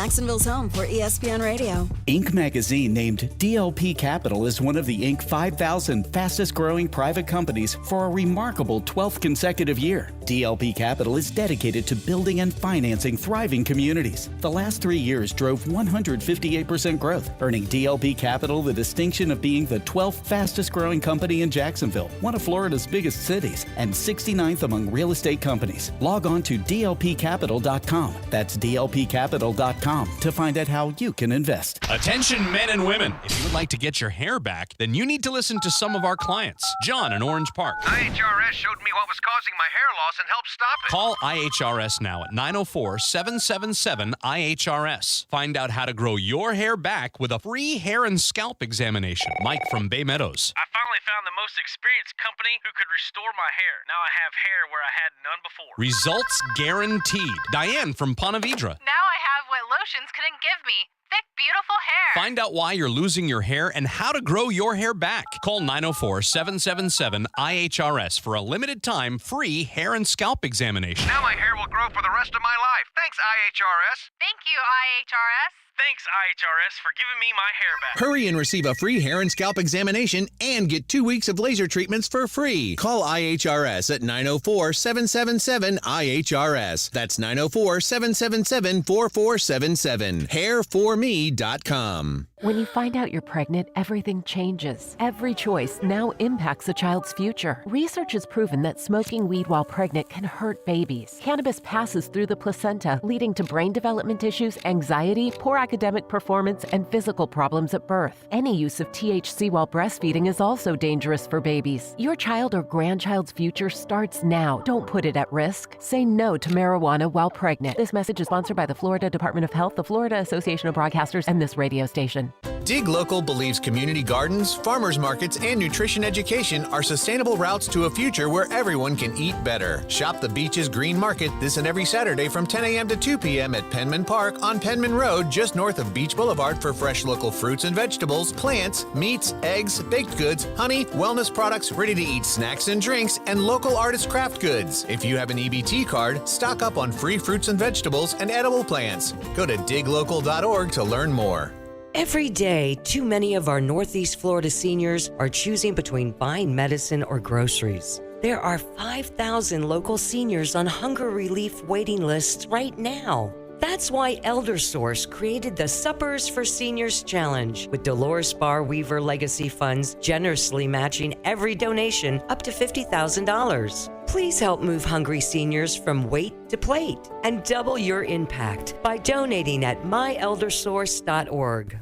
Jacksonville's home for ESPN Radio. Inc. magazine named DLP Capital as one of the Inc. 5,000 fastest growing private companies for a remarkable 12th consecutive year. DLP Capital is dedicated to building and financing thriving communities. The last 3 years drove 158% growth, earning DLP Capital the distinction of being the 12th fastest growing company in Jacksonville, one of Florida's biggest cities, and 69th among real estate companies. Log on to dlpcapital.com. That's dlpcapital.com to find out how you can invest. Attention men and women. If you would like to get your hair back, then you need to listen to some of our clients. John in Orange Park. IHRS showed me what was causing my hair loss and helped stop it. Call IHRS now at 904-777-IHRS. Find out how to grow your hair back with a free hair and scalp examination. Mike from Bay Meadows. I finally found the most experienced company who could restore my hair. Now I have hair where I had none before. Results guaranteed. Diane from Ponte Vedra. Now I have what lotions couldn't give me. Thick, beautiful hair. Find out why you're losing your hair and how to grow your hair back. Call 904-777-IHRS for a limited time free hair and scalp examination. Now my hair will grow for the rest of my life. Thanks, IHRS. Thank you, IHRS. Thanks, IHRS, for giving me my hair back. Hurry and receive a free hair and scalp examination and get 2 weeks of laser treatments for free. Call IHRS at 904-777-IHRS. That's 904-777-4477. Hairforme.com. When you find out you're pregnant, everything changes. Every choice now impacts a child's future. Research has proven that smoking weed while pregnant can hurt babies. Cannabis passes through the placenta, leading to brain development issues, anxiety, poor academic performance, and physical problems at birth. Any use of THC while breastfeeding is also dangerous for babies. Your child or grandchild's future starts now. Don't put it at risk. Say no to marijuana while pregnant. This message is sponsored by the Florida Department of Health, the Florida Association of Broadcasters, and this radio station. Dig Local believes community gardens, farmers markets, and nutrition education are sustainable routes to a future where everyone can eat better. Shop the Beaches Green Market this and every Saturday from 10 a.m. to 2 p.m. at Penman Park on Penman Road, just north of Beach Boulevard, for fresh local fruits and vegetables, plants, meats, eggs, baked goods, honey, wellness products, ready-to-eat snacks and drinks, and local artist craft goods. If you have an EBT card, stock up on free fruits and vegetables and edible plants. Go to diglocal.org to learn more. Every day, too many of our Northeast Florida seniors are choosing between buying medicine or groceries. There are 5,000 local seniors on hunger relief waiting lists right now. That's why ElderSource created the Suppers for Seniors Challenge, with Dolores Barr Weaver Legacy Funds generously matching every donation up to $50,000. Please help move hungry seniors from weight to plate and double your impact by donating at myeldersource.org.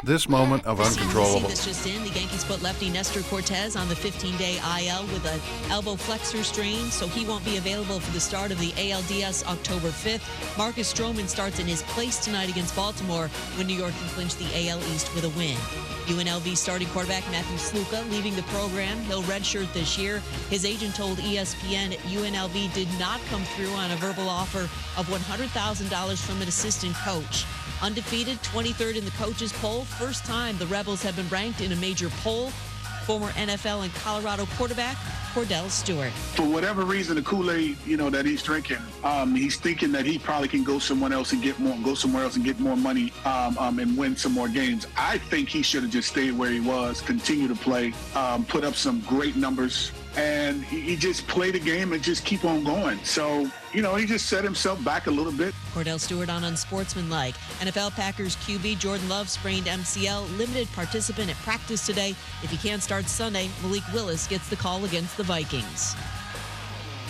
This moment of uncontrollable. This just in, the Yankees put lefty Nestor Cortez on the 15-day IL with an elbow flexor strain, so he won't be available for the start of the ALDS October 5th. Marcus Stroman starts in his place tonight against Baltimore when New York can clinch the AL East with a win. UNLV starting quarterback Matthew Sluka leaving the program. He'll redshirt this year. His agent told ESPN UNLV did not come through on a verbal offer of $100,000 from an assistant coach. Undefeated, 23rd in the coaches poll. First time the Rebels have been ranked in a major poll. Former NFL and Colorado quarterback Cordell Stewart. For whatever reason, the Kool-Aid, that he's drinking, he's thinking that he probably can go somewhere else and get more money, and win some more games. I think he should have just stayed where he was, continue to play, put up some great numbers, and he just play the game and just keep on going. So, he just set himself back a little bit. Cordell Stewart on unsportsmanlike. NFL Packers QB Jordan Love sprained MCL, limited participant at practice today. If he can't start Sunday, Malik Willis gets the call against the Vikings.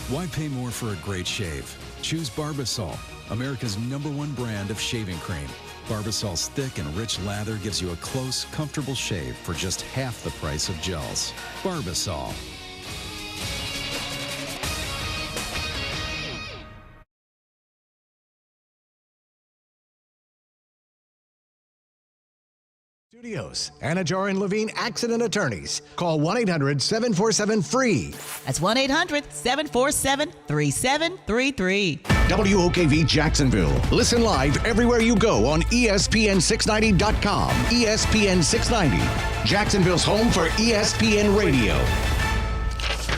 Why pay more for a great shave? Choose Barbasol, America's #1 brand of shaving cream. Barbasol's thick and rich lather gives you a close, comfortable shave for just half the price of gels. Barbasol. Studios. Anajar and Levine Accident Attorneys. Call 1-800-747-FREE. That's 1-800-747-3733. WOKV Jacksonville. Listen live everywhere you go on ESPN690.com. ESPN 690. Jacksonville's home for ESPN Radio.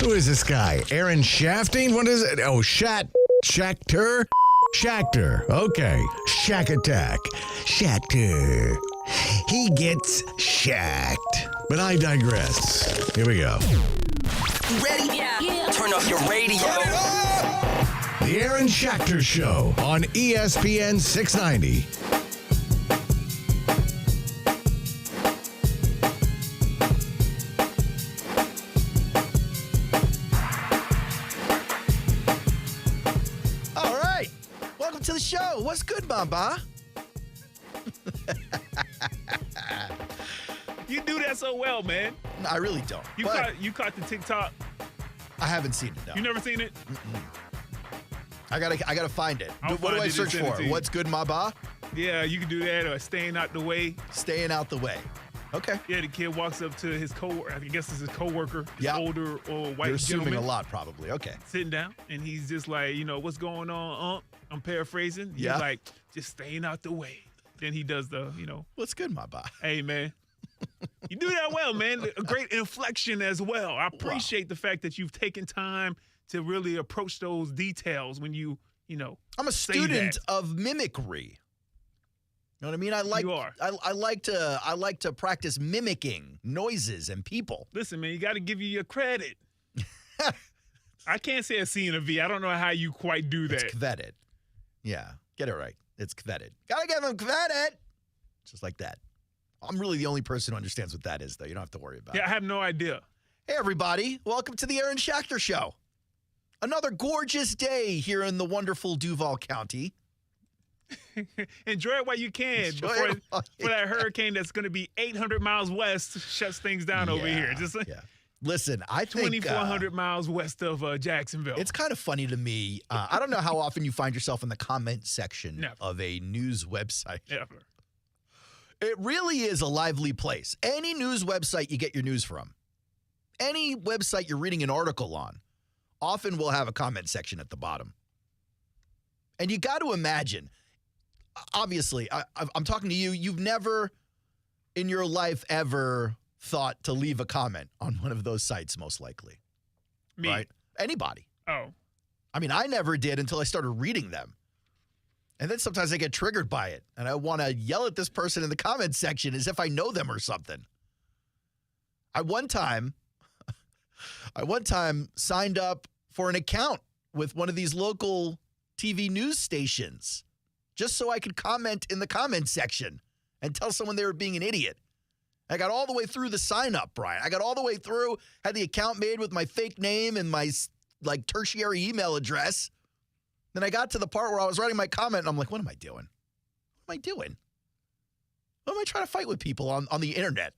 Who is this guy? Aaron Shafting? What is it? Oh, Schachter? Schachter. Okay. Shack Attack. Schachter. He gets shacked. But I digress. Here we go. You ready? Yeah. Turn up your radio. The Aaron Schachter Show on ESPN 690. All right. Welcome to the show. What's good, Bamba? You do that so well, man. No, I really don't. You caught the TikTok? I haven't seen it, no. You never seen it? Mm-mm. I gotta find it. What do I search for? What's good, Maba? Yeah, you can do that, or staying out the way. Staying out the way. Okay. Yeah, the kid walks up to his I guess it's his coworker, yeah. older or white You're assuming gentleman. a lot, probably. Okay. Sitting down, and he's just like, what's going on, I'm paraphrasing. He's Yeah. like, just staying out the way. Then he does the, What's good, Maba? Hey, man. You do that well, man. A great inflection as well. I appreciate the fact that you've taken time to really approach those details when you I'm a student of mimicry. You know what I mean? I like to practice mimicking noises and people. Listen, man, you got to give you your credit. I can't say a C and a V. I don't know how you quite do that. It's kvetted. Yeah, get it right. It's kvetted. Gotta give him credit. Just like that. I'm really the only person who understands what that is, though. You don't have to worry about it. Yeah, I have no idea. Hey, everybody. Welcome to the Aaron Schachter Show. Another gorgeous day here in the wonderful Duval County. Enjoy it while you can before that hurricane that's going to be 800 miles west shuts things down over here. Just Listen, I think 2,400 miles west of Jacksonville. It's kind of funny to me. I don't know how often you find yourself in the comment section of a news website. Never. It really is a lively place. Any news website you get your news from, any website you're reading an article on, often will have a comment section at the bottom. And you got to imagine, obviously, I'm talking to you. You've never in your life ever thought to leave a comment on one of those sites, most likely. Me? Right? Anybody. Oh. I mean, I never did until I started reading them. And then sometimes I get triggered by it, and I want to yell at this person in the comment section as if I know them or something. I one time signed up for an account with one of these local TV news stations just so I could comment in the comment section and tell someone they were being an idiot. I got all the way through the sign up, Brian. I got all the way through, had the account made with my fake name and my tertiary email address. Then I got to the part where I was writing my comment, and I'm like, what am I doing? What am I doing? What am I trying to fight with people on the internet?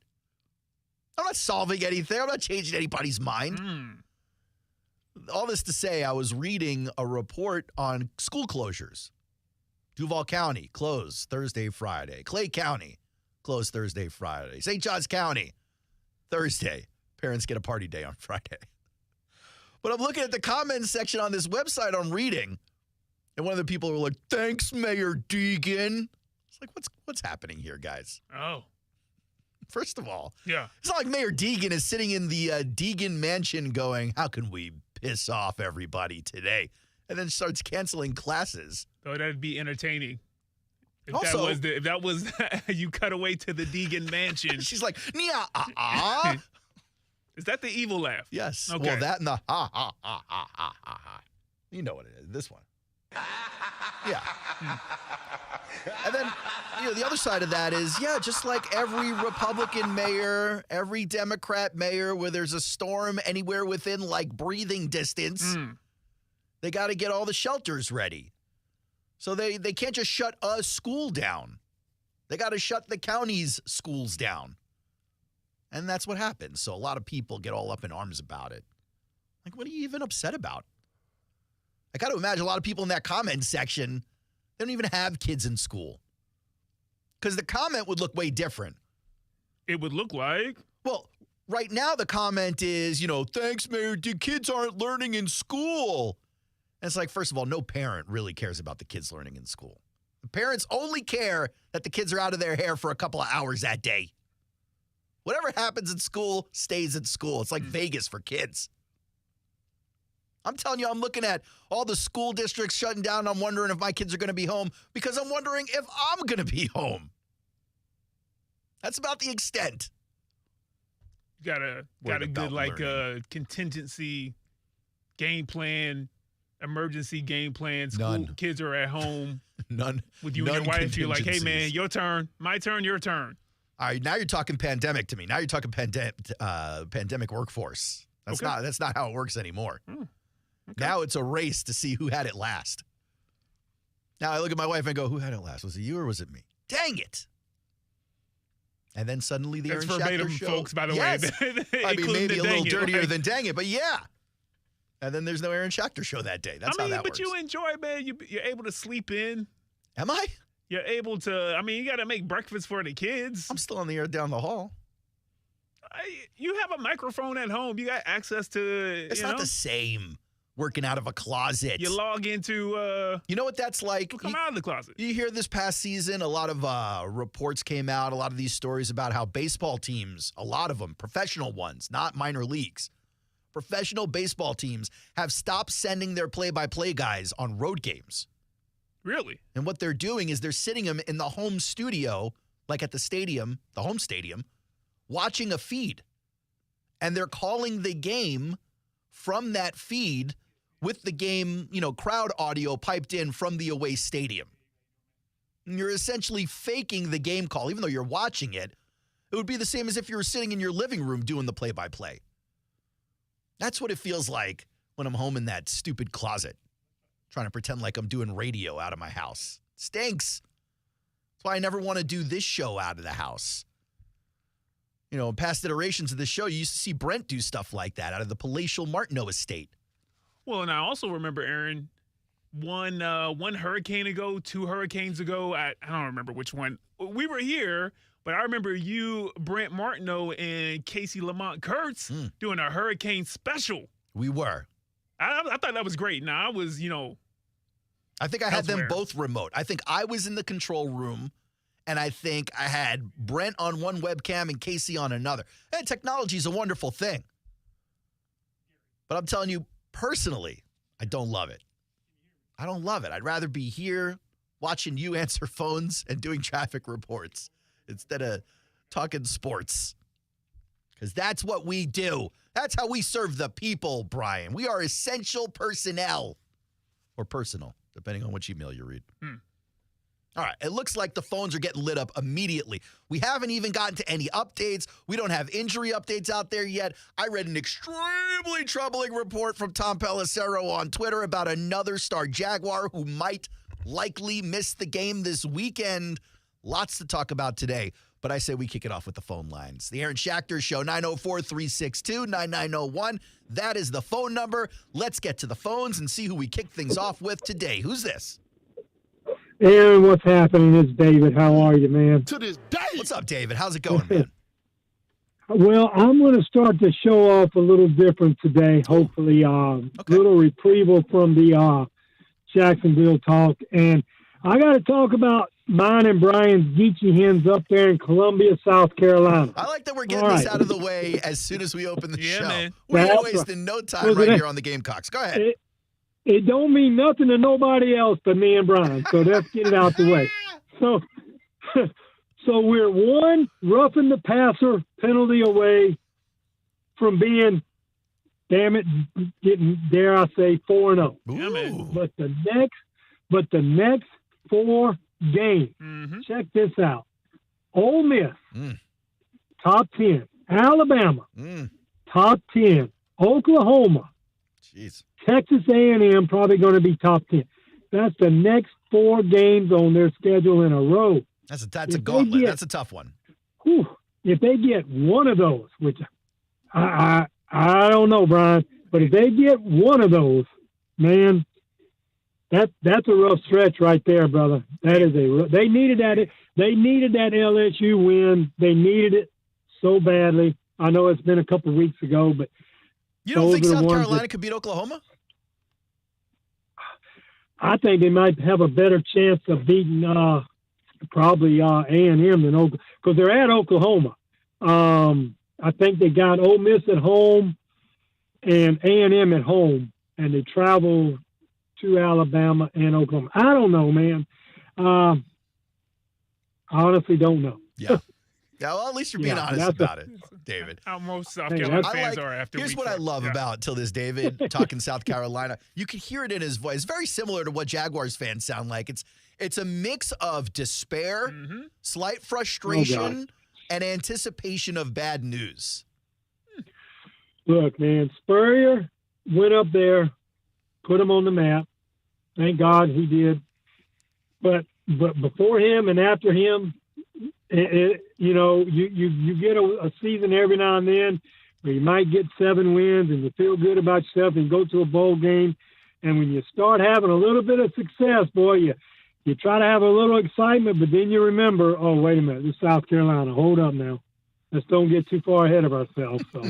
I'm not solving anything. I'm not changing anybody's mind. All this to say, I was reading a report on school closures. Duval County, closed Thursday, Friday. Clay County, closed Thursday, Friday. St. Johns County, Thursday. Parents get a party day on Friday. But I'm looking at the comments section on this website I'm reading, and one of the people were like, thanks, Mayor Deegan. It's like, what's happening here, guys? Oh. First of all, yeah, it's not like Mayor Deegan is sitting in the Deegan mansion going, how can we piss off everybody today? And then starts canceling classes. Oh, that'd be entertaining. If Also, that was you cut away to the Deegan mansion. She's like, Nia, Is that the evil laugh? Yes. Okay. Well, that and the ha, ha, ha, ha, ha, ha, ha. You know what it is. This one. Yeah. And then, the other side of that is, just like every Republican mayor, every Democrat mayor where there's a storm anywhere within, breathing distance, they got to get all the shelters ready. So they can't just shut a school down. They got to shut the county's schools down. And that's what happens. So a lot of people get all up in arms about it. Like, what are you even upset about? I got to imagine a lot of people in that comment section, they don't even have kids in school. Because the comment would look way different. It would look like? Well, right now the comment is, thanks, Mayor, the kids aren't learning in school. And it's like, first of all, no parent really cares about the kids learning in school. The parents only care that the kids are out of their hair for a couple of hours that day. Whatever happens in school stays in school. It's like Vegas for kids. I'm telling you, I'm looking at all the school districts shutting down. And I'm wondering if my kids are going to be home because I'm wondering if I'm going to be home. That's about the extent. Got a good contingency game plan, emergency game plan. School kids are at home. None. With you and your wife, you're like, hey man, your turn, my turn, your turn. All right, now you're talking pandemic to me. Now you're talking pandemic workforce. That's not how it works anymore. Okay. Now it's a race to see who had it last. Now I look at my wife and go, who had it last? Was it you or was it me? Dang it. And then suddenly the Aaron Schachter show. Folks, by the way. I mean, maybe a little dirtier than dang it, but yeah. And then there's no Aaron Schachter show that day. That's how that works. But you enjoy it, man. You're able to sleep in. Am I? You're able to, you got to make breakfast for the kids. I'm still on the air down the hall. You have a microphone at home. You got access to, It's not the same working out of a closet. You log into. You know what that's like? Come out of the closet. You hear this past season, a lot of reports came out, a lot of these stories about how baseball teams, a lot of them, professional ones, not minor leagues, professional baseball teams have stopped sending their play-by-play guys on road games. Really? And what they're doing is they're sitting them in the home studio, like at the stadium, the home stadium, watching a feed. And they're calling the game from that feed with the game, crowd audio piped in from the away stadium. And you're essentially faking the game call, even though you're watching it. It would be the same as if you were sitting in your living room doing the play-by-play. That's what it feels like when I'm home in that stupid closet, trying to pretend like I'm doing radio out of my house. Stinks. That's why I never want to do this show out of the house. In past iterations of this show, you used to see Brent do stuff like that out of the palatial Martineau estate. Well, and I also remember, Aaron, one hurricane ago, 2 hurricanes ago, I don't remember which one. We were here, but I remember you, Brent Martineau, and Casey Lamont Kurtz doing a hurricane special. We were. I thought that was great. Now, I was, I think I had them both remote. I think I was in the control room, and I think I had Brent on one webcam and Casey on another. And technology is a wonderful thing. But I'm telling you, personally, I don't love it. I don't love it. I'd rather be here watching you answer phones and doing traffic reports instead of talking sports. Because that's what we do. That's how we serve the people, Brian. We are essential personnel. Or personal, depending on which email you read. All right, it looks like the phones are getting lit up immediately. We haven't even gotten to any updates. We don't have injury updates out there yet. I read an extremely troubling report from Tom Pelissero on Twitter about another star Jaguar who might likely miss the game this weekend. Lots to talk about today, but I say we kick it off with the phone lines. The Aaron Schachter Show, 904-362-9901. That is the phone number. Let's get to the phones and see who we kick things off with today. Who's this? Aaron, what's happening? It's David. How are you, man? To this day. What's up, David? How's it going, man? Well, I'm going to start the show off a little different today. Hopefully, little retrieval from the Jacksonville talk. And I got to talk about mine and Brian's Geechee hens up there in Columbia, South Carolina. I like that we're getting this out of the way as soon as we open the show. Man. We're wasting no time here on the Gamecocks. Go ahead. It don't mean nothing to nobody else but me and Brian, so let's get it out the way. So we're one roughing the passer penalty away from being, damn it, getting, dare I say, 4-0. Yeah, man. But the next 4 games, check this out. Ole Miss, top 10. Alabama, top 10. Oklahoma, jeez. Texas A&M probably going to be top 10. That's the next 4 games on their schedule in a row. That's a gauntlet. That's a tough one. If they get one of those, which I don't know, Brian, but if they get one of those, man, that's a rough stretch right there, brother. That is they needed that. They needed that LSU win. They needed it so badly. I know it's been a couple of weeks ago, but you don't think South Carolina could beat Oklahoma? I think they might have a better chance of beating probably A&M than Oklahoma, because they're at Oklahoma. I think they got Ole Miss at home and A&M at home. and they travel to Alabama and Oklahoma. I don't know, man. I honestly don't know. Yeah. Yeah, well, at least you're being honest about it, David. How most South Carolina fans are after Here's week what I 4. love about David talking South Carolina. You can hear it in his voice. Very similar to what Jaguars fans sound like. It's a mix of despair, slight frustration, and anticipation of bad news. Look, man, Spurrier went up there, put him on the map. Thank God he did. But before him and after him, you get a season every now and then where you might get 7 wins and you feel good about yourself and go to a bowl game. And when you start having a little bit of success, boy, you try to have a little excitement, but then you remember, oh, wait a minute, this is South Carolina. Hold up now. Let's don't get too far ahead of ourselves. So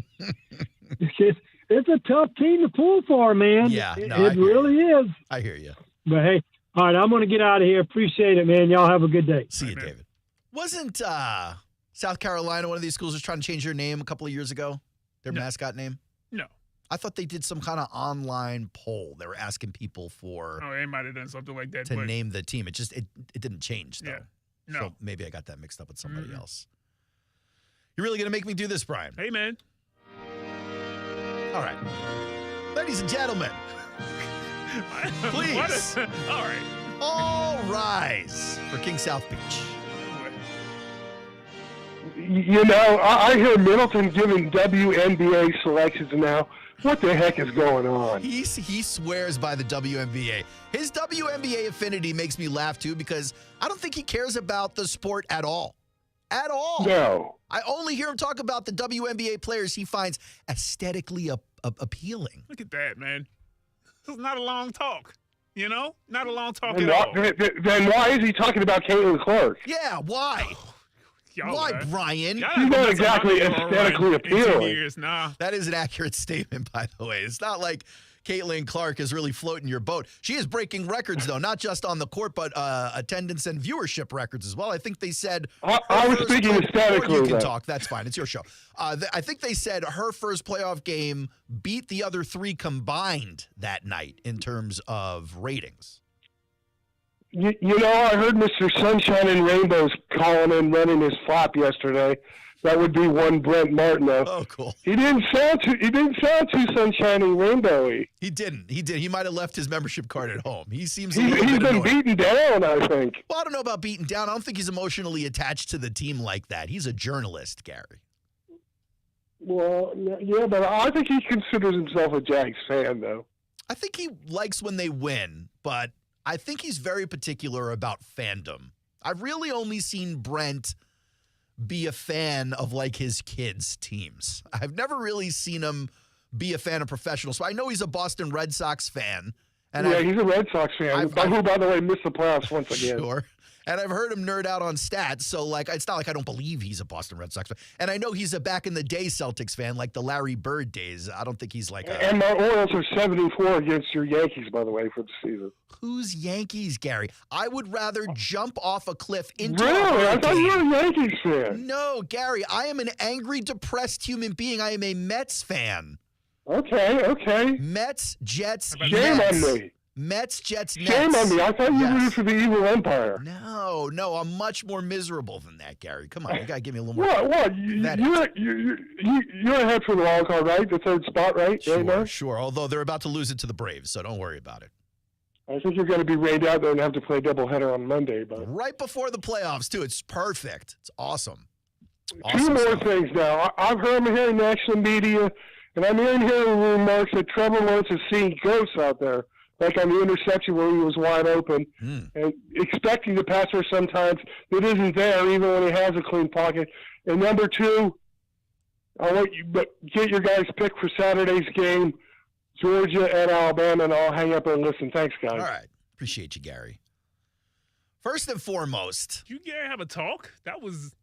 it's a tough team to pull for, man. Yeah, it really is. I hear you. But, hey, all right, I'm going to get out of here. Appreciate it, man. Y'all have a good day. See you, David. Wasn't South Carolina one of these schools was trying to change their name a couple of years ago? Their mascot name? No. I thought they did some kind of online poll. They were asking people for they might have done something like that. to name the team. It just it didn't change though. Yeah. No. So maybe I got that mixed up with somebody else. You're really gonna make me do this, Brian? Hey, man. All right, ladies and gentlemen, please. All right. All rise for King South Beach. You know, I hear Middleton giving WNBA selections now. What the heck is going on? He swears by the WNBA. His WNBA affinity makes me laugh, too, because I don't think he cares about the sport at all. At all. No. I only hear him talk about the WNBA players he finds aesthetically appealing. Look at that, man. This is not a long talk. You know? Not a long talk And at all. Then why is he talking about Caitlin Clark? Yeah, why? Why, Brian? She's not exactly aesthetically appealing. That is an accurate statement, by the way. It's not like Caitlin Clark is really floating your boat. She is breaking records, though, not just on the court, but attendance and viewership records as well. I think they said... I was speaking aesthetically. You can talk. That's fine. It's your show. I think they said her first playoff game beat the other 3 combined that night in terms of ratings. You know, I heard Mr. Sunshine and Rainbows calling and running his flop yesterday. That would be one Brent Martineau. Oh, cool. He didn't sound too sunshine and rainbowy. He didn't. He might have left his membership card at home. He seems He's been beaten down, I think. Well, I don't know about beaten down. I don't think he's emotionally attached to the team like that. He's a journalist, Gary. Well, yeah, but I think he considers himself a Jags fan, though. I think he likes when they win, but I think he's very particular about fandom. I've really only seen Brent be a fan of, like, his kids' teams. I've never really seen him be a fan of professionals. So I know he's a Boston Red Sox fan. And yeah, he's a Red Sox fan, who, by the way, missed the playoffs once again. Sure. And I've heard him nerd out on stats, so, like, it's not like I don't believe he's a Boston Red Sox fan. And I know he's a back-in-the-day Celtics fan, like the Larry Bird days. I don't think he's like a... And my Orioles are 74 against your Yankees, by the way, for the season. Who's Yankees, Gary? I would rather jump off a cliff into a Really? hurricane. I thought you were a Yankees fan. No, Gary, I am an angry, depressed human being. I am a Mets fan. Okay. Mets, Jets, Shame Nets. on me. Mets, Jets, Nets. Shame on me. I thought you rooted for the evil empire. No, I'm much more miserable than that, Gary. Come on, you got to give me a little more. What? You're ahead for the wild card, right? The third spot, right? Sure. Although they're about to lose it to the Braves, so don't worry about it. I think you're going to be rained out there and have to play doubleheader on Monday. But right before the playoffs, too. It's perfect. It's awesome. Two more things now. I'm hearing national media, and I'm hearing remarks that Trevor Lawrence is seeing ghosts out there, like on the interception where he was wide open, and expecting the passer sometimes that isn't there, even when he has a clean pocket. And number 2, I'll let you get your guys' pick for Saturday's game, Georgia and Alabama, and I'll hang up and listen. Thanks, guys. All right. Appreciate you, Gary. First and foremost. Did you, Gary, have a talk? That was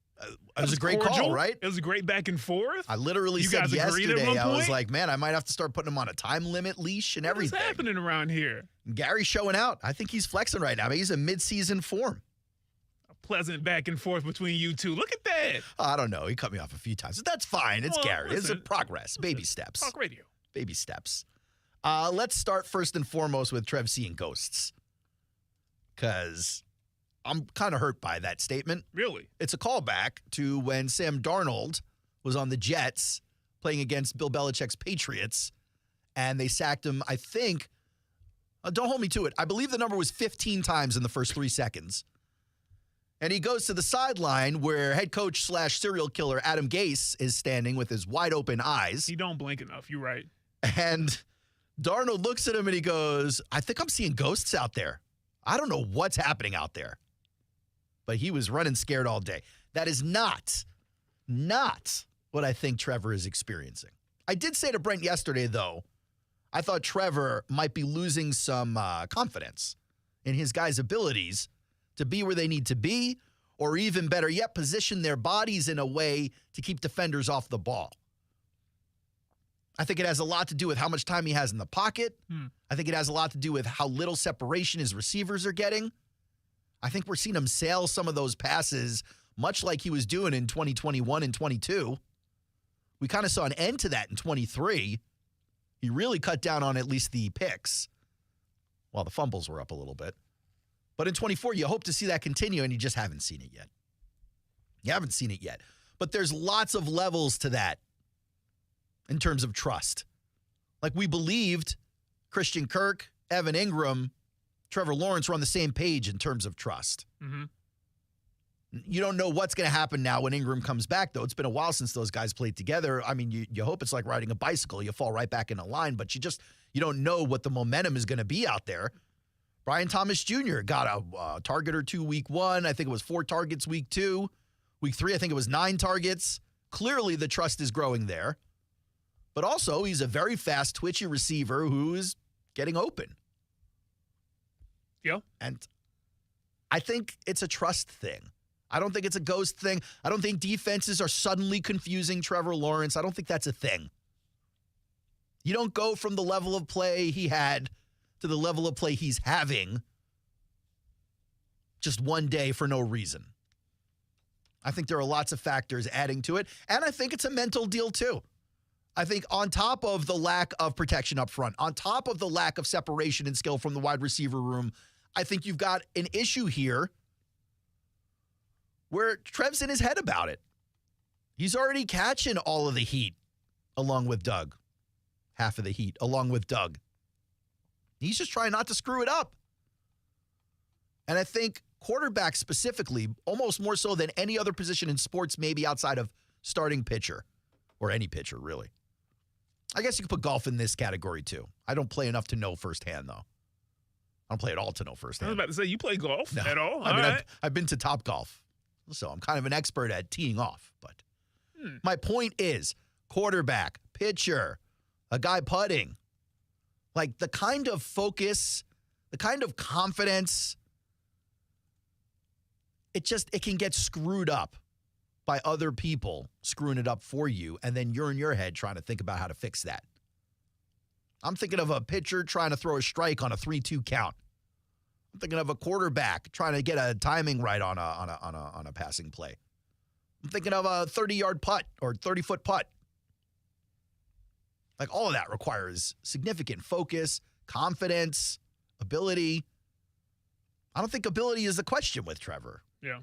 a great call, right? It was a great back and forth. I literally said yesterday, I was like, man, I might have to start putting him on a time limit leash and everything. What's happening around here? Gary's showing out. I think he's flexing right now. I mean, he's in mid-season form. A pleasant back and forth between you two. Look at that. I don't know. He cut me off a few times. But that's fine. It's Gary. It's a progress. Baby steps. Talk radio. Baby steps. Let's start first and foremost with Trev seeing ghosts, because I'm kind of hurt by that statement. Really? It's a callback to when Sam Darnold was on the Jets playing against Bill Belichick's Patriots, and they sacked him, I think, don't hold me to it, I believe the number was 15 times in the first 3 seconds. And he goes to the sideline where head coach / serial killer Adam Gase is standing with his wide open eyes. He don't blink enough. You're right. And Darnold looks at him and he goes, I think I'm seeing ghosts out there. I don't know what's happening out there. But he was running scared all day. That is not what I think Trevor is experiencing. I did say to Brent yesterday, though, I thought Trevor might be losing some confidence in his guys' abilities to be where they need to be, or even better yet, position their bodies in a way to keep defenders off the ball. I think it has a lot to do with how much time he has in the pocket. I think it has a lot to do with how little separation his receivers are getting. I think we're seeing him sail some of those passes, much like he was doing in 2021 and 22. We kind of saw an end to that in 23. He really cut down on at least the picks, while the fumbles were up a little bit. But in 24, you hope to see that continue, and you just haven't seen it yet. You haven't seen it yet. But there's lots of levels to that in terms of trust. Like, we believed Christian Kirk, Evan Ingram, Trevor Lawrence were on the same page in terms of trust. Mm-hmm. You don't know what's going to happen now when Ingram comes back, though. It's been a while since those guys played together. I mean, you hope it's like riding a bicycle. You fall right back in a line, but you don't know what the momentum is going to be out there. Brian Thomas Jr. got a target or two week 1. I think it was 4 targets week 2. Week 3, I think it was 9 targets. Clearly, the trust is growing there. But also, he's a very fast, twitchy receiver who is getting open. Yeah. And I think it's a trust thing. I don't think it's a ghost thing. I don't think defenses are suddenly confusing Trevor Lawrence. I don't think that's a thing. You don't go from the level of play he had to the level of play he's having just one day for no reason. I think there are lots of factors adding to it, and I think it's a mental deal too. I think on top of the lack of protection up front, on top of the lack of separation and skill from the wide receiver room, I think you've got an issue here where Trev's in his head about it. He's already catching all of the heat along with Doug. Half of the heat along with Doug. He's just trying not to screw it up. And I think quarterback specifically, almost more so than any other position in sports, maybe outside of starting pitcher, or any pitcher, really. I guess you could put golf in this category, too. I don't play enough to know firsthand, though. I don't play at all to know firsthand. I was about to say, you play golf at all? I mean, I've been to Top Golf, so I'm kind of an expert at teeing off. But my point is, quarterback, pitcher, a guy putting, like the kind of focus, the kind of confidence, it can get screwed up by other people screwing it up for you, and then you're in your head trying to think about how to fix that. I'm thinking of a pitcher trying to throw a strike on a 3-2 count. I'm thinking of a quarterback trying to get a timing right on a passing play. I'm thinking of a 30-yard putt or 30-foot putt. Like, all of that requires significant focus, confidence, ability. I don't think ability is the question with Trevor. Yeah.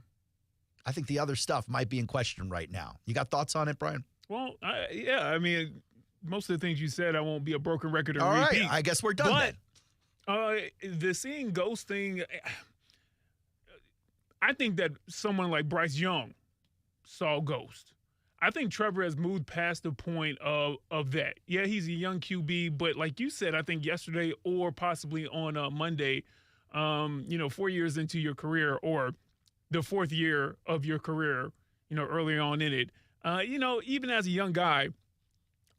I think the other stuff might be in question right now. You got thoughts on it, Brian? Well, yeah. I mean, most of the things you said, I won't be a broken record and all repeat. Right, I guess we're done then. The seeing ghost thing, I think that someone like Bryce Young saw ghost. I think Trevor has moved past the point of that. Yeah, he's a young QB, but like you said, I think yesterday or possibly on Monday, 4 years into your career or the 4th year of your career, early on in it, even as a young guy,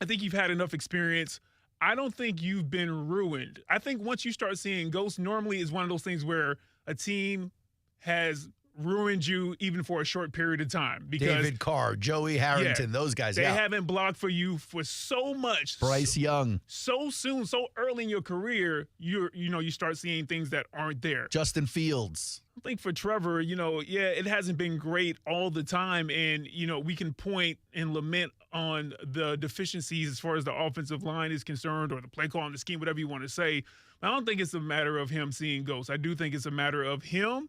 I think you've had enough experience. I don't think you've been ruined. I think once you start seeing ghosts, normally is one of those things where a team has ruined you even for a short period of time. Because David Carr, Joey Harrington, those guys. They haven't blocked for you for so much. Bryce Young. So soon, so early in your career, you start seeing things that aren't there. Justin Fields. I think for Trevor, it hasn't been great all the time. And, we can point and lament on the deficiencies as far as the offensive line is concerned, or the play call and the scheme, whatever you want to say. I don't think it's a matter of him seeing ghosts. I do think it's a matter of him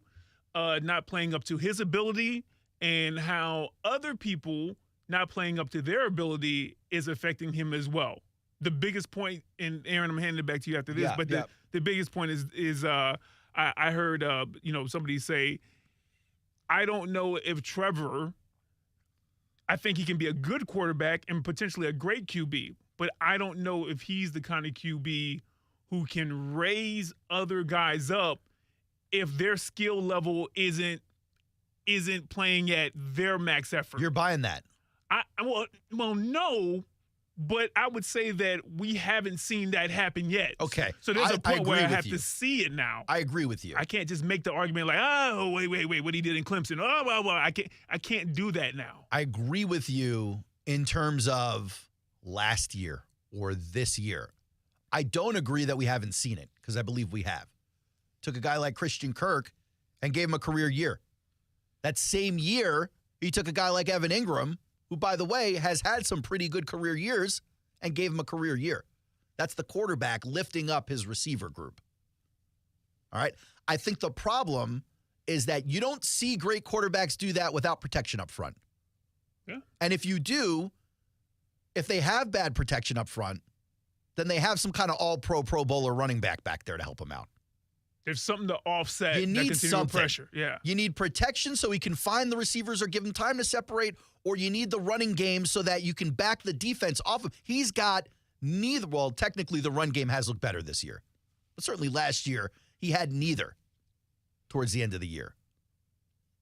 not playing up to his ability, and how other people not playing up to their ability is affecting him as well. The biggest point, and Aaron, I'm handing it back to you after this, the biggest point is I heard somebody say, I don't know if Trevor, I think he can be a good quarterback and potentially a great QB, but I don't know if he's the kind of QB who can raise other guys up if their skill level isn't playing at their max effort. You're buying that? Well, no, but I would say that we haven't seen that happen yet. Okay. So there's a point where I have to see it now. I agree with you. I can't just make the argument like, oh, wait, what he did in Clemson. Oh, well, I can't do that now. I agree with you in terms of last year or this year. I don't agree that we haven't seen it, because I believe we have. Took a guy like Christian Kirk and gave him a career year. That same year, he took a guy like Evan Ingram, who, by the way, has had some pretty good career years, and gave him a career year. That's the quarterback lifting up his receiver group. All right? I think the problem is that you don't see great quarterbacks do that without protection up front. Yeah. And if you do, if they have bad protection up front, then they have some kind of all-pro, Pro Bowler running back there to help them out. There's something to offset you need something. Pressure. Yeah. You need protection so he can find the receivers or give him time to separate, or you need the running game so that you can back the defense off of. He's got neither. Well, technically the run game has looked better this year. But certainly last year he had neither towards the end of the year.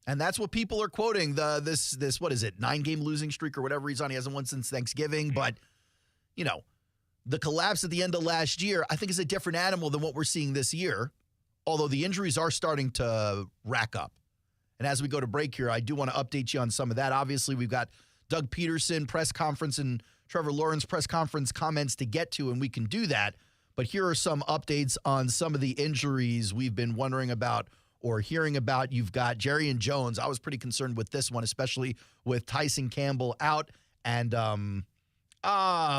And that's what people are quoting, this what is it, 9-game losing streak or whatever he's on. He hasn't won since Thanksgiving. But, the collapse at the end of last year, I think, is a different animal than what we're seeing this year, although the injuries are starting to rack up. And as we go to break here, I do want to update you on some of that. Obviously, we've got Doug Pederson press conference and Trevor Lawrence press conference comments to get to, and we can do that. But here are some updates on some of the injuries we've been wondering about or hearing about. You've got Jerry Jones. I was pretty concerned with this one, especially with Tyson Campbell out, and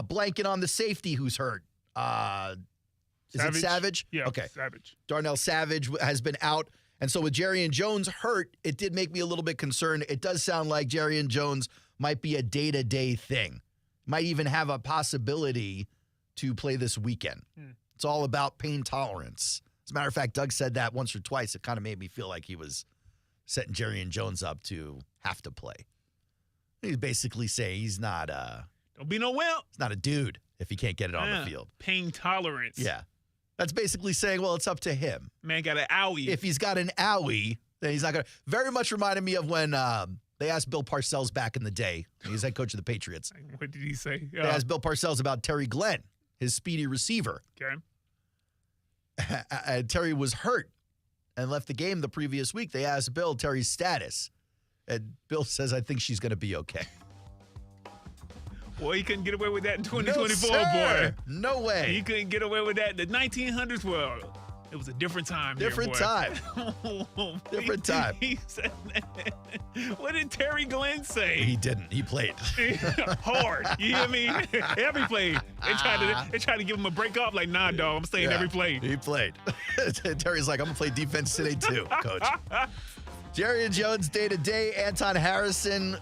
blanket on the safety who's hurt. Is it Savage? Yeah, okay. Savage. Darnell Savage has been out. And so with Jerry Jones hurt, it did make me a little bit concerned. It does sound like Jerry Jones might be a day-to-day thing. Might even have a possibility to play this weekend. It's all about pain tolerance. As a matter of fact, Doug said that once or twice. It kind of made me feel like he was setting Jerry Jones up to have to play. He's basically saying he's not don't be no wimp. He's not a dude if he can't get it on the field. Pain tolerance. Yeah. That's basically saying, well, it's up to him. Man got an owie. If he's got an owie, then he's not going to. Very much reminded me of when they asked Bill Parcells back in the day. He was head coach of the Patriots. What did he say? They asked Bill Parcells about Terry Glenn, his speedy receiver. Okay. Terry was hurt and left the game the previous week. They asked Bill Terry's status. And Bill says, I think she's going to be okay. Well, he couldn't get away with that in 2024, boy. boy. No way. He couldn't get away with that in the 1900s. Well, it was a different time. Different time. Different time. He said that. What did Terry Glenn say? He didn't. He played. Hard. You hear me? Every play. They tried to give him a break off. Like, nah, dog. I'm staying every play. He played. Terry's like, I'm going to play defense today, too, coach. Jerry Jones day-to-day. Anton Harrison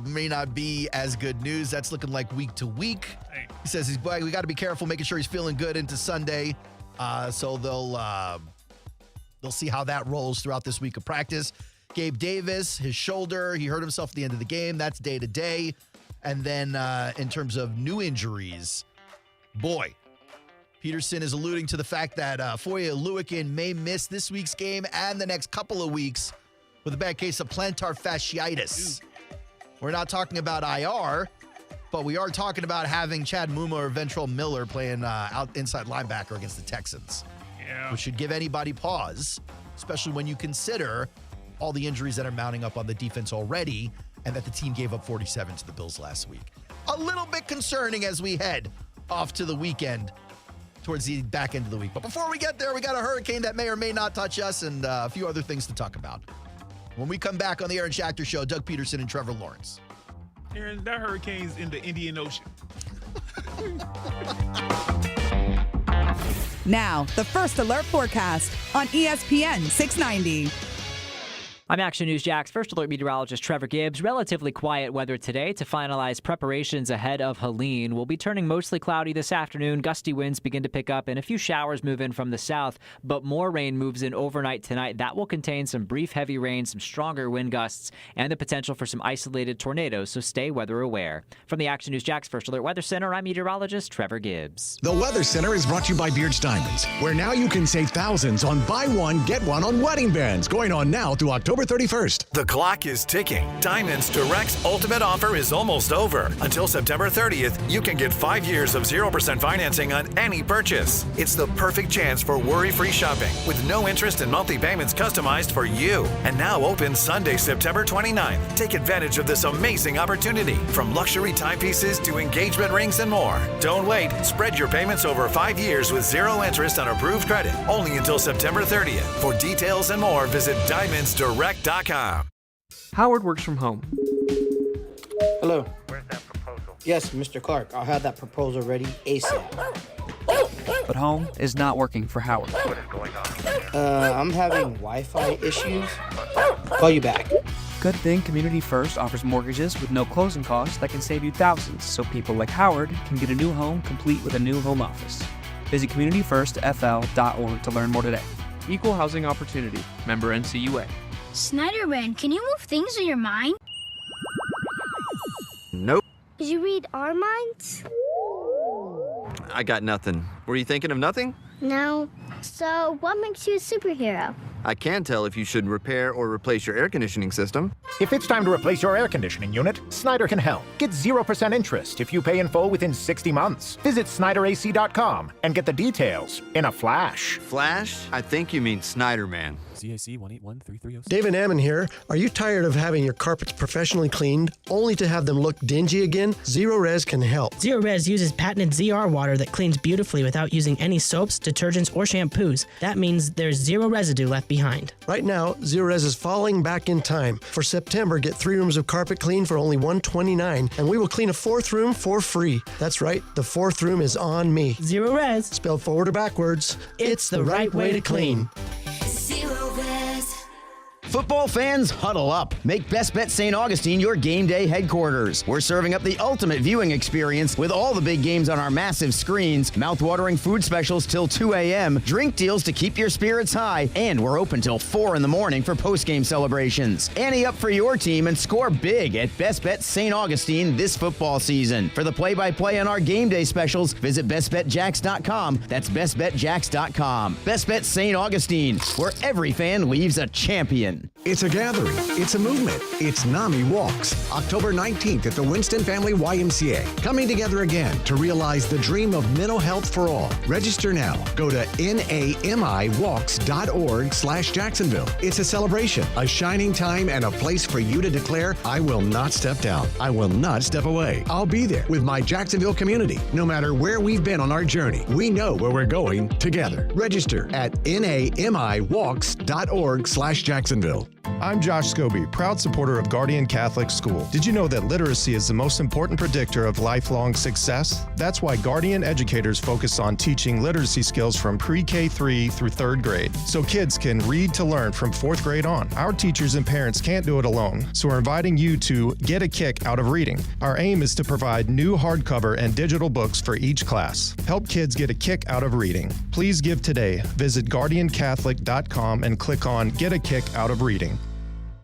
may not be as good news. That's looking like week to week. He says we got to be careful, making sure he's feeling good into Sunday. So they'll see how that rolls throughout this week of practice. Gabe Davis, his shoulder, he hurt himself at the end of the game. That's day-to-day. And then in terms of new injuries, boy, Pederson is alluding to the fact that Foye Oluokun may miss this week's game and the next couple of weeks with a bad case of plantar fasciitis. We're not talking about IR, but we are talking about having Chad Muma or Ventrell Miller playing out inside linebacker against the Texans. Yeah. Which should give anybody pause, especially when you consider all the injuries that are mounting up on the defense already and that the team gave up 47 to the Bills last week. A little bit concerning as we head off to the weekend towards the back end of the week. But before we get there, we got a hurricane that may or may not touch us and a few other things to talk about. When we come back on the Aaron Schachter Show, Doug Pederson and Trevor Lawrence. Aaron, that hurricane's in the Indian Ocean. Now, the First Alert forecast on ESPN 690. I'm Action News Jack's First Alert meteorologist Trevor Gibbs. Relatively quiet weather today to finalize preparations ahead of Helene. We'll be turning mostly cloudy this afternoon. Gusty winds begin to pick up and a few showers move in from the south, but more rain moves in overnight tonight. That will contain some brief heavy rain, some stronger wind gusts, and the potential for some isolated tornadoes, so stay weather aware. From the Action News Jack's First Alert Weather Center, I'm meteorologist Trevor Gibbs. The Weather Center is brought to you by Beard's Diamonds, where now you can save thousands on buy one, get one on wedding bands, going on now through October 31st. The clock is ticking. Diamonds Direct's ultimate offer is almost over. Until September 30th, you can get 5 years of 0% financing on any purchase. It's the perfect chance for worry-free shopping with no interest and monthly payments customized for you. And now open Sunday, September 29th. Take advantage of this amazing opportunity. From luxury timepieces to engagement rings and more. Don't wait. Spread your payments over 5 years with zero interest on approved credit. Only until September 30th. For details and more, visit diamondsdirect.com. Howard works from home. Hello. Where's that proposal? Yes, Mr. Clark. I'll have that proposal ready ASAP. But home is not working for Howard. What is going on? I'm having Wi-Fi issues. Call you back. Good thing Community First offers mortgages with no closing costs that can save you thousands, so people like Howard can get a new home complete with a new home office. Visit communityfirstfl.org to learn more today. Equal housing opportunity. Member NCUA. Snyderman, can you move things in your mind? Nope. Did you read our minds? I got nothing. Were you thinking of nothing? No. So, what makes you a superhero? I can tell if you should repair or replace your air conditioning system. If it's time to replace your air conditioning unit, Snyder can help. Get 0% interest if you pay in full within 60 months. Visit SnyderAC.com and get the details in a flash. Flash? I think you mean Snyderman. CAC 1813306. David Ammon here. Are you tired of having your carpets professionally cleaned only to have them look dingy again? Zero Res can help. Zero Res uses patented ZR water that cleans beautifully without using any soaps, detergents, or shampoos. That means there's zero residue left behind. Right now, Zero Res is falling back in time. For September, get 3 rooms of carpet clean for only $129, and we will clean a 4th room for free. That's right, the 4th room is on me. Zero Res. Spelled forward or backwards, it's the right way to clean. Zero Res. Football fans, huddle up. Make Best Bet St. Augustine your game day headquarters. We're serving up the ultimate viewing experience with all the big games on our massive screens, mouth-watering food specials till 2 a.m., drink deals to keep your spirits high, and we're open till 4 in the morning for post-game celebrations. Ante up for your team and score big at Best Bet St. Augustine this football season. For the play-by-play on our game day specials, visit bestbetjacks.com. That's bestbetjacks.com. Best Bet St. Augustine, where every fan leaves a champion. It's a gathering. It's a movement. It's NAMI Walks. October 19th at the Winston Family YMCA. Coming together again to realize the dream of mental health for all. Register now. Go to namiwalks.org/Jacksonville. It's a celebration, a shining time, and a place for you to declare, I will not step down. I will not step away. I'll be there with my Jacksonville community. No matter where we've been on our journey, we know where we're going together. Register at namiwalks.org/Jacksonville. I'm Josh Scobie, proud supporter of Guardian Catholic School. Did you know that literacy is the most important predictor of lifelong success? That's why Guardian educators focus on teaching literacy skills from pre-K 3 through 3rd grade, so kids can read to learn from 4th grade on. Our teachers and parents can't do it alone, so we're inviting you to get a kick out of reading. Our aim is to provide new hardcover and digital books for each class. Help kids get a kick out of reading. Please give today. Visit guardiancatholic.com and click on Get a Kick Out of Reading.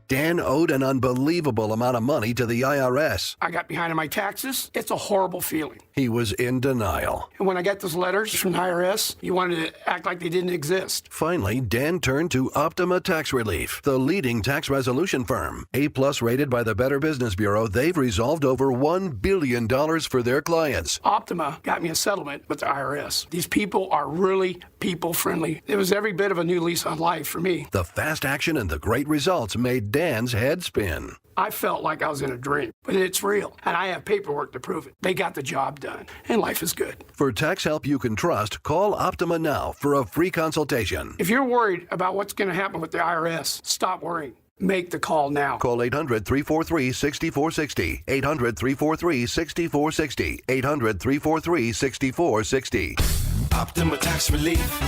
Dan owed an unbelievable amount of money to the IRS. I got behind on my taxes. It's a horrible feeling. He was in denial. And when I got those letters from the IRS, you wanted to act like they didn't exist. Finally, Dan turned to Optima Tax Relief, the leading tax resolution firm. A+ rated by the Better Business Bureau, they've resolved over $1 billion for their clients. Optima got me a settlement with the IRS. These people are really people-friendly. It was every bit of a new lease on life for me. The fast action and the great results made Dan's head spin. I felt like I was in a dream, but it's real, and I have paperwork to prove it. They got the job done, and life is good. For tax help you can trust, call Optima now for a free consultation. If you're worried about what's going to happen with the IRS, stop worrying. Make the call now. Call 800-343-6460. 800-343-6460. 800-343-6460. Optima Tax Relief.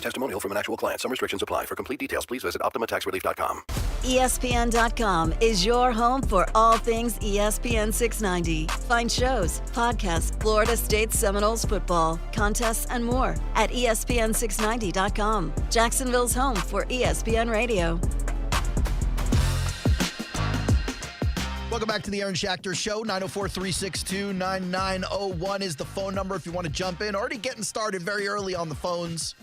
Testimonial from an actual client. Some restrictions apply. For complete details, please visit OptimaTaxRelief.com. ESPN.com is your home for all things ESPN 690. Find shows, podcasts, Florida State Seminoles football, contests, and more at ESPN690.com. Jacksonville's home for ESPN Radio. Welcome back to the Aaron Schachter Show. 904-362-9901 is the phone number if you want to jump in. Already getting started very early on the phones.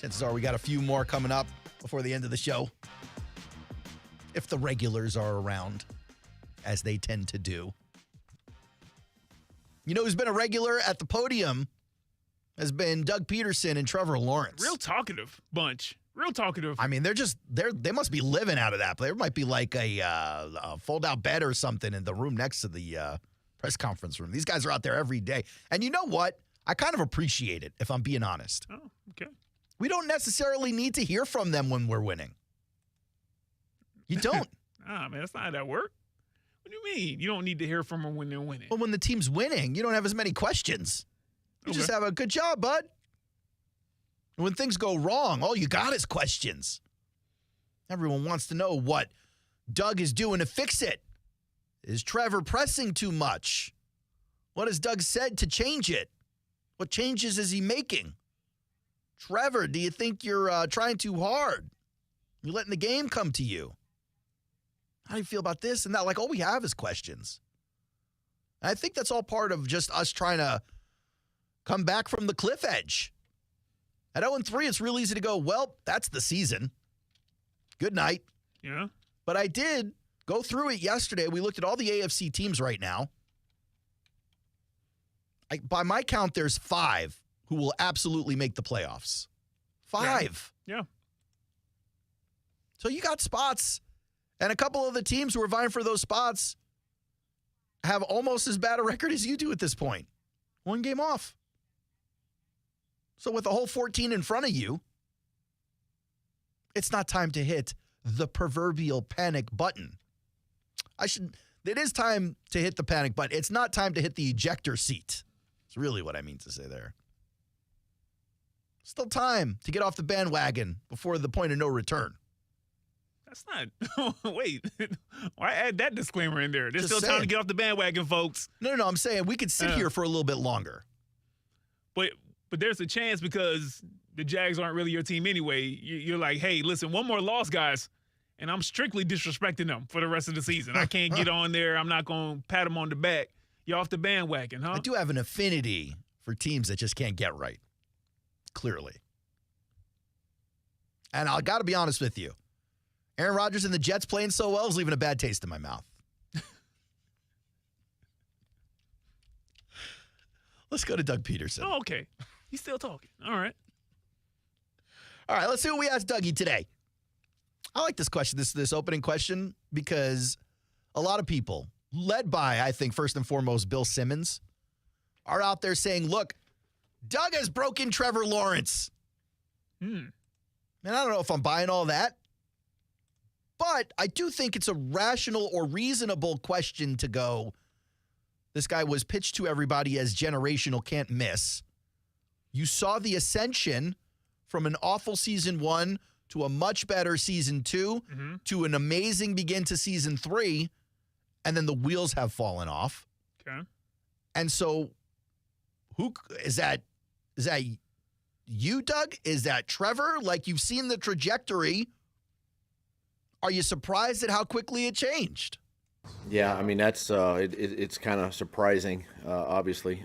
Chances are we got a few more coming up before the end of the show. If the regulars are around, as they tend to do. You know who's been a regular at the podium has been Doug Pederson and Trevor Lawrence. Real talkative bunch. Real talkative. I mean, they must be living out of that. There might be like a fold-out bed or something in the room next to the press conference room. These guys are out there every day. And you know what? I kind of appreciate it, if I'm being honest. Oh, okay. We don't necessarily need to hear from them when we're winning. You don't. Man, that's not how that works. What do you mean? You don't need to hear from them when they're winning. Well, when the team's winning, you don't have as many questions. You just have a good job, bud. When things go wrong, all you got is questions. Everyone wants to know what Doug is doing to fix it. Is Trevor pressing too much? What has Doug said to change it? What changes is he making? Trevor, do you think you're trying too hard? You're letting the game come to you. How do you feel about this and that? Like, all we have is questions. And I think that's all part of just us trying to come back from the cliff edge. At 0-3, it's real easy to go, well, that's the season. Good night. Yeah. But I did go through it yesterday. We looked at all the AFC teams right now. By my count, there's 5 who will absolutely make the playoffs. 5. Yeah. So you got spots. And a couple of the teams who are vying for those spots have almost as bad a record as you do at this point. 1 game off. So with a whole 14 in front of you, it's not time to hit the proverbial panic button. It is time to hit the panic button. It's not time to hit the ejector seat. It's really what I mean to say there. Still time to get off the bandwagon before the point of no return. That's not. Wait. Why add that disclaimer in there? There's Just still time to saying. get off the bandwagon, folks. No. I'm saying we could sit here for a little bit longer. But there's a chance because the Jags aren't really your team anyway. You're like, hey, listen, one more loss, guys, and I'm strictly disrespecting them for the rest of the season. I can't get on there. I'm not going to pat them on the back. You're off the bandwagon, huh? I do have an affinity for teams that just can't get right, clearly. And I got to be honest with you. Aaron Rodgers and the Jets playing so well is leaving a bad taste in my mouth. Let's go to Doug Pederson. Oh, okay. He's still talking. All right. All right, let's see what we asked Dougie today. I like this question, this opening question, because a lot of people, led by, I think, first and foremost, Bill Simmons, are out there saying, look, Doug has broken Trevor Lawrence. And I don't know if I'm buying all that, but I do think it's a rational or reasonable question to go, this guy was pitched to everybody as generational, can't miss. You saw the ascension from an awful season 1 to a much better season 2 to an amazing begin to season 3, and then the wheels have fallen off. Okay. And so who is that you, Doug? Is that Trevor? Like, you've seen the trajectory. Are you surprised at how quickly it changed? Yeah, I mean, that's it's kind of surprising, obviously.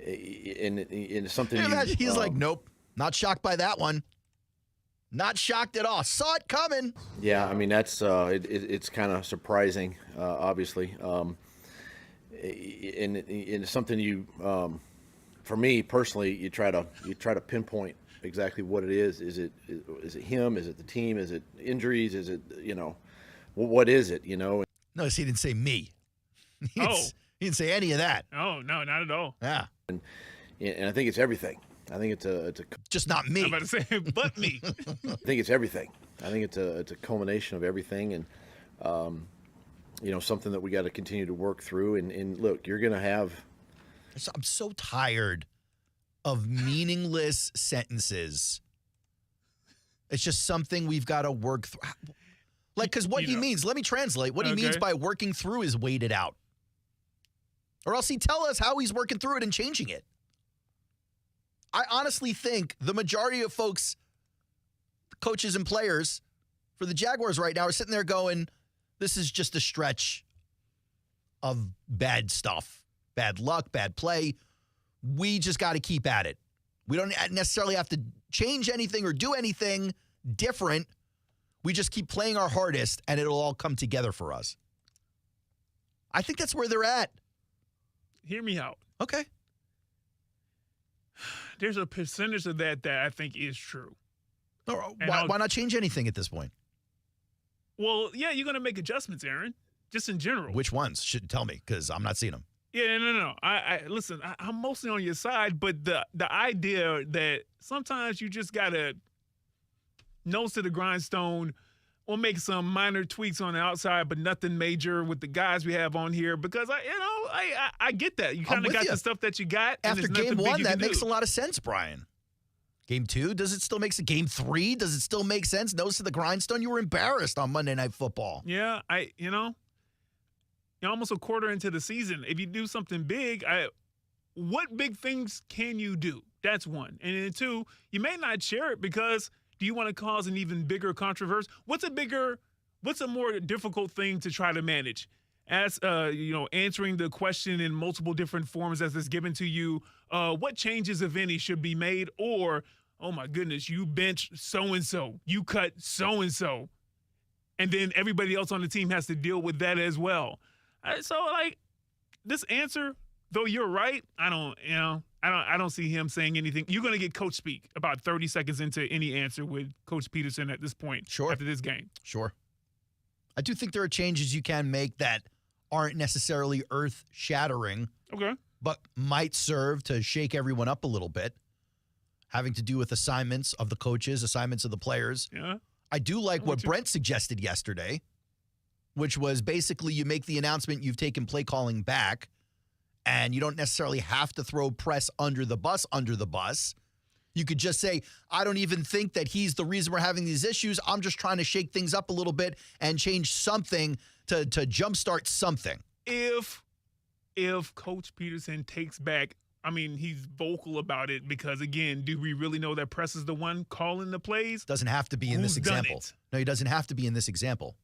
And something he's like, nope, not shocked by that one. Not shocked at all. Saw it coming. Yeah, I mean, that's it's kind of surprising, obviously. And something for me personally, you try to pinpoint exactly what it is. Is it him? Is it the team? Is it injuries? Is it, what is it, Notice he didn't say me. He didn't say any of that. Oh, no, not at all. Yeah. And I think it's everything. I think it's a just not me. I'm about to say, but me. I think it's everything. I think it's a culmination of everything, and something that we got to continue to work through. And look, you're going to have. I'm so tired of meaningless sentences. It's just something we've got to work through. Like, because what he means, let me translate. What he means by working through is wait it out. Or else he'd tell us how he's working through it and changing it. I honestly think the majority of folks, coaches and players for the Jaguars right now are sitting there going, this is just a stretch of bad stuff, bad luck, bad play. We just got to keep at it. We don't necessarily have to change anything or do anything different. We just keep playing our hardest, and it'll all come together for us. I think that's where they're at. Hear me out. Okay. There's a percentage of that I think is true. Why not change anything at this point? Well, yeah, you're going to make adjustments, Aaron, just in general. Which ones? Should tell me, because I'm not seeing them. Yeah, no. Listen, I'm mostly on your side, but the idea that sometimes you just got to nose to the grindstone or make some minor tweaks on the outside, but nothing major with the guys we have on here, because I get that. You kind of got the stuff that you got. After game one, that makes a lot of sense, Brian. Game two, does it still make sense? Game three, does it still make sense? Nose to the grindstone? You were embarrassed on Monday Night Football. Yeah, you're almost a quarter into the season. If you do something big, what big things can you do? That's one. And then two, you may not share it because do you want to cause an even bigger controversy? What's a more difficult thing to try to manage? As answering the question in multiple different forms as it's given to you, what changes, if any, should be made? Or, oh my goodness, you bench so-and-so, you cut so-and-so, and then everybody else on the team has to deal with that as well. So, this answer, though you're right, I don't see him saying anything. You're going to get coach speak about 30 seconds into any answer with Coach Pederson at this point. Sure. After this game. Sure. I do think there are changes you can make that aren't necessarily earth-shattering. Okay. But might serve to shake everyone up a little bit, having to do with assignments of the coaches, assignments of the players. Yeah. I do like what Brent suggested yesterday, which was basically you make the announcement you've taken play calling back, and you don't necessarily have to throw press under the bus. You could just say, I don't even think that he's the reason we're having these issues. I'm just trying to shake things up a little bit and change something to jumpstart something. If Coach Pederson takes back, he's vocal about it because, again, do we really know that press is the one calling the plays? Doesn't have to be in this example. No, he doesn't have to be in this example.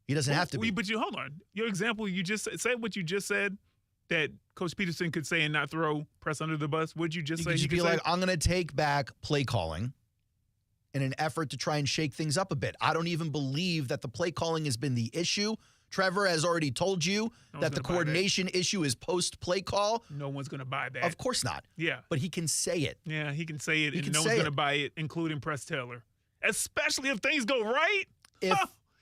He doesn't have to be. But hold on. Your example, you just said what you just said, that Coach Pederson could say and not throw press under the bus. Would you just say? You could be like, I'm going to take back play calling in an effort to try and shake things up a bit. I don't even believe that the play calling has been the issue. Trevor has already told you that the coordination issue is post-play call. No one's going to buy that. Of course not. Yeah. But he can say it. Yeah, he can say it, and no one's going to buy it, including Press Taylor. Especially if things go right.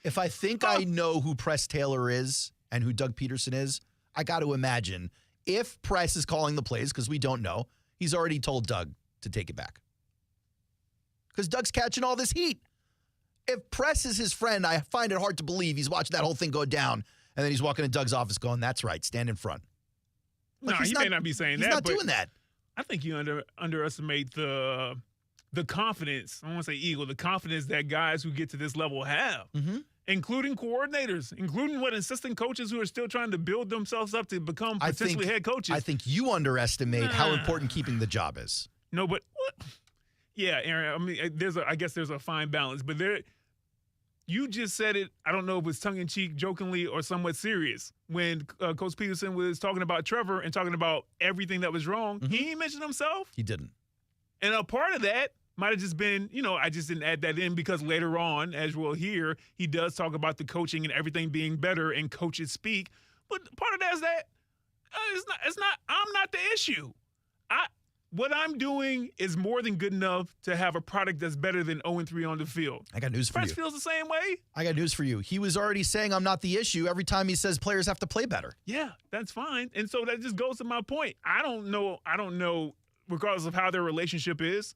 If I think I know who Press Taylor is and who Doug Pederson is, I got to imagine if Press is calling the plays, because we don't know, he's already told Doug to take it back. Because Doug's catching all this heat. If Press is his friend, I find it hard to believe he's watching that whole thing go down, and then he's walking in Doug's office going, that's right, stand in front. No, he may not be saying that. He's not doing that. I think you underestimate the confidence, I don't want to say ego, the confidence that guys who get to this level have, including coordinators, including assistant coaches who are still trying to build themselves up to become potentially head coaches. I think you underestimate how important keeping the job is. No, but what? Yeah, Aaron, I guess there's a fine balance, but you just said it, I don't know if it was tongue-in-cheek, jokingly, or somewhat serious. When Coach Pederson was talking about Trevor and talking about everything that was wrong, he didn't mention himself. He didn't. And a part of that might have just been, I just didn't add that in because later on, as we'll hear, he does talk about the coaching and everything being better and coaches speak. But part of that is that I'm not the issue. What I'm doing is more than good enough to have a product that's better than 0-3 on the field. I got news for you. Press feels the same way. I got news for you. He was already saying I'm not the issue every time he says players have to play better. Yeah, that's fine. And so that just goes to my point. I don't know regardless of how their relationship is.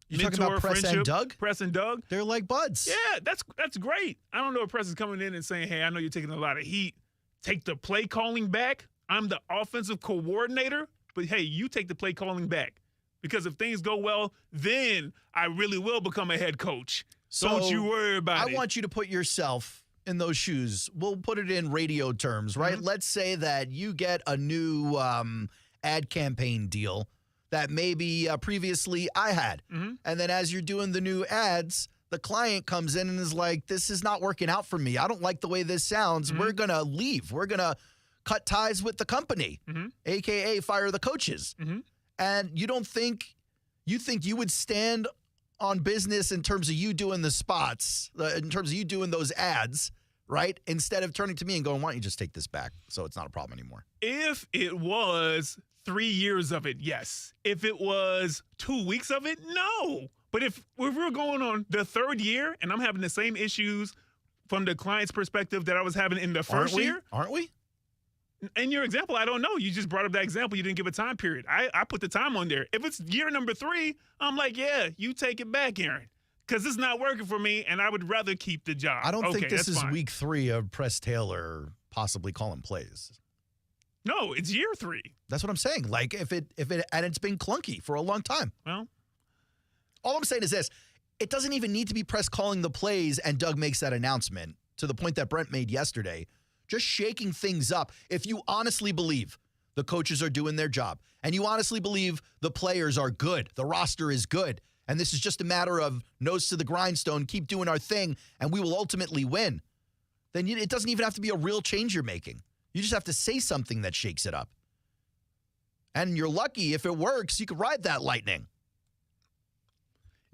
You talking about Press and Doug? Press and Doug. They're like buds. Yeah, that's great. I don't know if Press is coming in and saying, hey, I know you're taking a lot of heat. Take the play calling back. I'm the offensive coordinator, but hey, you take the play calling back. Because if things go well, then I really will become a head coach. So don't you worry about it. I want you to put yourself in those shoes. We'll put it in radio terms, right? Mm-hmm. Let's say that you get a new ad campaign deal that maybe previously I had. Mm-hmm. And then as you're doing the new ads, the client comes in and is like, this is not working out for me. I don't like the way this sounds. Mm-hmm. We're going to leave. We're going to cut ties with the company, a.k.a. fire the coaches. Mm-hmm. And you think you would stand on business in terms of you doing the spots, in terms of you doing those ads, right? Instead of turning to me and going, why don't you just take this back so it's not a problem anymore? If it was 3 years of it, yes. If it was 2 weeks of it, no. But if we're going on the third year and I'm having the same issues from the client's perspective that I was having in the first year. Aren't we? In your example, I don't know. You just brought up that example. You didn't give a time period. I put the time on there. If it's year number 3, I'm like, yeah, you take it back, Aaron, because it's not working for me, and I would rather keep the job. I don't think this is fine. Week 3 of Press Taylor possibly calling plays. No, it's year 3. That's what I'm saying. Like if it and it's been clunky for a long time. Well, all I'm saying is this: it doesn't even need to be Press calling the plays, and Doug makes that announcement to the point that Brent made yesterday. Just shaking things up. If you honestly believe the coaches are doing their job and you honestly believe the players are good, the roster is good, and this is just a matter of nose to the grindstone, keep doing our thing, and we will ultimately win, then it doesn't even have to be a real change you're making. You just have to say something that shakes it up. And you're lucky if it works, you could ride that lightning.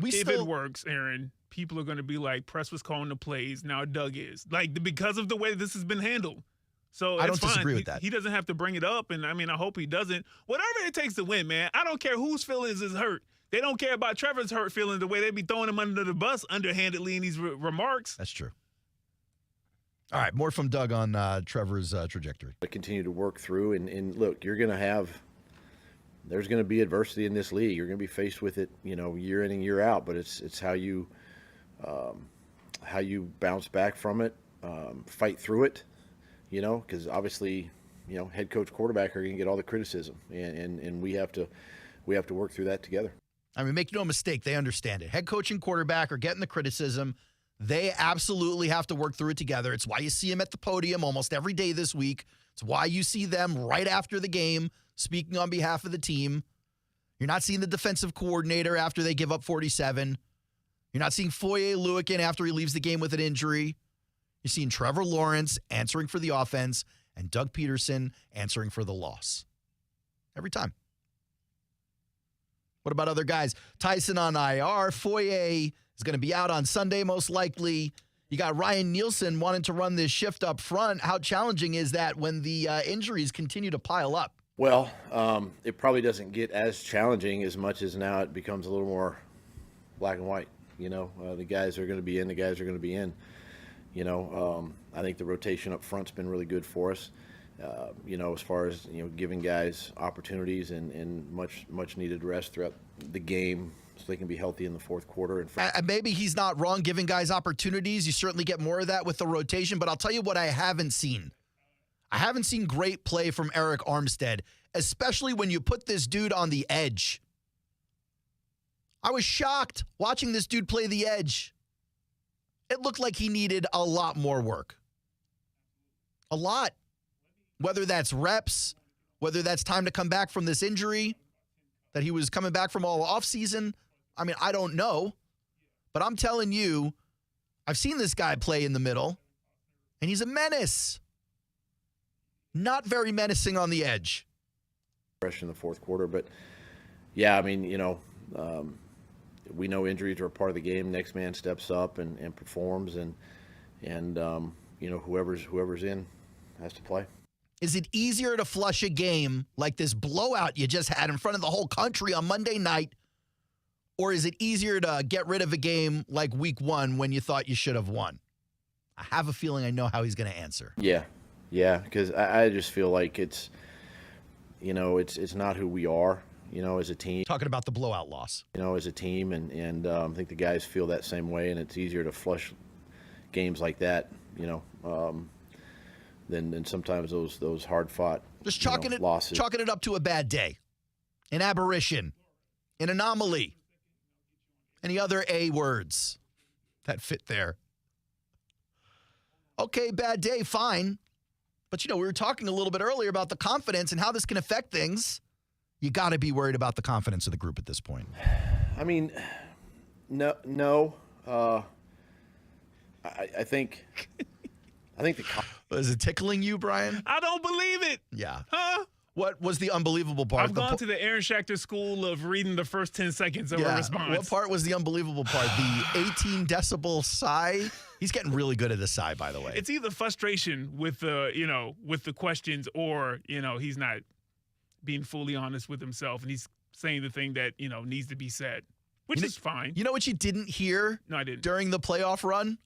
If it works, Aaron, people are going to be like, Press was calling the plays, now Doug is. Like, because of the way this has been handled. So I don't disagree with that. He doesn't have to bring it up, and I mean, I hope he doesn't. Whatever it takes to win, man. I don't care whose feelings is hurt. They don't care about Trevor's hurt feelings the way they be throwing him under the bus underhandedly in these remarks. That's true. All right, more from Doug on Trevor's trajectory. I continue to work through, and look, you're going to have – there's going to be adversity in this league. You're going to be faced with it, year in and year out. But it's how you bounce back from it, fight through it. Because obviously, head coach, quarterback are going to get all the criticism, and we have to work through that together. I mean, make no mistake, they understand it. Head coach and quarterback are getting the criticism. They absolutely have to work through it together. It's why you see them at the podium almost every day this week. It's why you see them right after the game speaking on behalf of the team. You're not seeing the defensive coordinator after they give up 47. You're not seeing Foye Luikin after he leaves the game with an injury. You're seeing Trevor Lawrence answering for the offense and Doug Pederson answering for the loss. Every time. What about other guys? Tyson on IR. Foye is going to be out on Sunday most likely. You got Ryan Nielsen wanting to run this shift up front. How challenging is that when the injuries continue to pile up? Well, it probably doesn't get as challenging as much as now it becomes a little more black and white. The guys are going to be in, the guys are going to be in. I think the rotation up front's been really good for us. As far as giving guys opportunities and much needed rest throughout the game so they can be healthy in the fourth quarter. And maybe he's not wrong giving guys opportunities. You certainly get more of that with the rotation. But I'll tell you what I haven't seen. I haven't seen great play from Eric Armstead, especially when you put this dude on the edge. I was shocked watching this dude play the edge. It looked like he needed a lot more work. A lot. Whether that's reps, whether that's time to come back from this injury that he was coming back from all offseason. I mean, I don't know. But I'm telling you, I've seen this guy play in the middle, and he's a menace. Not very menacing on the edge. Fresh in the fourth quarter, but yeah, I mean, we know injuries are a part of the game. Next man steps up and performs, and whoever's in has to play. Is it easier to flush a game like this blowout you just had in front of the whole country on Monday night, or is it easier to get rid of a game like week 1 when you thought you should have won? I have a feeling I know how he's going to answer. Yeah, because I just feel like it's not who we are. as a team. Talking about the blowout loss. As a team, and I think the guys feel that same way, and it's easier to flush games like that, than sometimes those hard-fought just losses. Chalking it up to a bad day, an aberration, an anomaly. Any other A words that fit there? Okay, bad day, fine. But, we were talking a little bit earlier about the confidence and how this can affect things. You got to be worried about the confidence of the group at this point. I mean, no. I think is it tickling you, Brian? I don't believe it. Yeah. Huh? What was the unbelievable part? I've gone to the Aaron Schachter school of reading the first 10 seconds of a response. What part was the unbelievable part? The 18 decibel sigh? He's getting really good at the sigh, by the way. It's either frustration with the questions, or, he's not being fully honest with himself, and he's saying the thing that, needs to be said, which is fine. You know what you didn't hear? No, I didn't. During the playoff run?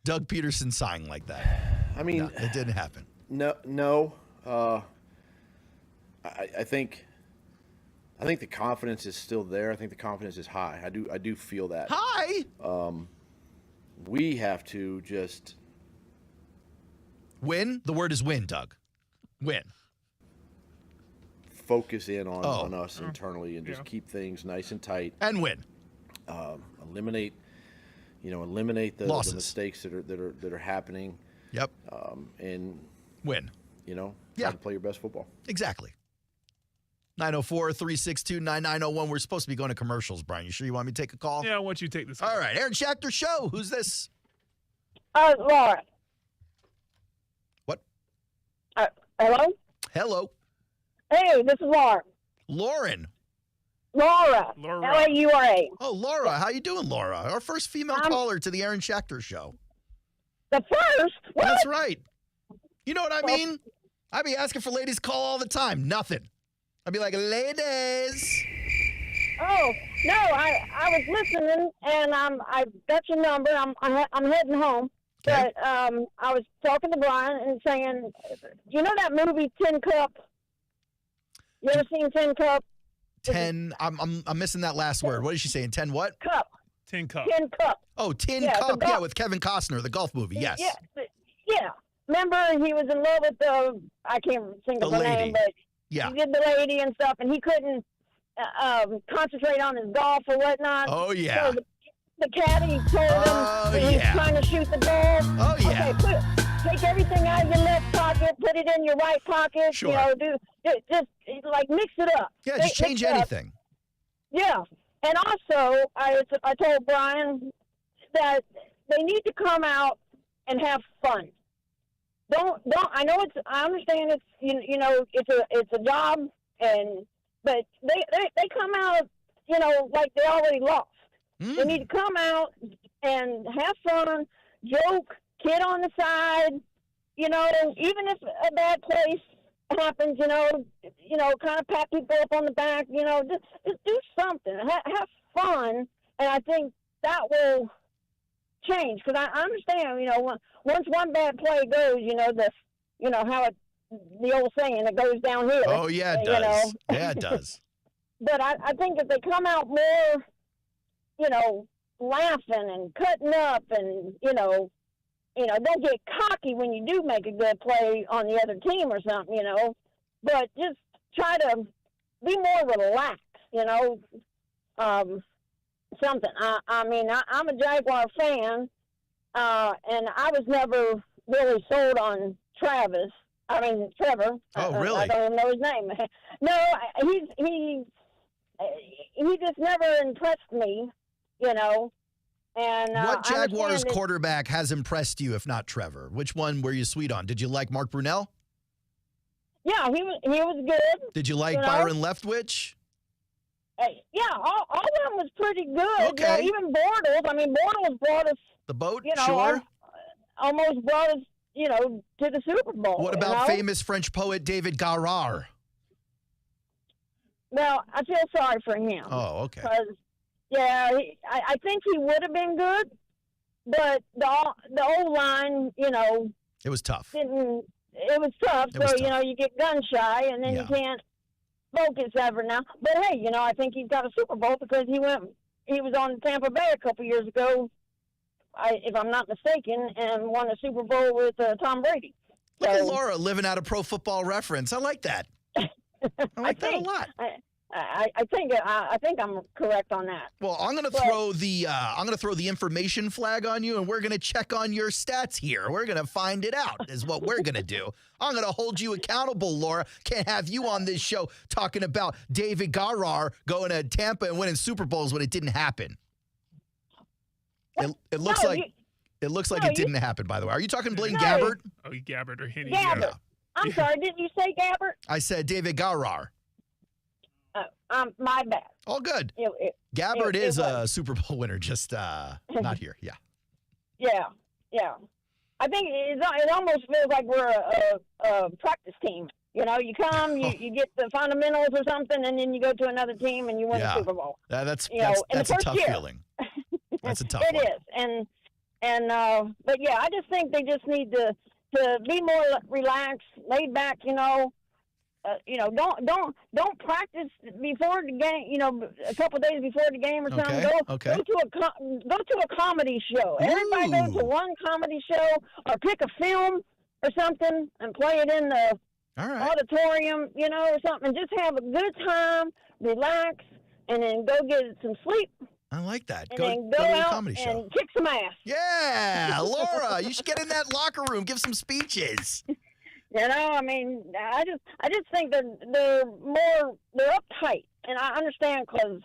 Doug Pederson sighing like that. I mean, no, it didn't happen. No. I think the confidence is still there. I think the confidence is high. I do feel that. High? We have to just win. The word is win, Doug. Win. Focus in on us internally and just keep things nice and tight. And win. Eliminate the mistakes that are happening. Yep. And win. Try to play your best football. Exactly. 904-362-9901. We're supposed to be going to commercials, Brian. You sure you want me to take a call? Yeah, I want you to take this call. All right. Aaron Schachter Show. Who's this? Laura. What? Hello? Hello. Hey, this is Laura. Lauren. Laura. Laura. Oh, Laura. How you doing, Laura? Our first female caller to the Aaron Schachter Show. The first? What? That's right. You know what I mean? I be asking for ladies call all the time. Nothing. I'd be like, ladies. Oh, no, I was listening, and I got your number. I'm heading home. Okay. But I was talking to Brian and saying, you know that movie Tin Cup? You ever seen Tin Cup? 10. I'm missing that last word. What is she saying? 10 what? Cup. Tin Cup. Tin Cup. Oh, Tin Cup. Yeah, with Kevin Costner, the golf movie. Yes. Yeah. Remember, he was in love with I can't think of the name, but he did the lady and stuff, and he couldn't concentrate on his golf or whatnot. Oh, yeah. So the caddy told him he was trying to shoot the ball. Oh, yeah. Okay, take everything out of your left pocket, put it in your right pocket. Sure. Just like mix it up. Yeah, just change anything. Yeah. And also, I told Brian that they need to come out and have fun. Don't. I understand it's it's a job, but they come out like they already lost. They need to come out and have fun, joke, kid on the side. Even if a bad place happens, kind of pat people up on the back. Just do something. Have fun, and I think that will change. Because I understand, once one bad play goes, how the old saying, it goes downhill. Oh yeah, it does. Yeah, it does. But I think if they come out more, laughing and cutting up, and don't get cocky when you do make a good play on the other team or something, but just try to be more relaxed, something. I'm a Jaguar fan, and I was never really sold on Trevor. Oh, really? I don't even know his name. No, he just never impressed me, And what Jaguars quarterback has impressed you, if not Trevor? Which one were you sweet on? Did you like Mark Brunell? Yeah, he was good. Did you like Byron Leftwich? Yeah, all of them was pretty good. Okay. Even Bortles. Bortles brought us the boat. Sure. Almost brought us, to the Super Bowl. What about famous French poet David Garrard? Well, I feel sorry for him. Oh, okay. Because, I think he would have been good, but the O-line, it was tough. It was tough. You get gun shy, and then you can't focus ever now. But hey, I think he's got a Super Bowl because he was on Tampa Bay a couple years ago, if I'm not mistaken, and won a Super Bowl with Tom Brady. Look at Laura living out a Pro Football Reference. I like that. I like that a lot. I think I'm correct on that. Well, I'm going to throw the information flag on you, and we're going to check on your stats here. We're going to find it out is what we're going to do. I'm going to hold you accountable, Laura. Can't have you on this show talking about David Garrard going to Tampa and winning Super Bowls when it didn't happen. It looks like it didn't happen, by the way. Are you talking Blaine Gabbert? Oh, Gabbert or Henny. Gabbert. Yeah. I'm sorry, didn't you say Gabbert? I said David Garrard. My bad. All good. Gabbert is a Super Bowl winner, just not here. Yeah. Yeah. I think it almost feels like we're a practice team. You come, you get the fundamentals or something, and then you go to another team and you win the Super Bowl. That's a tough feeling. That's a tough one. It is. But yeah, I just think they just need to be more relaxed, laid back, don't practice before the game, a couple of days before the game or something. Go to a comedy show. Everybody go to one comedy show or pick a film or something and play it in the auditorium, or something. Just have a good time, relax, and then go get some sleep. I like that. And go to a out comedy show. And kick some ass. Yeah, Laura, you should get in that locker room, give some speeches. I just think that they're uptight, and I understand because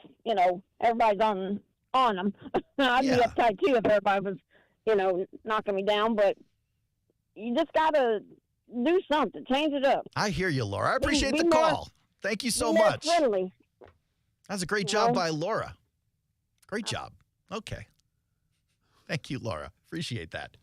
everybody's on them. I'd be uptight too if everybody was knocking me down, but you just gotta do something, change it up. I hear you, Laura. I appreciate the call. Thank you so much. Friendly. That's a great job by Laura. Great job. Okay. Thank you, Laura. Appreciate that.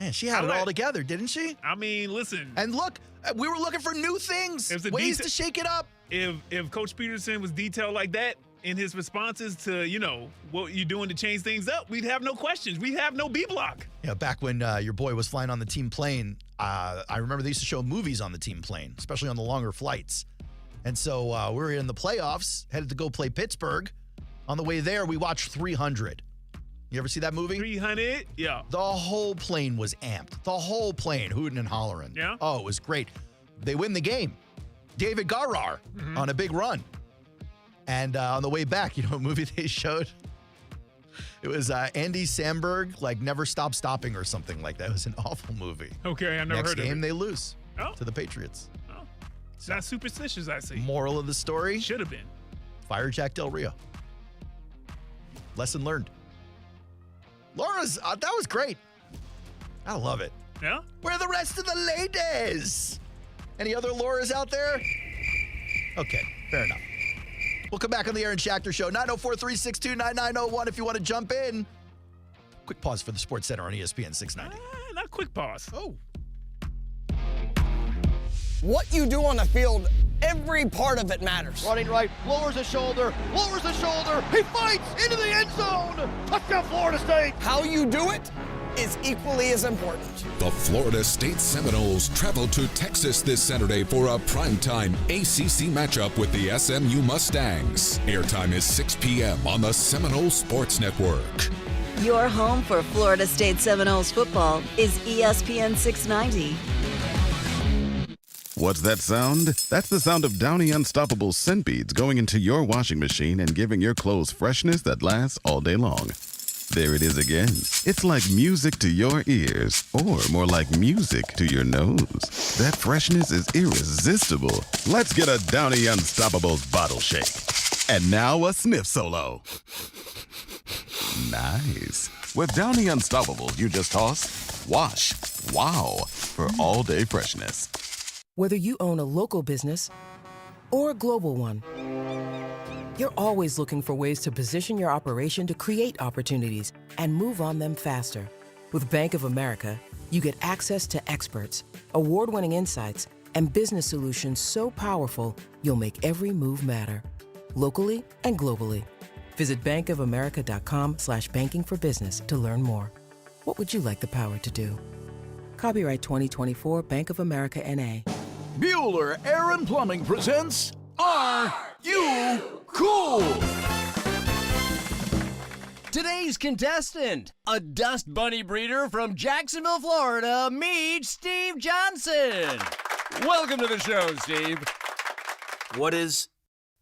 Man, she had it all together, didn't she? I mean, listen. And look, we were looking for new things, ways to shake it up. If Coach Pederson was detailed like that in his responses to, what you're doing to change things up, we'd have no questions. We'd have no B block. Yeah, back when your boy was flying on the team plane, I remember they used to show movies on the team plane, especially on the longer flights. And so we were in the playoffs, headed to go play Pittsburgh. On the way there, we watched 300. You ever see that movie? 300? Yeah. The whole plane was amped. The whole plane, hooting and hollering. Yeah. Oh, it was great. They win the game. David Garrard on a big run. And on the way back, what movie they showed? It was Andy Samberg, Never Stop Stopping or something like that. It was an awful movie. Okay, I've never heard of it. Next game, they lose to the Patriots. Oh, it's not superstitious, I see. Moral of the story? Should have been. Fire Jack Del Rio. Lesson learned. Laura's, that was great. I love it. Yeah? Where are the rest of the ladies? Any other Lauras out there? Okay, fair enough. We'll come back on the Aaron Schachter Show, 904-362-9901 if you want to jump in. Quick pause for the Sports Center on ESPN 690. Not quick pause. Oh. What you do on the field, every part of it matters. Running right, lowers the shoulder, he fights into the end zone. Touchdown, Florida State. How you do it is equally as important. The Florida State Seminoles travel to Texas this Saturday for a primetime ACC matchup with the SMU Mustangs. Airtime is 6 p.m. on the Seminole Sports Network. Your home for Florida State Seminoles football is ESPN 690. What's that sound? That's the sound of Downy Unstoppable scent beads going into your washing machine and giving your clothes freshness that lasts all day long. There it is again. It's like music to your ears, or more like music to your nose. That freshness is irresistible. Let's get a Downy Unstoppables bottle shake. And now a sniff solo. Nice. With Downy Unstoppables, you just toss, wash, wow, for all-day freshness. Whether you own a local business or a global one, you're always looking for ways to position your operation to create opportunities and move on them faster. With Bank of America, you get access to experts, award-winning insights, and business solutions so powerful, you'll make every move matter. Locally and globally. Visit bankofamerica.com/banking for business to learn more. What would you like the power to do? Copyright 2024 Bank of America N.A. Bueller Air and Plumbing presents Are You Cool? Today's contestant, a dust bunny breeder from Jacksonville, Florida, meet Steve Johnson. Welcome to the show, Steve.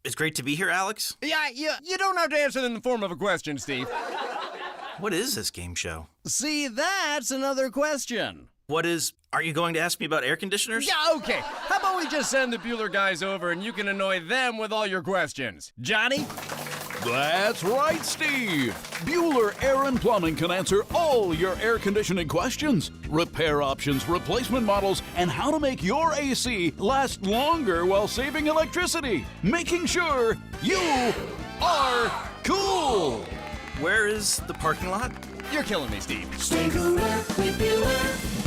It's great to be here, Alex. Yeah, you don't have to answer in the form of a question, Steve. What is this game show? See, that's another question. Are you going to ask me about air conditioners? Yeah, okay. How about we just send the Bueller guys over and you can annoy them with all your questions? Johnny? That's right, Steve. Bueller Air and Plumbing can answer all your air conditioning questions, repair options, replacement models, and how to make your AC last longer while saving electricity, making sure you are cool. Where is the parking lot? You're killing me, Steve. Stay cooler with Bueller.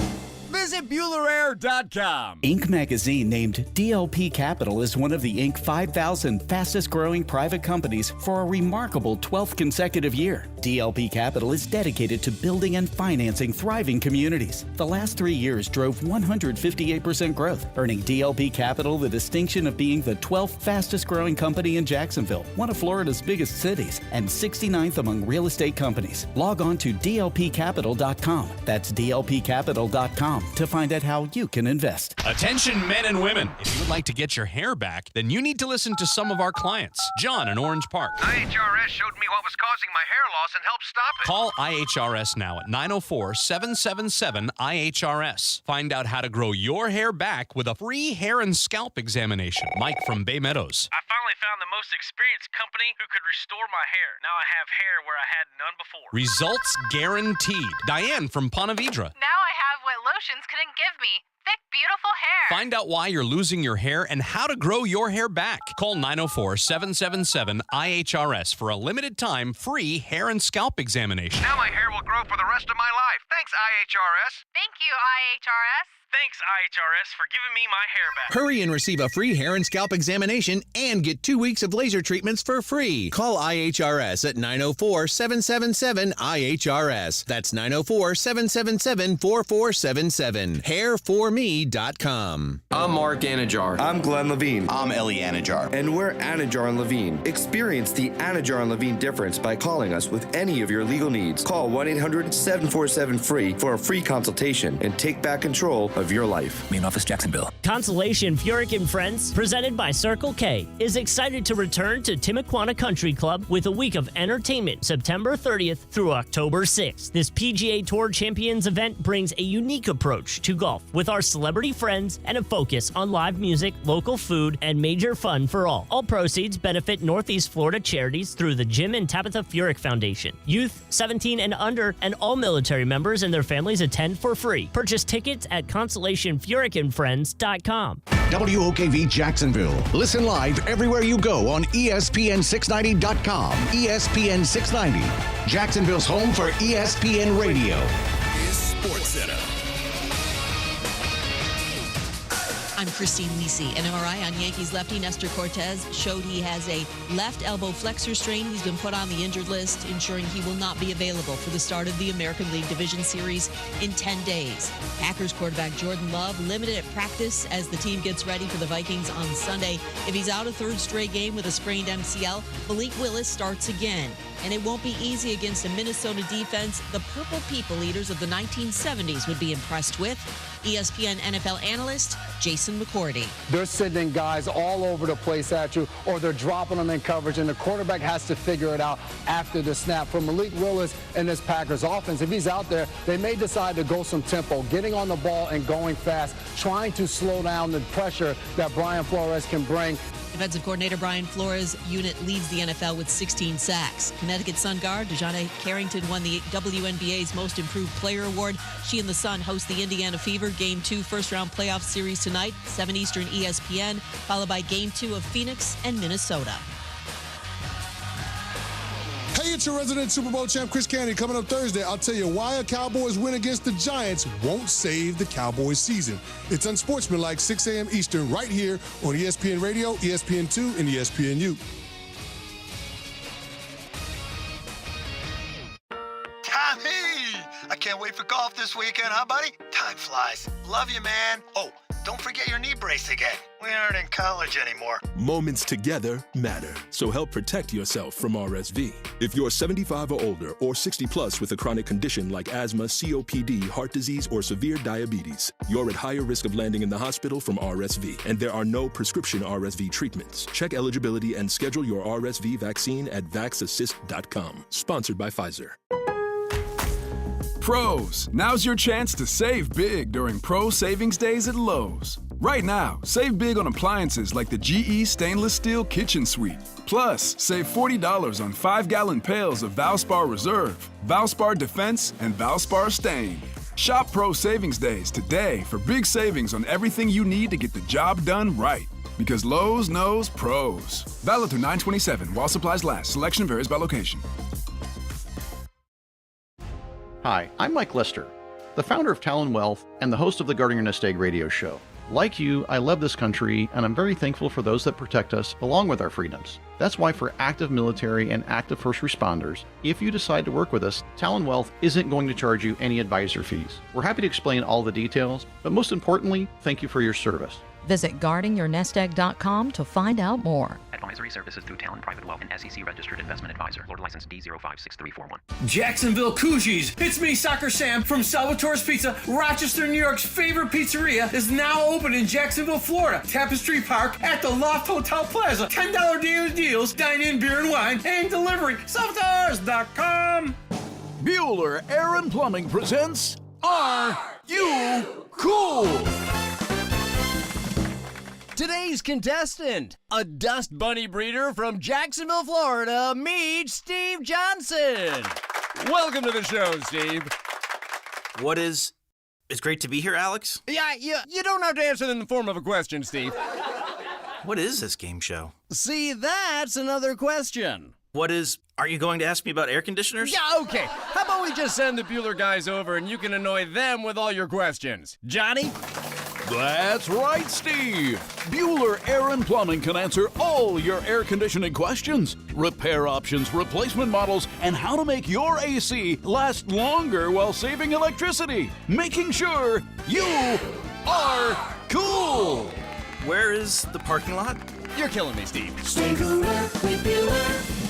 Visit BuellerAir.com. Inc. magazine named DLP Capital as one of the Inc. 5,000 fastest growing private companies for a remarkable 12th consecutive year. DLP Capital is dedicated to building and financing thriving communities. The last 3 years drove 158% growth, earning DLP Capital the distinction of being the 12th fastest growing company in Jacksonville, one of Florida's biggest cities, and 69th among real estate companies. Log on to dlpcapital.com. That's dlpcapital.com to find out how you can invest. Attention men and women. If you would like to get your hair back, then you need to listen to some of our clients. John in Orange Park. IHRS showed me what was causing my hair loss and helped stop it. Call IHRS now at 904-777-IHRS. Find out how to grow your hair back with a free hair and scalp examination. Mike from Bay Meadows. I finally found the most experienced company who could restore my hair. Now I have hair where I had none before. Results guaranteed. Diane from Ponte Vedra. Now I have what lotions couldn't give me. Thick, beautiful hair. Find out why you're losing your hair and how to grow your hair back. Call 904-777-IHRS for a limited time free hair and scalp examination. Now my hair will grow for the rest of my life. Thanks, IHRS. Thank you, IHRS. Thanks, IHRS, for giving me my hair back. Hurry and receive a free hair and scalp examination and get 2 weeks of laser treatments for free. Call IHRS at 904-777-IHRS. That's 904-777-4477. Hairforme.com. I'm Mark Anajar. I'm Glenn Levine. I'm Ellie Anajar. And we're Anajar and Levine. Experience the Anajar and Levine difference by calling us with any of your legal needs. Call 1-800-747-FREE for a free consultation and take back control of your life. Main office, Jacksonville. Consolation Furyk and Friends, presented by Circle K, is excited to return to Timuquana Country Club with a week of entertainment September 30th through October 6th. This PGA Tour Champions event brings a unique approach to golf with our celebrity friends and a focus on live music, local food, and major fun for all. All proceeds benefit Northeast Florida charities through the Jim and Tabitha Furyk Foundation. Youth 17 and under and all military members and their families attend for free. Purchase tickets at consolationfurykandfriends.com. WOKV Jacksonville. Listen live everywhere you go on ESPN690.com. ESPN 690, Jacksonville's home for ESPN Radio. Sports Center. I'm Christine Lisi. An MRI on Yankees lefty Nestor Cortez showed he has a left elbow flexor strain. He's been put on the injured list, ensuring he will not be available for the start of the American League Division Series in 10 days. Packers quarterback Jordan Love limited at practice as the team gets ready for the Vikings on Sunday. If he's out a third straight game with a sprained MCL, Malik Willis starts again. And it won't be easy against a Minnesota defense the Purple People Eaters of the 1970s would be impressed with. ESPN NFL analyst Jason McCourty. They're sending guys all over the place at you, or they're dropping them in coverage, and the quarterback has to figure it out after the snap. For Malik Willis and this Packers offense, if he's out there, they may decide to go some tempo, getting on the ball and going fast, trying to slow down the pressure that Brian Flores can bring. Defensive coordinator Brian Flores' unit leads the NFL with 16 sacks. Connecticut Sun guard DeJounte Carrington won the WNBA's Most Improved Player Award. She and the Sun host the Indiana Fever Game 2 first-round playoff series tonight, 7 Eastern ESPN, followed by Game 2 of Phoenix and Minnesota. Hey, it's your resident Super Bowl champ, Chris Candy. Coming up Thursday, I'll tell you why a Cowboys win against the Giants won't save the Cowboys season. It's Unsportsmanlike, 6 a.m. Eastern, right here on ESPN Radio, ESPN2, and ESPNU. Tommy! I can't wait for golf this weekend, huh, buddy? Time flies. Love you, man. Oh, don't forget your knee brace again. We aren't in college anymore. Moments together matter, so help protect yourself from RSV. If you're 75 or older or 60 plus with a chronic condition like asthma, COPD, heart disease, or severe diabetes, you're at higher risk of landing in the hospital from RSV, and there are no prescription RSV treatments. Check eligibility and schedule your RSV vaccine at vaxassist.com. Sponsored by Pfizer. Pros, now's your chance to save big during Pro Savings Days at Lowe's. Right now, save big on appliances like the GE Stainless Steel Kitchen Suite. Plus, save $40 on 5-gallon pails of Valspar Reserve, Valspar Defense, and Valspar Stain. Shop Pro Savings Days today for big savings on everything you need to get the job done right. Because Lowe's knows pros. Valid through 9/27 while supplies last. Selection varies by location. Hi, I'm Mike Lister, the founder of Talon Wealth and the host of the Guarding Your Nest Egg radio show. Like you, I love this country, and I'm very thankful for those that protect us along with our freedoms. That's why for active military and active first responders, if you decide to work with us, Talon Wealth isn't going to charge you any advisor fees. We're happy to explain all the details, but most importantly, thank you for your service. Visit guardingyournestegg.com to find out more. Advisory services through Talon Private Wealth and SEC Registered Investment Advisor. Florida License D056341. Jacksonville Cougars. It's me, Soccer Sam from Salvatore's Pizza. Rochester, New York's favorite pizzeria is now open in Jacksonville, Florida. Tapestry Park at the Loft Hotel Plaza. $10 daily deals, dine-in beer and wine, and delivery. Salvatores.com. Bueller Air and Plumbing presents Are You Cool? Today's contestant, a dust bunny breeder from Jacksonville, Florida, meet Steve Johnson. Welcome to the show, Steve. It's great to be here, Alex. Yeah, you don't have to answer in the form of a question, Steve. What is this game show? See, that's another question. Are you going to ask me about air conditioners? Yeah, okay. How about we just send the Bueller guys over and you can annoy them with all your questions? Johnny? That's right, Steve. Bueller Air and Plumbing can answer all your air conditioning questions, repair options, replacement models, and how to make your AC last longer while saving electricity, making sure you are cool. Where is the parking lot? You're killing me, Steve. Stay cooler with Bueller.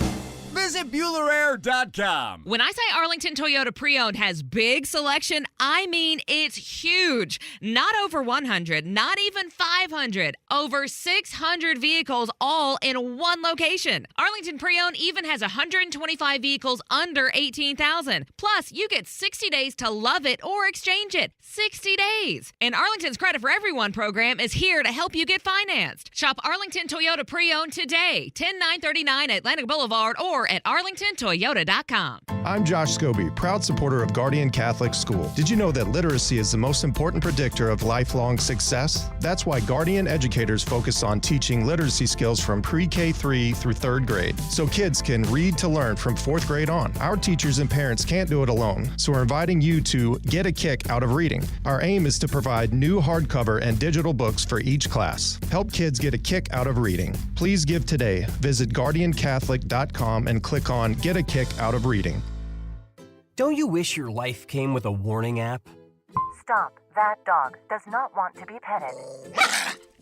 Visit BuellerAir.com. When I say Arlington Toyota Pre-Owned has big selection, I mean it's huge. Not over 100, not even 500. Over 600 vehicles all in one location. Arlington Pre-Owned even has 125 vehicles under $18,000. Plus, you get 60 days to love it or exchange it. 60 days. And Arlington's Credit for Everyone program is here to help you get financed. Shop Arlington Toyota Pre-Owned today. 10939 Atlantic Boulevard or at arlingtontoyota.com. I'm Josh Scobie, proud supporter of Guardian Catholic School. Did you know that literacy is the most important predictor of lifelong success? That's why Guardian educators focus on teaching literacy skills from pre-K 3 through 3rd grade, so kids can read to learn from 4th grade on. Our teachers and parents can't do it alone, so we're inviting you to get a kick out of reading. Our aim is to provide new hardcover and digital books for each class. Help kids get a kick out of reading. Please give today. Visit guardiancatholic.com and click on Get a Kick Out of Reading. Don't you wish your life came with a warning app? Stop. That dog does not want to be petted.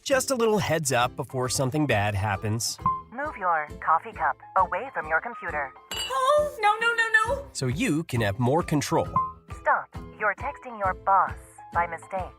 Just a little heads up before something bad happens. Move your coffee cup away from your computer. Oh, no. So you can have more control. Stop. You're texting your boss by mistake.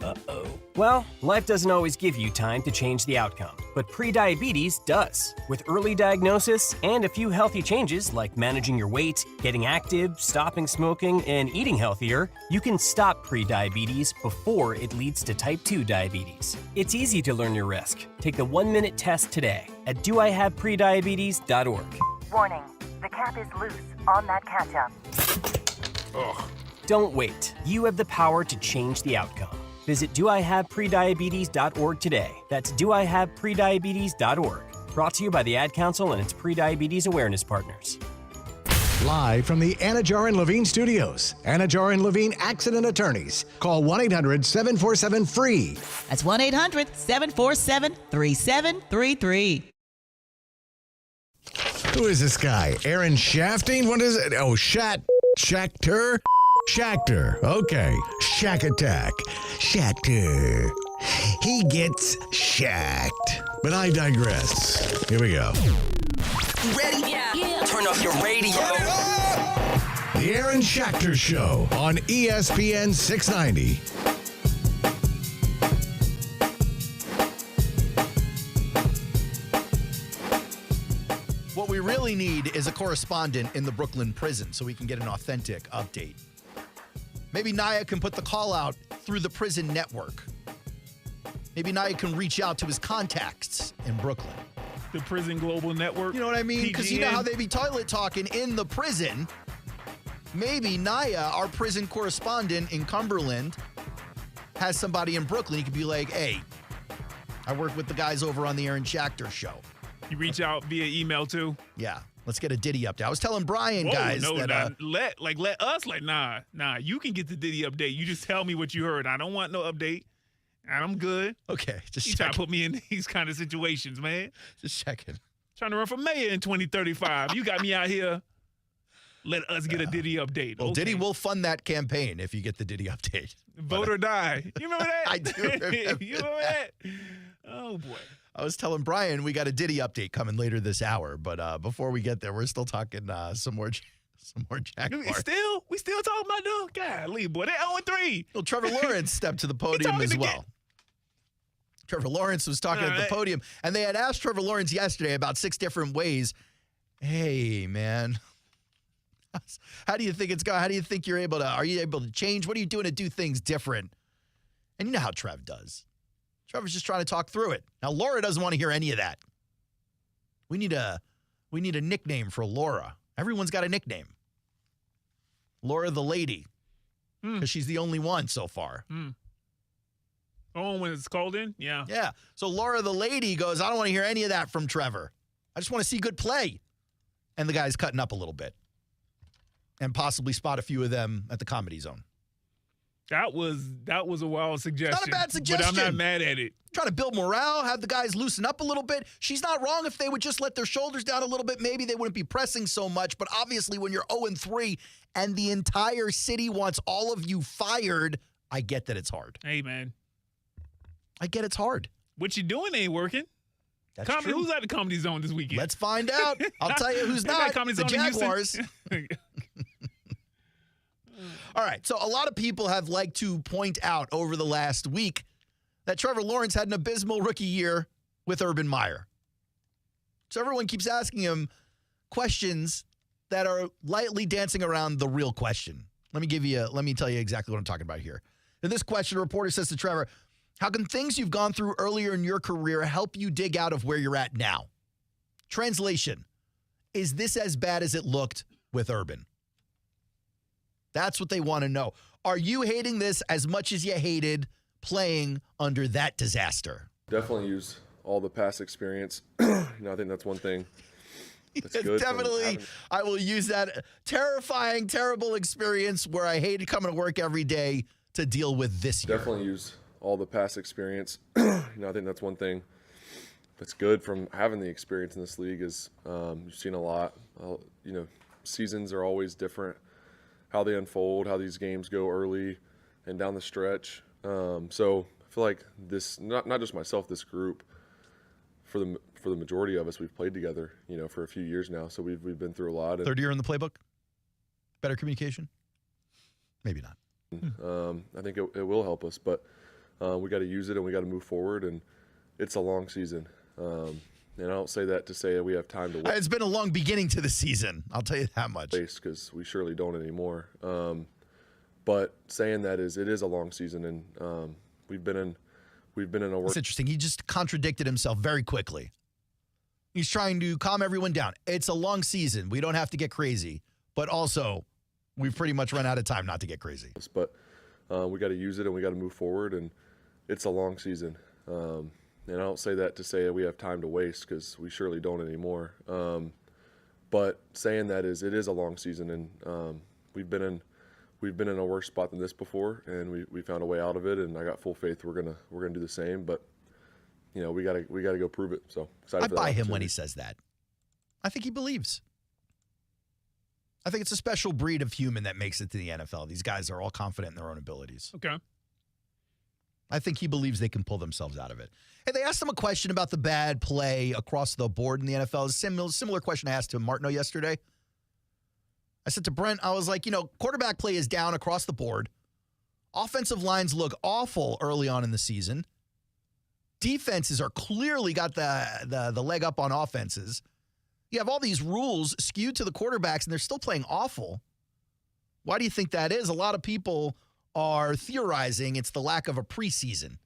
Uh-oh. Well, life doesn't always give you time to change the outcome, but prediabetes does. With early diagnosis and a few healthy changes like managing your weight, getting active, stopping smoking, and eating healthier, you can stop prediabetes before it leads to type 2 diabetes. It's easy to learn your risk. Take the 1-minute test today at doihaveprediabetes.org. Warning. The cap is loose on that ketchup. Ugh. Don't wait. You have the power to change the outcome. Visit doihaveprediabetes.org today. That's doihaveprediabetes.org. Brought to you by the Ad Council and its Prediabetes Awareness Partners. Live from the Anajar and Levine Studios, Anajar and Levine Accident Attorneys. Call 1-800-747-FREE. That's 1-800-747-3733. Who is this guy? Aaron Shafting? What is it? Oh, Schachter? Schachter. Okay. Shack Attack. Schachter. He gets shacked. But I digress. Here we go. You ready? Yeah. Turn up your radio. The Aaron Schachter Show on ESPN 690. What we really need is a correspondent in the Brooklyn prison so we can get an authentic update. Maybe Naya can put the call out through the prison network. Maybe Naya can reach out to his contacts in Brooklyn. The Prison Global Network. You know what I mean? Because you know PGN. how they be toilet talking in the prison. Maybe Naya, our prison correspondent in Cumberland, has somebody in Brooklyn. He could be like, hey, I work with the guys over on the Aaron Schachter Show. You reach out via email too? Yeah. Let's get a Diddy update. I was telling Brian, guys, no, that let us nah. You can get the Diddy update. You just tell me what you heard. I don't want no update, and I'm good. Okay, just you try to put me in these kind of situations, man. Just checking. Trying to run for mayor in 2035. You got me out here. Let us get a Diddy update. Well, okay. Diddy will fund that campaign if you get the Diddy update. Vote or die. You remember that? I do remember You remember that? Oh boy. I was telling Brian we got a Diddy update coming later this hour, but before we get there, we're still talking some more Jaguars. We still talking about them? Golly, boy, they 0-3. Well, Trevor Lawrence stepped to the podium as well. Trevor Lawrence was talking at the podium, and they had asked Trevor Lawrence yesterday about 6 different ways. Hey, man, how do you think it's going? How do you think are you able to change? What are you doing to do things different? And you know how Trev does. Trevor's just trying to talk through it. Now, Laura doesn't want to hear any of that. We need a nickname for Laura. Everyone's got a nickname. Laura the lady, because she's the only one so far. Oh, when it's called in? Yeah. Yeah. So Laura the lady goes, I don't want to hear any of that from Trevor. I just want to see good play. And the guy's cutting up a little bit. And possibly spot a few of them at the Comedy Zone. That was a wild suggestion. Not a bad suggestion. But I'm not mad at it. Trying to build morale, have the guys loosen up a little bit. She's not wrong if they would just let their shoulders down a little bit. Maybe they wouldn't be pressing so much. But obviously, when you're 0-3 and the entire city wants all of you fired, I get that it's hard. Hey, man. I get it's hard. What you doing ain't working. That's true. true. Who's at the Comedy Zone this weekend? Let's find out. I'll tell you who's not. The Jaguars. All right, so a lot of people have liked to point out over the last week that Trevor Lawrence had an abysmal rookie year with Urban Meyer. So everyone keeps asking him questions that are lightly dancing around the real question. Let me tell you exactly what I'm talking about here. In this question, a reporter says to Trevor, how can things you've gone through earlier in your career help you dig out of where you're at now? Translation, is this as bad as it looked with Urban? That's what they want to know. Are you hating this as much as you hated playing under that disaster? Definitely use all the past experience. I think that's one thing that's good. Definitely, I will use that terrifying, terrible experience where I hated coming to work every day to deal with this year. Definitely use all the past experience. I think that's one thing that's good from having the experience in this league is you've seen a lot. Seasons are always different. How they unfold, how these games go early and down the stretch. So I feel like this, not just myself, this group, for the majority of us, we've played together, for a few years now. So we've been through a lot. And, third year in the playbook? Better communication? Maybe not. I think it will help us, but we got to use it and we got to move forward. And it's a long season. And I don't say that to say that we have time to wait. It's been a long beginning to the season. I'll tell you that much. Because we surely don't anymore. But saying that it is a long season, and we've been in a work. It's interesting. He just contradicted himself very quickly. He's trying to calm everyone down. It's a long season. We don't have to get crazy. But also, we've pretty much run out of time not to get crazy. But we got to use it and we got to move forward, and it's a long season. And I don't say that to say that we have time to waste because we surely don't anymore. But saying that it is a long season, and we've been in a worse spot than this before, and we found a way out of it. And I got full faith we're gonna do the same. But we gotta go prove it. So excited. I buy him when he says that. I think he believes. I think it's a special breed of human that makes it to the NFL. These guys are all confident in their own abilities. Okay. I think he believes they can pull themselves out of it. Hey, they asked him a question about the bad play across the board in the NFL. A similar question I asked to Martineau yesterday. I said to Brent, I was like, quarterback play is down across the board. Offensive lines look awful early on in the season. Defenses are clearly got the leg up on offenses. You have all these rules skewed to the quarterbacks, and they're still playing awful. Why do you think that is? A lot of people are theorizing it's the lack of a preseason.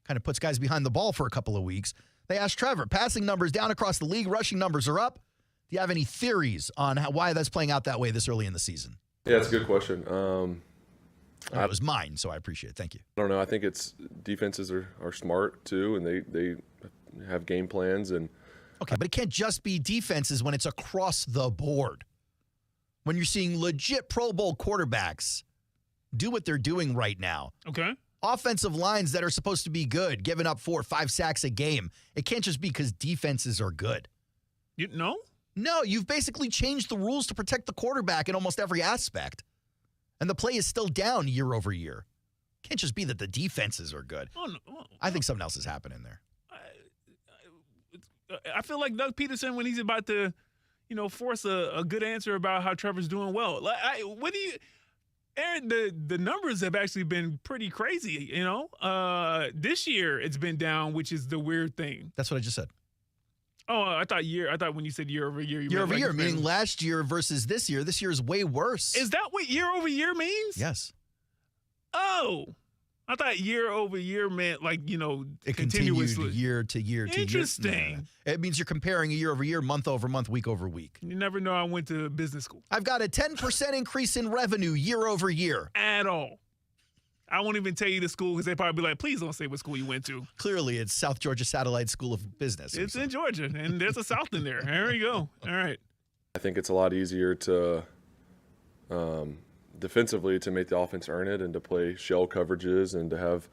Kind of puts guys behind the ball for a couple of weeks. They asked Trevor, passing numbers down across the league, rushing numbers are up. Do you have any theories on why that's playing out that way this early in the season? Yeah, it's a good question. It was mine, so I appreciate it. Thank you. I don't know. I think it's defenses are smart, too, and they have game plans. Okay, but it can't just be defenses when it's across the board. When you're seeing legit Pro Bowl quarterbacks do what they're doing right now. Okay. Offensive lines that are supposed to be good, giving up 4 or 5 sacks a game. It can't just be because defenses are good. No, you've basically changed the rules to protect the quarterback in almost every aspect. And the play is still down year over year. Can't just be that the defenses are good. I think something else is happening there. I feel like Doug Pederson, when he's about to, force a good answer about how Trevor's doing well. Aaron, the numbers have actually been pretty crazy, This year it's been down, which is the weird thing. That's what I just said. Oh, I thought when you said year over year, year over year, meaning last year versus this year. This year is way worse. Is that what year over year means? Yes. Oh, I thought year over year meant it continuously. continued year to year to year. Interesting. No. It means you're comparing a year over year, month over month, week over week. You never know. I went to business school. I've got a 10% increase in revenue year over year. At all. I won't even tell you the school because they probably be like, please don't say what school you went to. Clearly, it's South Georgia Satellite School of Business. It's in Georgia, and there's a South in there. There you go. All right. I think it's a lot easier to defensively to make the offense earn it and to play shell coverages and to have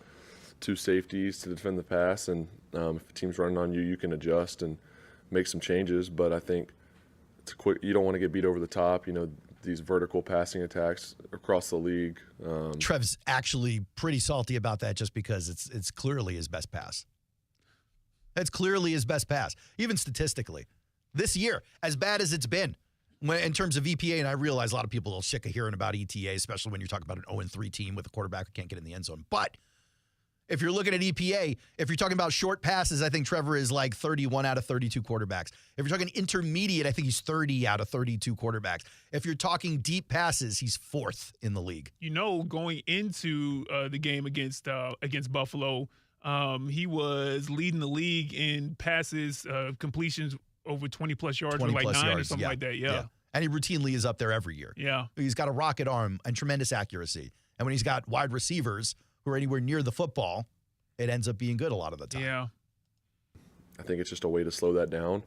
2 safeties to defend the pass. And if a team's running on you, you can adjust and make some changes. But I think it's quick. You don't want to get beat over the top. These vertical passing attacks across the league. Trev's actually pretty salty about that just because it's clearly his best pass. It's clearly his best pass, even statistically. This year, as bad as it's been in terms of EPA, and I realize a lot of people are sick of hearing about ETA, especially when you're talking about an 0-3 team with a quarterback who can't get in the end zone. But if you're looking at EPA, if you're talking about short passes, I think Trevor is like 31 out of 32 quarterbacks. If you're talking intermediate, I think he's 30 out of 32 quarterbacks. If you're talking deep passes, he's 4th in the league. Going into the game against Buffalo, he was leading the league in passes, completions over 20-plus yards, or like 9 yards, or something like that. Yeah. And he routinely is up there every year. Yeah. He's got a rocket arm and tremendous accuracy. And when he's got wide receivers who are anywhere near the football, it ends up being good a lot of the time. Yeah. I think it's just a way to slow that down.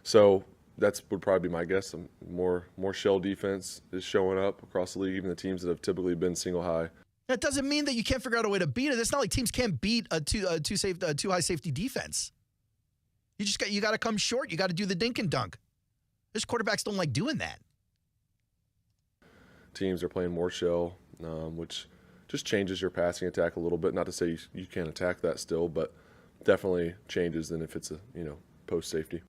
So would probably be my guess. More shell defense is showing up across the league, even the teams that have typically been single high. That doesn't mean that you can't figure out a way to beat it. It's not like teams can't beat a too high safety defense. You got to come short. You got to do the dink and dunk. Those quarterbacks don't like doing that. Teams are playing more shell, which just changes your passing attack a little bit. Not to say you can't attack that still, but definitely changes than if it's a post safety.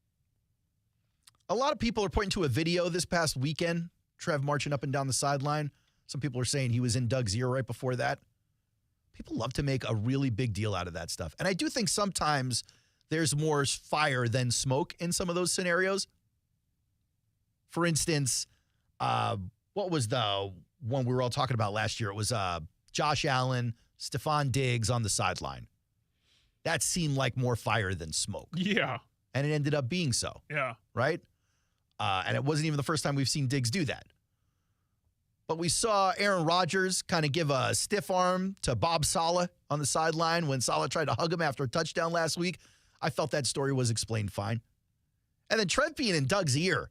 A lot of people are pointing to a video this past weekend, Trev marching up and down the sideline. Some people are saying he was in Doug's ear right before that. People love to make a really big deal out of that stuff. And I do think sometimes there's more fire than smoke in some of those scenarios. For instance, what was the one we were all talking about last year? It was Josh Allen, Stephon Diggs on the sideline. That seemed like more fire than smoke. Yeah. And it ended up being so. Yeah. Right? And it wasn't even the first time we've seen Diggs do that. But we saw Aaron Rodgers kind of give a stiff arm to Bob Saleh on the sideline when Saleh tried to hug him after a touchdown last week. I felt that story was explained fine. And then Trev being in Doug's ear.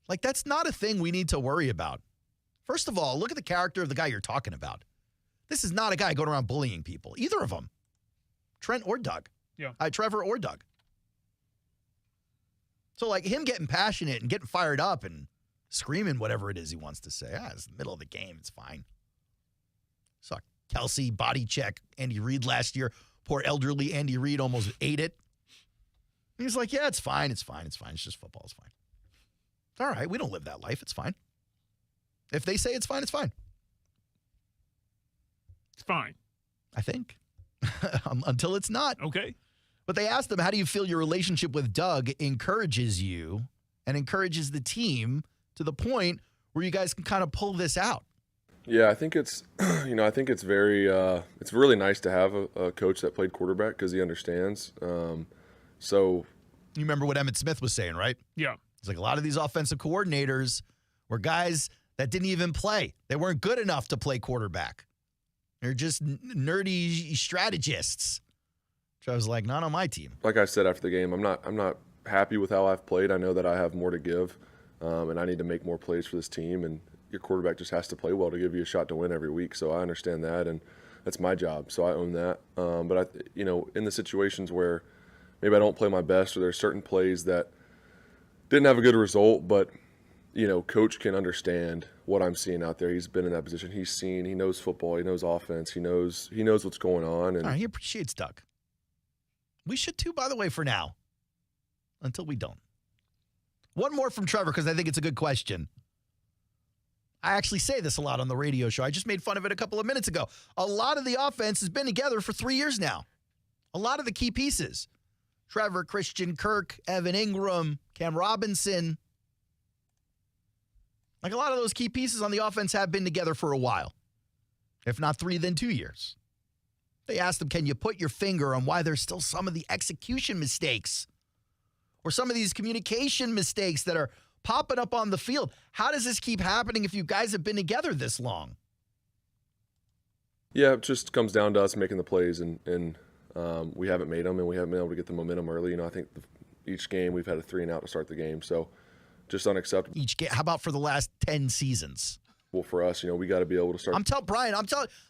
Like, that's not a thing we need to worry about. First of all, look at the character of the guy you're talking about. This is not a guy going around bullying people. Either of them. Trent or Doug. Yeah. Trevor or Doug. So, like, him getting passionate and getting fired up and screaming whatever it is he wants to say. It's the middle of the game. It's fine. Saw Kelce body check Andy Reid last year. Poor elderly Andy Reid almost ate it. He's like, yeah, it's fine. It's fine. It's fine. It's just football. It's fine. It's all right. We don't live that life. It's fine. If they say it's fine, it's fine. It's fine. I think. Until it's not. Okay. But they asked him, how do you feel your relationship with Doug encourages you and encourages the team to the point where you guys can kind of pull this out? Yeah, I think it's, I think it's it's really nice to have a coach that played quarterback because he understands. So you remember what Emmitt Smith was saying, right? Yeah. It's like a lot of these offensive coordinators were guys that didn't even play. They weren't good enough to play quarterback. They're just nerdy strategists. So I was like, not on my team. Like I said after the game, I'm not happy with how I've played. I know that I have more to give, and I need to make more plays for this team. And your quarterback just has to play well to give you a shot to win every week. So I understand that, and that's my job. So I own that. But in the situations where maybe I don't play my best, or there's certain plays that didn't have a good result, but coach can understand what I'm seeing out there. He's been in that position. He knows football. He knows offense. He knows what's going on. And he appreciates Doug. We should too, by the way, for now, until we don't. One more from Trevor, because I think it's a good question. I actually say this a lot on the radio show. I just made fun of it a couple of minutes ago. A lot of the offense has been together for 3 years now. A lot of the key pieces. Trevor, Christian Kirk, Evan Ingram, Cam Robinson. Like a lot of those key pieces on the offense have been together for a while. If not 3, then 2 years. They asked him, can you put your finger on why there's still some of the execution mistakes or some of these communication mistakes that are popping up on the field? How does this keep happening if you guys have been together this long? Yeah, it just comes down to us making the plays, and we haven't made them, and we haven't been able to get the momentum early. I think each game we've had a 3 and out to start the game, so just unacceptable. Each game. How about for the last 10 seasons? Well, for us, we got to be able to start.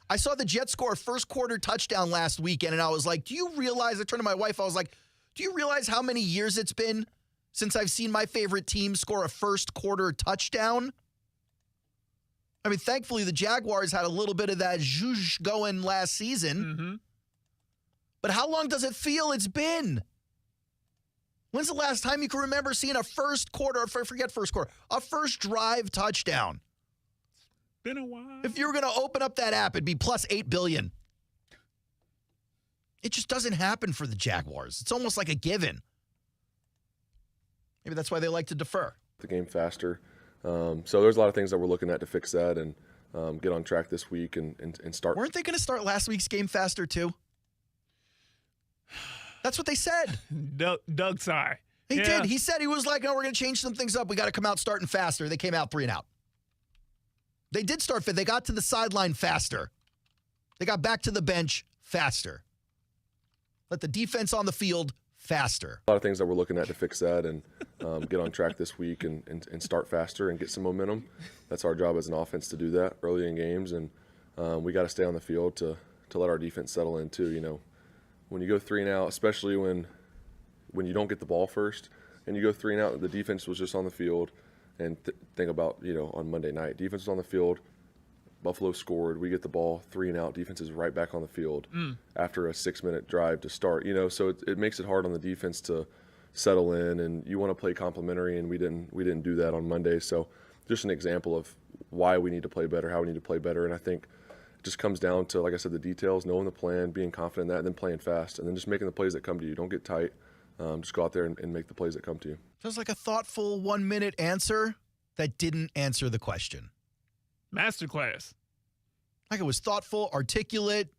I saw the Jets score a first quarter touchdown last weekend, and I was like, do you realize, I turned to my wife, I was like, do you realize how many years it's been since I've seen my favorite team score a first quarter touchdown? I mean, thankfully, the Jaguars had a little bit of that zhuzh going last season. Mm-hmm. But how long does it feel it's been? When's the last time you can remember seeing a first drive touchdown? Been a while. If you were going to open up that app, it'd be plus 8 billion. It just doesn't happen for the Jaguars. It's almost like a given. Maybe that's why they like to defer. The game faster. So there's a lot of things that we're looking at to fix that and get on track this week and start. Weren't they going to start last week's game faster too? That's what they said. Doug sigh. He did. He said he was like, no, we're going to change some things up. We got to come out starting faster. They came out 3 and out. They did start fifth. They got to the sideline faster. They got back to the bench faster. Let the defense on the field faster. A lot of things that we're looking at to fix that and get on track this week and start faster and get some momentum. That's our job as an offense to do that early in games, and we got to stay on the field to let our defense settle in too. When you go 3 and out, especially when you don't get the ball first and you go 3 and out, the defense was just on the field. And think about, on Monday night, defense was on the field, Buffalo scored, we get the ball, 3 and out, defense is right back on the field after a 6-minute drive to start. So it makes it hard on the defense to settle in, and you want to play complementary, and we didn't do that on Monday. So just an example of why we need to play better, how we need to play better, and I think it just comes down to, like I said, the details, knowing the plan, being confident in that, and then playing fast, and then just making the plays that come to you. Don't get tight. Just go out there and make the plays that come to you. Sounds like a thoughtful 1-minute answer that didn't answer the question. Masterclass. Like it was thoughtful, articulate.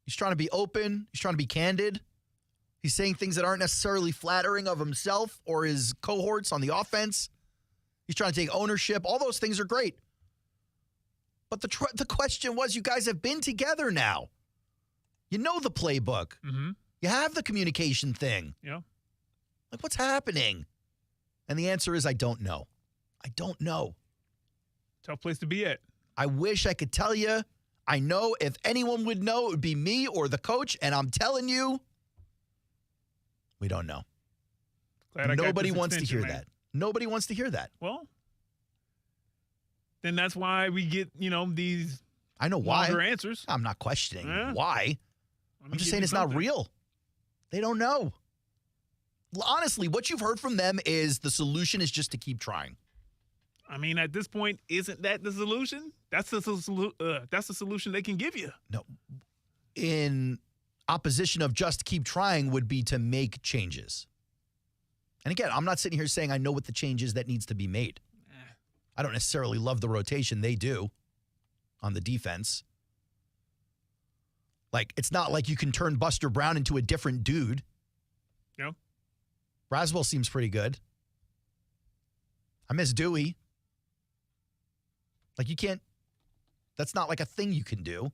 He's trying to be open. He's trying to be candid. He's saying things that aren't necessarily flattering of himself or his cohorts on the offense. He's trying to take ownership. All those things are great. But the question was, you guys have been together now. You know the playbook. Mm-hmm. You have the communication thing. Yeah. Like, what's happening? And the answer is, I don't know. I don't know. Tough place to be at. I wish I could tell you. I know if anyone would know, it would be me or the coach. And I'm telling you, we don't know. Glad Nobody wants to hear that. Nobody wants to hear that. Well, then that's why we get, these I know why. longer answers. I'm not questioning Yeah. why. I'm just saying it's not real. They don't know. Honestly, what you've heard from them is the solution is just to keep trying. I mean, at this point, isn't that the solution? That's the solution they can give you. No. In opposition of just keep trying would be to make changes. And again, I'm not sitting here saying I know what the change is that needs to be made. I don't necessarily love the rotation. They do on the defense. Like, it's not like you can turn Buster Brown into a different dude. No. Braswell seems pretty good. I miss Dewey. Like, you can't, that's not like a thing you can do.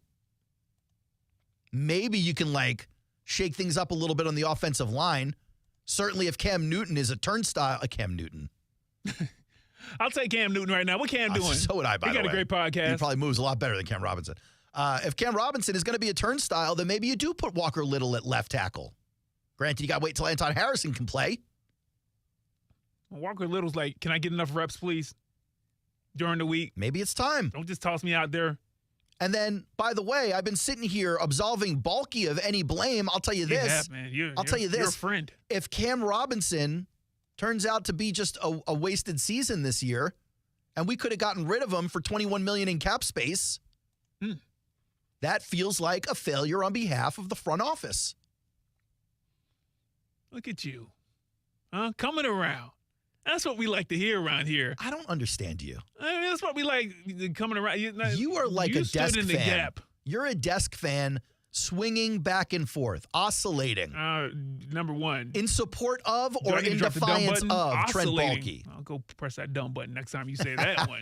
Maybe you can, like, shake things up a little bit on the offensive line. Certainly if Cam Newton is a turnstile, Cam Newton. I'll take Cam Newton right now. What Cam doing? So would I, by the way. He got a great podcast. He probably moves a lot better than Cam Robinson. If Cam Robinson is going to be a turnstile, then maybe you do put Walker Little at left tackle. Granted, you got to wait till Anton Harrison can play. Walker Little's like, can I get enough reps, please, during the week? Maybe it's time. Don't just toss me out there. And then, by the way, I've been sitting here absolving Balky of any blame. I'll tell you this. Yeah, man. I'll tell you this. You're a friend. If Cam Robinson turns out to be just a wasted season this year, and we could have gotten rid of him for $21 million in cap space, that feels like a failure on behalf of the front office. Look at you. Coming around. That's what we like to hear around here. I don't understand you. I mean, that's what we like coming around. You are like a desk in the fan. gap. You're a desk fan swinging back and forth, oscillating. Number one. In support of or in defiance of Trent Baalke. I'll go press that dumb button next time you say that one.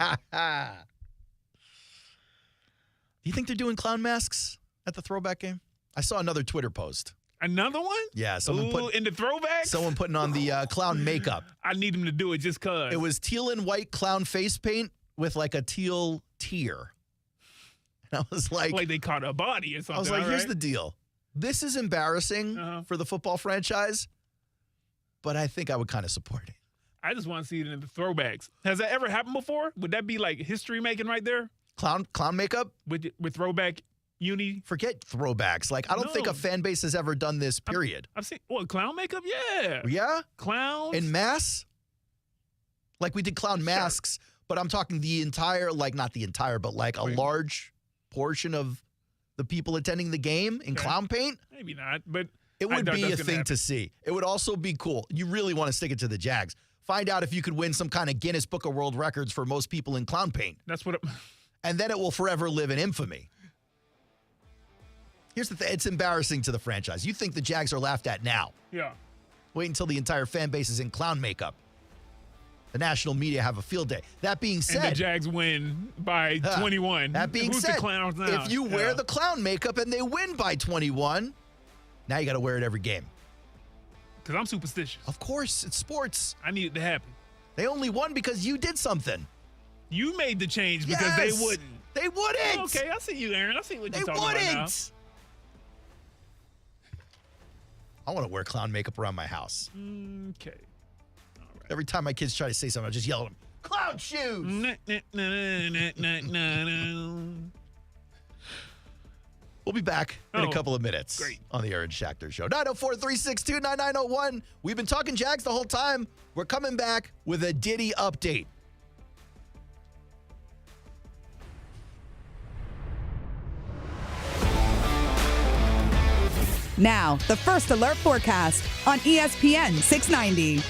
Do you think they're doing clown masks at the throwback game? I saw another Twitter post. Another one? Yeah. Someone in the throwback? Someone putting on the clown makeup. I need him to do it just because. It was teal and white clown face paint with like a teal tear. And I was like they caught a body or something. I was like, here's the deal. This is embarrassing for the football franchise, but I think I would kind of support it. I just want to see it in the throwbacks. Has that ever happened before? Would that be like history making right there? Clown makeup? With throwback uni? Forget throwbacks. Like, I don't think a fan base has ever done this, period. I've seen, clown makeup? Yeah. Yeah? Clowns? In mass? Like, we did clown masks, but I'm talking the entire, like, not the entire, but like a large portion of the people attending the game in clown paint? Maybe not, but it would be a thing to see. It would also be cool. You really want to stick it to the Jags. Find out if you could win some kind of Guinness Book of World Records for most people in clown paint. That's what and then it will forever live in infamy. Here's the thing. It's embarrassing to the franchise. You think the Jags are laughed at now. Yeah. Wait until the entire fan base is in clown makeup. The national media have a field day. That being said, and the Jags win by 21. That being Who's said, the clowns now? if you wear the clown makeup and they win by 21, now you got to wear it every game. Because I'm superstitious. Of course, it's sports. I need it to happen. They only won because you did something. You made the change because they wouldn't. They wouldn't. Okay, I see you, Aaron. I see what you're they talking wouldn't. about now. I want to wear clown makeup around my house. Okay. All right. Every time my kids try to say something, I just yell at them, clown shoes! We'll be back in a couple of minutes on the Aaron Schachter Show. 904-362-9901. We've been talking Jags the whole time. We're coming back with a Diddy update. Now, the First Alert forecast on ESPN 690.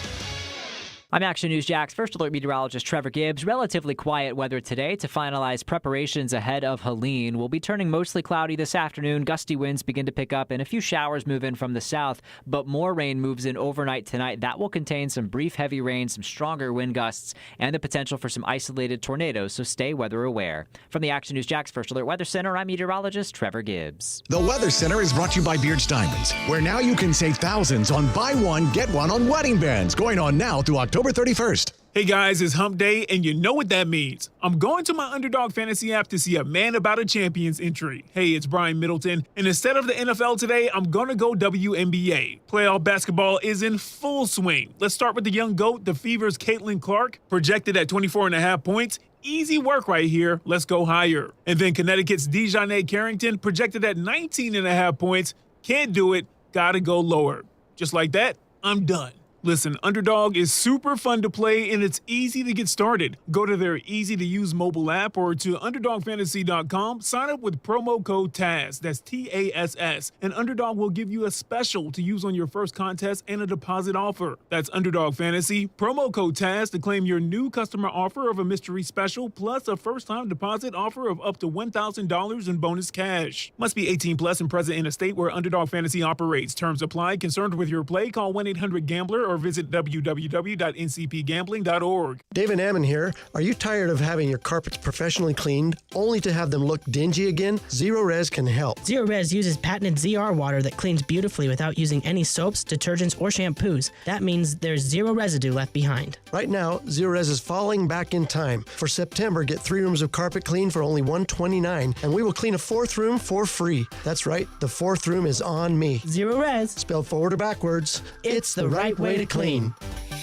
I'm Action News Jack's First Alert meteorologist Trevor Gibbs. Relatively quiet weather today to finalize preparations ahead of Helene. We'll be turning mostly cloudy this afternoon. Gusty winds begin to pick up and a few showers move in from the south, but more rain moves in overnight tonight. That will contain some brief heavy rain, some stronger wind gusts, and the potential for some isolated tornadoes, so stay weather aware. From the Action News Jack's First Alert Weather Center, I'm meteorologist Trevor Gibbs. The Weather Center is brought to you by Beard's Diamonds, where now you can save thousands on buy one, get one on wedding bands, going on now through October 31st. Hey guys, it's Hump Day, and you know what that means. I'm going to my Underdog Fantasy app to see a Man About a Champions entry. Hey, it's Brian Middleton, and instead of the NFL today, I'm going to go WNBA. Playoff basketball is in full swing. Let's start with the young GOAT, the Fever's Caitlin Clark, projected at 24.5 points. Easy work right here. Let's go higher. And then Connecticut's Dejonae Carrington, projected at 19.5 points. Can't do it. Gotta go lower. Just like that, I'm done. Listen, Underdog is super fun to play, and it's easy to get started. Go to their easy-to-use mobile app or to UnderdogFantasy.com. Sign up with promo code TASS, that's TASS, and Underdog will give you a special to use on your first contest and a deposit offer. That's Underdog Fantasy, promo code TASS to claim your new customer offer of a mystery special, plus a first-time deposit offer of up to $1,000 in bonus cash. Must be 18 plus and present in a state where Underdog Fantasy operates. Terms apply. Concerned with your play? Call 1-800-GAMBLER or visit www.ncpgambling.org. David Ammon here. Are you tired of having your carpets professionally cleaned only to have them look dingy again? Zero Res can help. Zero Res uses patented ZR water that cleans beautifully without using any soaps, detergents, or shampoos. That means there's zero residue left behind. Right now, Zero Res is falling back in time. For September, get 3 rooms of carpet clean for only $129, and we will clean a 4th room for free. That's right, the 4th room is on me. Zero Res. Spelled forward or backwards, it's the right way to clean.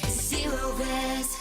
Zero Res.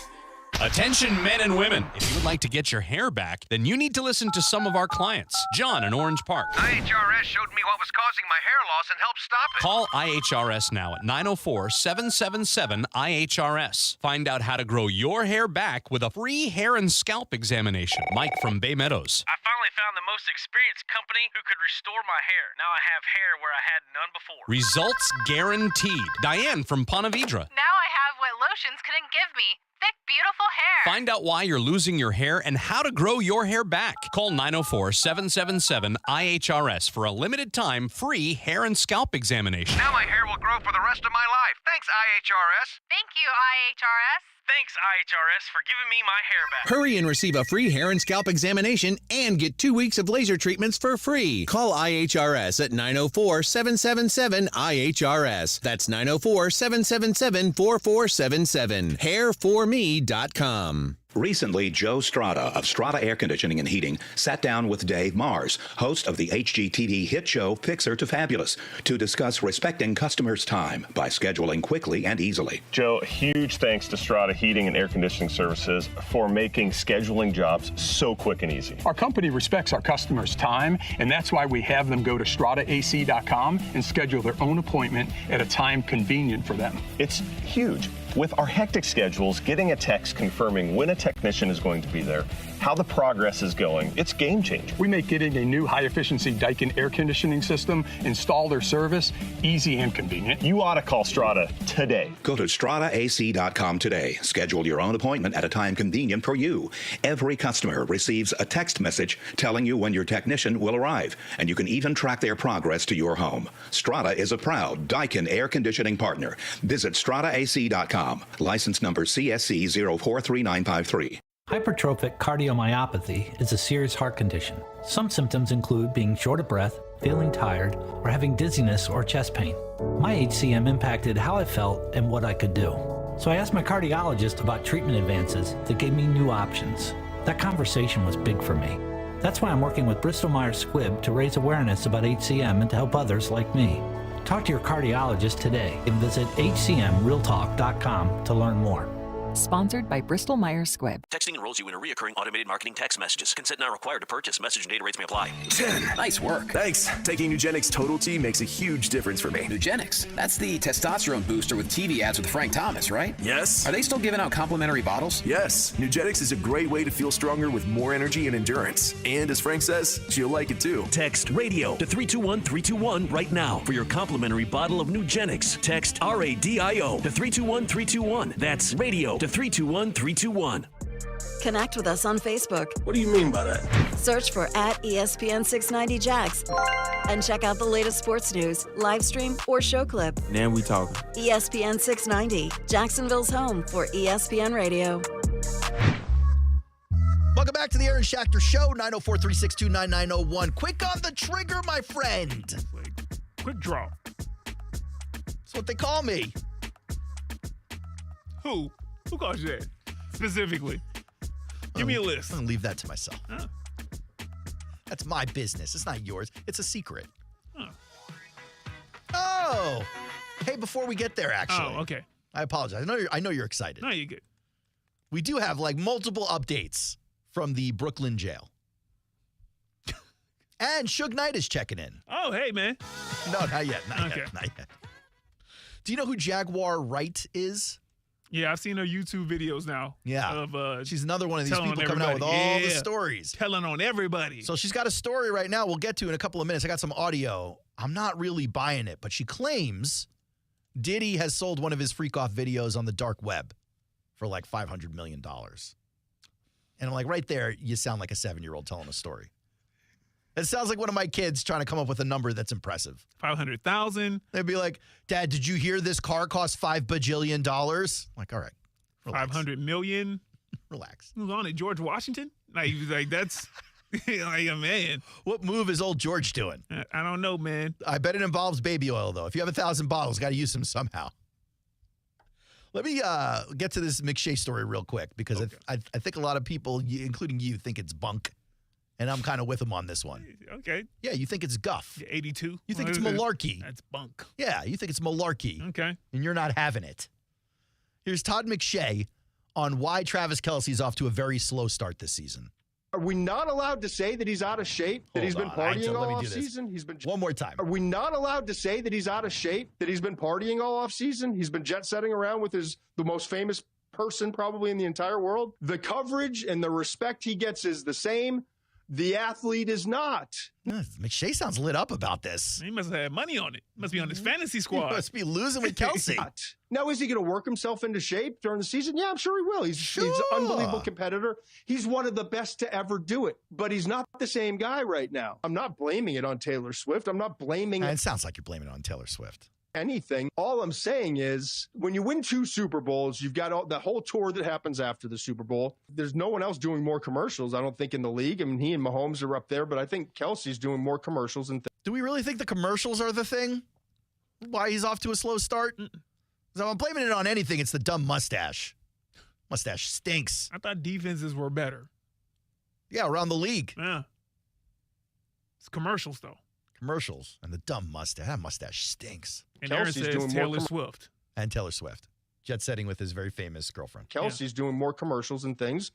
Attention men and women. If you would like to get your hair back, then you need to listen to some of our clients. John in Orange Park. IHRS showed me what was causing my hair loss and helped stop it. Call IHRS now at 904-777-IHRS. Find out how to grow your hair back with a free hair and scalp examination. Mike from Bay Meadows. I finally found the most experienced company who could restore my hair. Now I have hair where I had none before. Results guaranteed. Diane from Ponte Vedra. Now I have what lotions couldn't give me. Thick, beautiful hair. Find out why you're losing your hair and how to grow your hair back. Call 904-777-IHRS for a limited time free hair and scalp examination. Now my hair will grow for the rest of my life. Thanks, IHRS. Thank you, IHRS. Thanks, IHRS, for giving me my hair back. Hurry and receive a free hair and scalp examination and get 2 weeks of laser treatments for free. Call IHRS at 904-777-IHRS. That's 904-777-4477. Hairforme.com. Recently, Joe Strata of Strata Air Conditioning and Heating sat down with Dave Mars, host of the HGTV hit show Fixer to Fabulous, to discuss respecting customers' time by scheduling quickly and easily. Joe, huge thanks to Strata Heating and Air Conditioning Services for making scheduling jobs so quick and easy. Our company respects our customers' time, and that's why we have them go to strataac.com and schedule their own appointment at a time convenient for them. It's huge. With our hectic schedules, getting a text confirming when a technician is going to be there, how the progress is going, it's game changing. We make getting a new high-efficiency Daikin air conditioning system installed or serviced easy and convenient. You ought to call Strata today. Go to strataac.com today. Schedule your own appointment at a time convenient for you. Every customer receives a text message telling you when your technician will arrive, and you can even track their progress to your home. Strata is a proud Daikin air conditioning partner. Visit strataac.com. License number CSC 043953. Hypertrophic cardiomyopathy is a serious heart condition. Some symptoms include being short of breath, feeling tired, or having dizziness or chest pain. My HCM impacted how I felt and what I could do. So I asked my cardiologist about treatment advances that gave me new options. That conversation was big for me. That's why I'm working with Bristol Myers Squibb to raise awareness about HCM and to help others like me. Talk to your cardiologist today and visit hcmrealtalk.com to learn more. Sponsored by Bristol Myers Squibb. Texting enrolls you in a reoccurring automated marketing text messages. Consent not required to purchase. Message and data rates may apply. 10. Nice work. Thanks. Taking Nugenix Total T makes a huge difference for me. Nugenix? That's the testosterone booster with TV ads with Frank Thomas, right? Yes. Are they still giving out complimentary bottles? Yes. Nugenix is a great way to feel stronger with more energy and endurance. And as Frank says, she'll like it too. Text RADIO to 321-321 right now for your complimentary bottle of Nugenix. Text RADIO to 321-321. That's radio to 321-321. Connect with us on Facebook. What do you mean by that? Search for @ESPN690Jax and check out the latest sports news, live stream, or show clip. Now we talking. ESPN 690, Jacksonville's home for ESPN Radio. Welcome back to the Aaron Schachter Show, 904-362-9901. Quick on the trigger, my friend. Quick draw. That's what they call me. Who calls you that? specifically? Give me a list. I'm going to leave that to myself. That's my business. It's not yours. It's a secret. Oh. Hey, before we get there, actually. Oh, okay. I apologize. I know you're excited. No, you're good. We do have multiple updates from the Brooklyn jail. And Suge Knight is checking in. Oh, hey, man. No, not yet. Not yet. Do you know who Jaguar Wright is? Yeah, I've seen her YouTube videos now. Yeah. Of, she's another one of these people coming out with all the stories. Telling on everybody. So she's got a story right now we'll get to in a couple of minutes. I got some audio. I'm not really buying it, but she claims Diddy has sold one of his freak-off videos on the dark web for $500 million. And I'm right there, you sound like a 7-year-old telling a story. It sounds like one of my kids trying to come up with a number that's impressive. 500,000. They'd be like, Dad, did you hear this car cost $5 bajillion? All right. Relax. 500 million. Relax. Who's on it? George Washington? That's a man. What move is old George doing? I don't know, man. I bet it involves baby oil, though. If you have 1,000 bottles, got to use them somehow. Let me get to this McShay story real quick because I think a lot of people, including you, think it's bunk. And I'm kind of with him on this one. Okay. Yeah, you think it's guff. 82. You think it's malarkey. That's bunk. Yeah, you think it's malarkey. Okay. And you're not having it. Here's Todd McShay on why Travis Kelce's off to a very slow start this season. Are we not allowed to say that he's out of shape, that he's been partying all off season? One more time. Are we not allowed to say that he's out of shape, that he's been partying all off season? He's been jet setting around with the most famous person probably in the entire world. The coverage and the respect he gets is the same. The athlete is not. McShay sounds lit up about this. He must have had money on it. Must be on his fantasy squad. He must be losing with Kelce. Now, is he going to work himself into shape during the season? Yeah, I'm sure he will. He's an unbelievable competitor. He's one of the best to ever do it. But he's not the same guy right now. I'm not blaming it on Taylor Swift. I'm not blaming it. It sounds like you're blaming it on Taylor Swift. Anything. All I'm saying is when you win 2 Super Bowls, you've got the whole tour that happens after the Super Bowl. There's no one else doing more commercials, I don't think, in the league. I mean, he and Mahomes are up there, but I think Kelce's doing more commercials. Do we really think the commercials are the thing? Why he's off to a slow start? So I'm blaming it on anything. It's the dumb mustache. Mustache stinks. I thought defenses were better. Yeah, around the league. Yeah. It's commercials, though. Commercials and the dumb mustache. That mustache stinks. And Aaron says Taylor Swift. And Taylor Swift. Jet setting with his very famous girlfriend. Kelce's doing more commercials and things.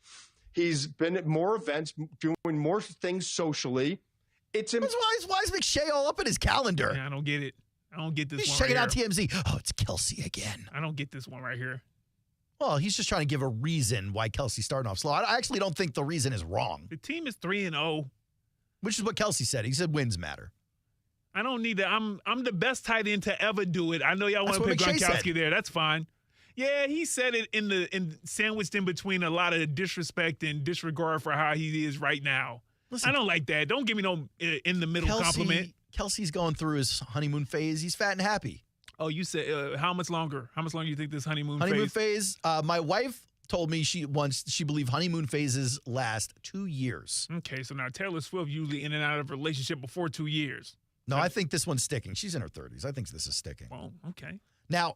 He's been at more events, doing more things socially. Why is McShay all up in his calendar? Yeah, I don't get it. I don't get this He's one checking right out TMZ. Oh, it's Kelce again. I don't get this one right here. Well, he's just trying to give a reason why Kelce's starting off slow. I actually don't think the reason is wrong. The team is 3-0. Which is what Kelce said. He said wins matter. I don't need that. I'm the best tight end to ever do it. I know y'all want to put Gronkowski there. That's fine. Yeah, he said it in sandwiched in between a lot of disrespect and disregard for how he is right now. Listen, I don't like that. Don't give me no in the middle compliment. Kelce's going through his honeymoon phase. He's fat and happy. Oh, you said how much longer? How much longer do you think this honeymoon phase? My wife told me she believed honeymoon phases last 2 years. Okay, so now Taylor Swift usually in and out of a relationship before 2 years. No, I think this one's sticking. She's in her 30s. I think this is sticking. Well, okay. Now,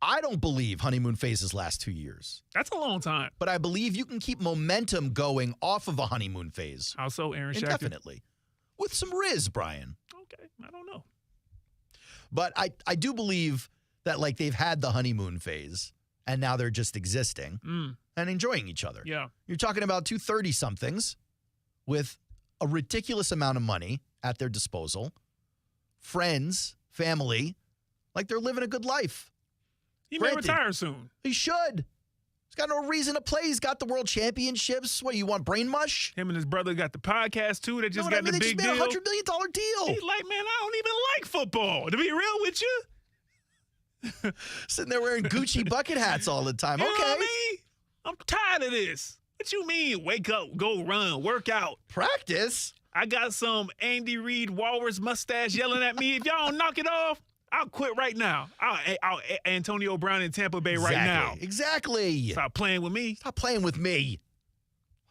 I don't believe honeymoon phases last 2 years. That's a long time. But I believe you can keep momentum going off of a honeymoon phase. How so, Aaron Schachter? Indefinitely. With some Riz, Brian. Okay, I don't know. But I do believe that they've had the honeymoon phase and now they're just existing and enjoying each other. Yeah. You're talking about 2 30-somethings with a ridiculous amount of money at their disposal, friends, family, they're living a good life. He may retire soon. He should. He's got no reason to play. He's got the world championships. What, you want brain mush? Him and his brother got the podcast, too. They just got the big deal. They just made $100 million deal. He's like, man, I don't even like football, to be real with you. Sitting there wearing Gucci bucket hats all the time. You okay. know what I mean? I'm tired of this. What you mean, wake up, go run, work out? Practice? I got some Andy Reid walrus mustache yelling at me. If y'all don't knock it off, I'll quit right now. I'll Antonio Brown in Tampa Bay right now. Exactly. Stop playing with me. Stop playing with me.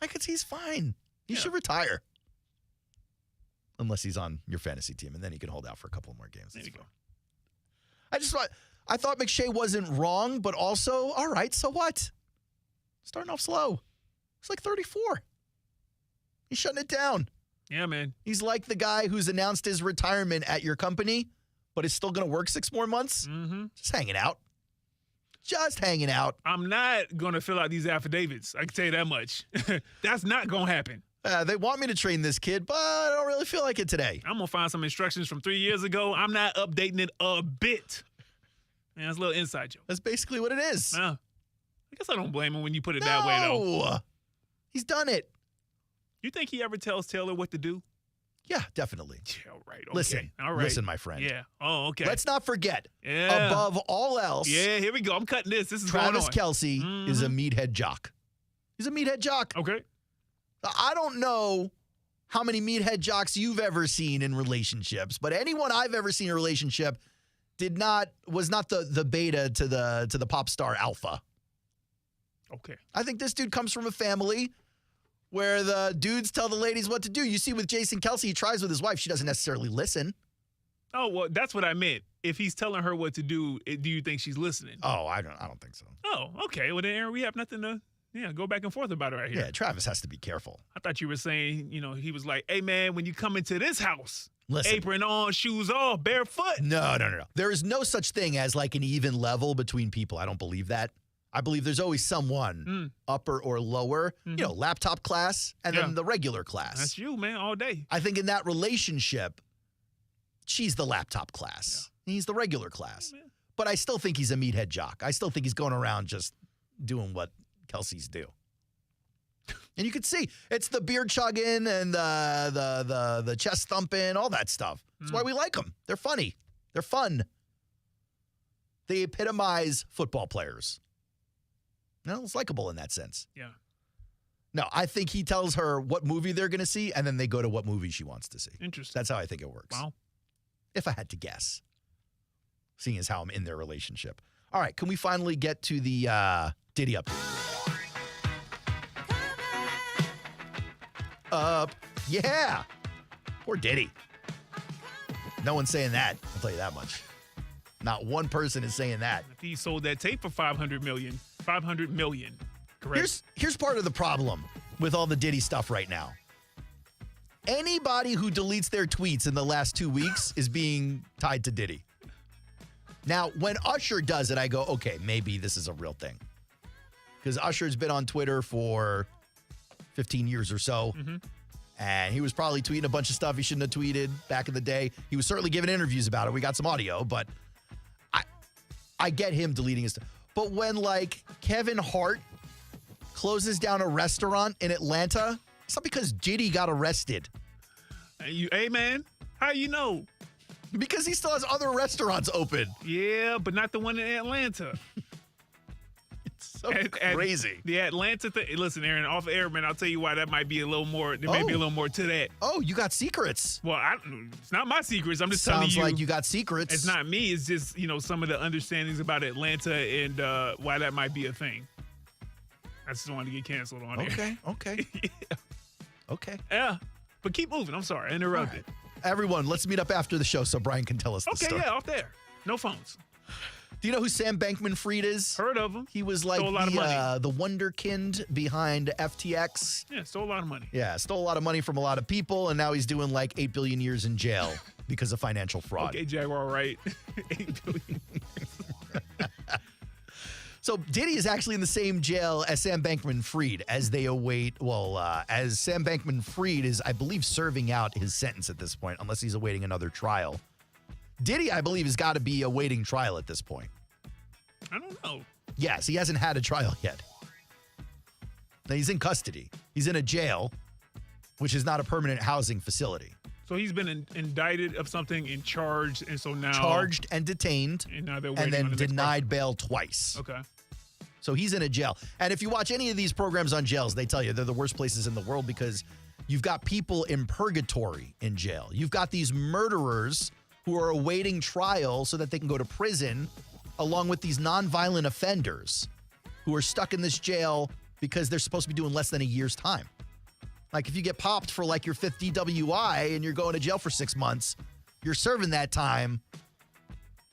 Because he's fine. He should retire. Unless he's on your fantasy team, and then he can hold out for a couple more games. There you go. I thought McShay wasn't wrong, but also, all right, so what? Starting off slow. He's like 34. He's shutting it down. Yeah, man. He's like the guy who's announced his retirement at your company, but is still going to work 6 more months. Mm-hmm. Just hanging out. Just hanging out. I'm not going to fill out these affidavits. I can tell you that much. That's not going to happen. They want me to train this kid, but I don't really feel like it today. I'm going to find some instructions from 3 years ago. I'm not updating it a bit. Man, that's a little inside joke. That's basically what it is. I guess I don't blame him when you put it that way, though. He's done it. You think he ever tells Taylor what to do? Yeah, definitely. Yeah, right. Okay. Listen. All right. Listen, my friend. Yeah. Oh, okay. Let's not forget, Yeah. above all else, Yeah, here we go. I'm cutting this. This is Travis going on. Kelce is a meathead jock. He's a meathead jock. Okay. I don't know how many meathead jocks you've ever seen in relationships, but anyone I've ever seen in a relationship was not the beta to the pop star alpha. Okay. I think this dude comes from a family where the dudes tell the ladies what to do. You see with Jason Kelce, he tries with his wife. She doesn't necessarily listen. Oh, well, that's what I meant. If he's telling her what to do, do you think she's listening? Oh, I don't think so. Oh, okay. Well, then, Aaron, we have nothing to go back and forth about it right here. Yeah, Travis has to be careful. I thought you were saying, he was like, hey, man, when you come into this house, Listen. apron on, shoes off, barefoot. No. There is no such thing as like an even level between people. I don't believe that. I believe there's always someone upper or lower, laptop class and then the regular class. That's you, man, all day. I think in that relationship, she's the laptop class. Yeah. He's the regular class. Yeah, but I still think he's a meathead jock. I still think he's going around just doing what Kelce's do. And you can see it's the beer chugging and the chest thumping, all that stuff. That's why we like them. They're funny. They're fun. They epitomize football players. No, it's likable in that sense. Yeah. No, I think he tells her what movie they're going to see, and then they go to what movie she wants to see. Interesting. That's how I think it works. Wow. If I had to guess, seeing as how I'm in their relationship. All right, can we finally get to the Diddy update? Yeah. Poor Diddy. No one's saying that. I'll tell you that much. Not one person is saying that. If he sold that tape for $500 million, correct? Here's part of the problem with all the Diddy stuff right now. Anybody who deletes their tweets in the last 2 weeks is being tied to Diddy. Now, when Usher does it, I go, okay, maybe this is a real thing. Because Usher's been on Twitter for 15 years or so. And he was probably tweeting a bunch of stuff he shouldn't have tweeted back in the day. He was certainly giving interviews about it. We got some audio, but I get him deleting his stuff. But when, like, Kevin Hart closes down a restaurant in Atlanta, it's not because Diddy got arrested. Hey, man, how you know? Because he still has other restaurants open. Yeah, but not the one in Atlanta. It's so crazy. The Atlanta thing. Listen, Aaron, off air, man, I'll tell you why that might be a little more. There may be a little more to that. Oh, you got secrets. Well, it's not my secrets. I'm just telling you. Sounds like you got secrets. It's not me. It's just, some of the understandings about Atlanta and why that might be a thing. I just wanted to get canceled on here. Okay. Yeah. Okay. Yeah. But keep moving. I'm sorry. I interrupted. Right. Everyone, let's meet up after the show so Brian can tell us the story. Okay, yeah, off there. No phones. Do you know who Sam Bankman-Fried is? Heard of him. He was like the wonderkind behind FTX. Yeah, stole a lot of money. Yeah, stole a lot of money from a lot of people, and now he's doing like 8 billion years in jail because of financial fraud. Okay, Jaguar, right? 8 billion. So Diddy is actually in the same jail as Sam Bankman-Fried as they await, as Sam Bankman-Fried is, I believe, serving out his sentence at this point, unless he's awaiting another trial. Diddy, I believe, has got to be awaiting trial at this point. I don't know. Yes, he hasn't had a trial yet. Now, he's in custody. He's in a jail, which is not a permanent housing facility. So he's been indicted of something and charged, and so now... Charged and detained, and now they're waiting and then denied bail twice. Okay. So he's in a jail. And if you watch any of these programs on jails, they tell you they're the worst places in the world because you've got people in purgatory in jail. You've got these murderers who are awaiting trial so that they can go to prison, along with these nonviolent offenders who are stuck in this jail because they're supposed to be doing less than a year's time. Like if you get popped for like your 5th DWI and you're going to jail for 6 months, you're serving that time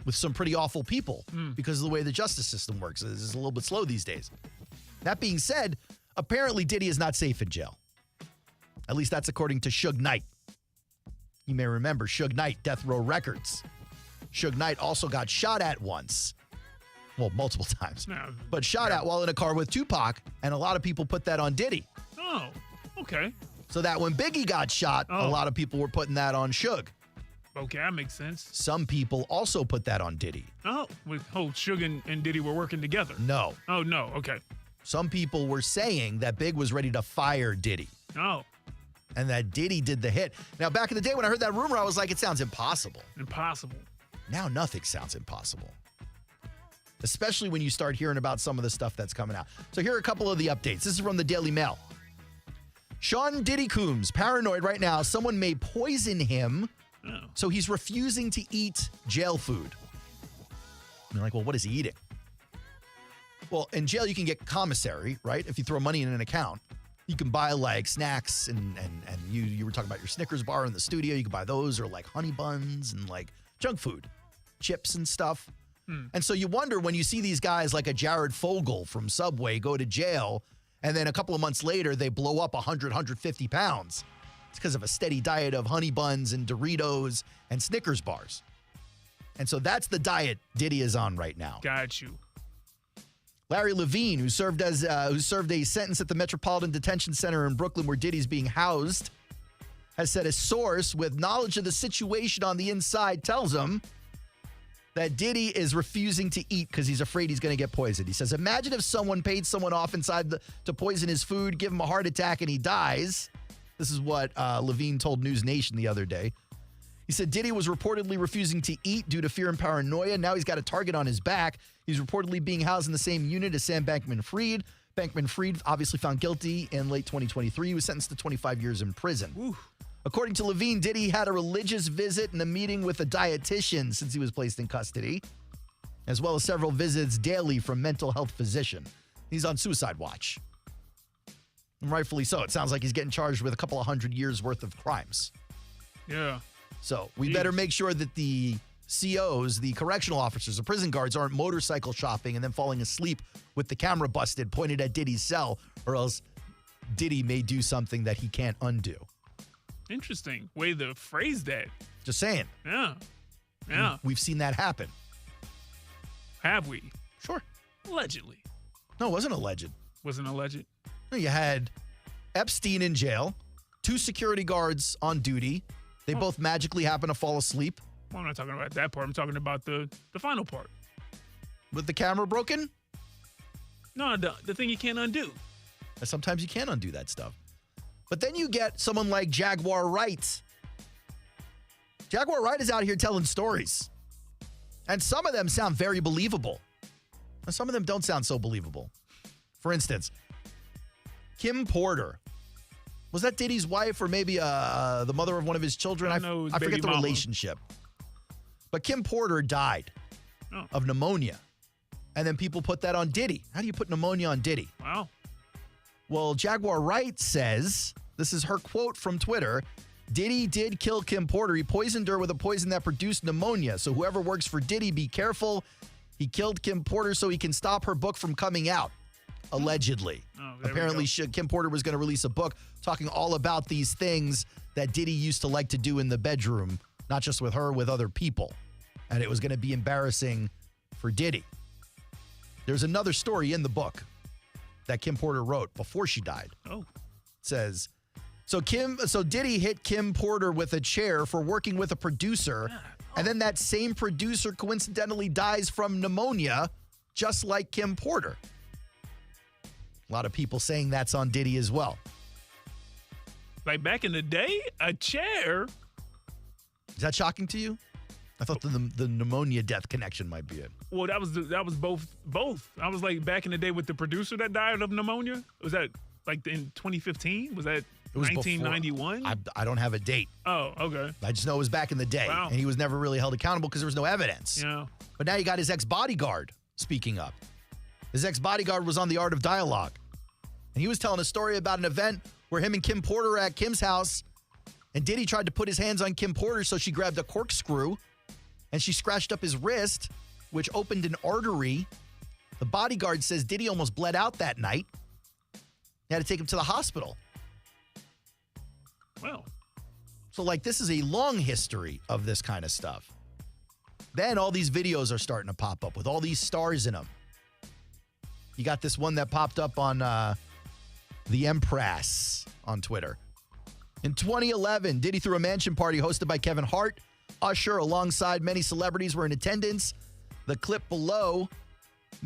with some pretty awful people because of the way the justice system works. It's a little bit slow these days. That being said, apparently Diddy is not safe in jail. At least that's according to Suge Knight. You may remember Suge Knight, Death Row Records. Suge Knight also got shot at once. Well, multiple times. But shot at while in a car with Tupac, and a lot of people put that on Diddy. Oh, okay. So that when Biggie got shot, a lot of people were putting that on Suge. Okay, that makes sense. Some people also put that on Diddy. Oh, with Suge and Diddy were working together. No. Oh, no, okay. Some people were saying that Big was ready to fire Diddy. Oh. And that Diddy did the hit. Now, back in the day when I heard that rumor, I was like, it sounds impossible. Impossible. Now nothing sounds impossible. Especially when you start hearing about some of the stuff that's coming out. So here are a couple of the updates. This is from the Daily Mail. Sean Diddy Coombs, paranoid right now. Someone may poison him, so he's refusing to eat jail food. You're like, well, what is he eating? Well, in jail, you can get commissary, right? If you throw money in an account, you can buy like snacks and you were talking about your Snickers bar in the studio. You can buy those or like honey buns and like junk food, chips and stuff. And so you wonder when you see these guys like a Jared Fogle from Subway go to jail and then a couple of months later they blow up 100, 150 pounds. It's because of a steady diet of honey buns and Doritos and Snickers bars. And so that's the diet Diddy is on right now. Got you. Larry Levine, who served a sentence at the Metropolitan Detention Center in Brooklyn where Diddy's being housed, has said a source with knowledge of the situation on the inside tells him that Diddy is refusing to eat because he's afraid he's going to get poisoned. He says, imagine if someone paid someone off inside to poison his food, give him a heart attack, and he dies. This is what Levine told News Nation the other day. He said Diddy was reportedly refusing to eat due to fear and paranoia. Now he's got a target on his back. He's reportedly being housed in the same unit as Sam Bankman-Fried. Bankman-Fried obviously found guilty in late 2023. He was sentenced to 25 years in prison. Ooh. According to Levine, Diddy had a religious visit and a meeting with a dietitian since he was placed in custody, as well as several visits daily from mental health physician. He's on suicide watch. And rightfully so. It sounds like he's getting charged with a couple of 100 years worth of crimes. Yeah. So we better make sure that the COs, the correctional officers, the prison guards aren't motorcycle shopping and then falling asleep with the camera busted pointed at Diddy's cell, or else Diddy may do something that he can't undo. Interesting way to phrase that. Just saying. Yeah. Yeah. We've seen that happen. Have we? Sure. Allegedly. No, it wasn't alleged. Wasn't alleged? No, you had Epstein in jail, 2 security guards on duty. They both magically happen to fall asleep. Well, I'm not talking about that part. I'm talking about the final part. With the camera broken? No, the thing you can't undo. Sometimes you can't undo that stuff. But then you get someone like Jaguar Wright. Jaguar Wright is out here telling stories. And some of them sound very believable. And some of them don't sound so believable. For instance, Kim Porter. Was that Diddy's wife or maybe the mother of one of his children? I forget the relationship. But Kim Porter died of pneumonia. And then people put that on Diddy. How do you put pneumonia on Diddy? Wow. Well, Jaguar Wright says, this is her quote from Twitter, Diddy did kill Kim Porter. He poisoned her with a poison that produced pneumonia. So whoever works for Diddy, be careful. He killed Kim Porter so he can stop her book from coming out. Allegedly. Apparently, Kim Porter was going to release a book talking all about these things that Diddy used to like to do in the bedroom, not just with her, with other people. And it was going to be embarrassing for Diddy. There's another story in the book that Kim Porter wrote before she died. Oh. It says, so Diddy hit Kim Porter with a chair for working with a producer, and then that same producer coincidentally dies from pneumonia, just like Kim Porter. A lot of people saying that's on Diddy as well. Like back in the day, a chair. Is that shocking to you? I thought the pneumonia death connection might be it. Well, that was both. I was like back in the day with the producer that died of pneumonia. Was that like in 2015? Was that 1991? I don't have a date. Oh, okay. I just know it was back in the day. Wow. And he was never really held accountable because there was no evidence. Yeah. But now you got his ex-bodyguard speaking up. His ex-bodyguard was on The Art of Dialogue. And he was telling a story about an event where him and Kim Porter were at Kim's house. And Diddy tried to put his hands on Kim Porter, so she grabbed a corkscrew and she scratched up his wrist, which opened an artery The bodyguard says Diddy almost bled out that night. They had to take him to the hospital. Well. So, like, this is a long history of this kind of stuff. Then all these videos are starting to pop up with all these stars in them. You got this one that popped up on the Empress on Twitter. In 2011, Diddy threw a mansion party hosted by Kevin Hart. Usher, alongside many celebrities, were in attendance. The clip below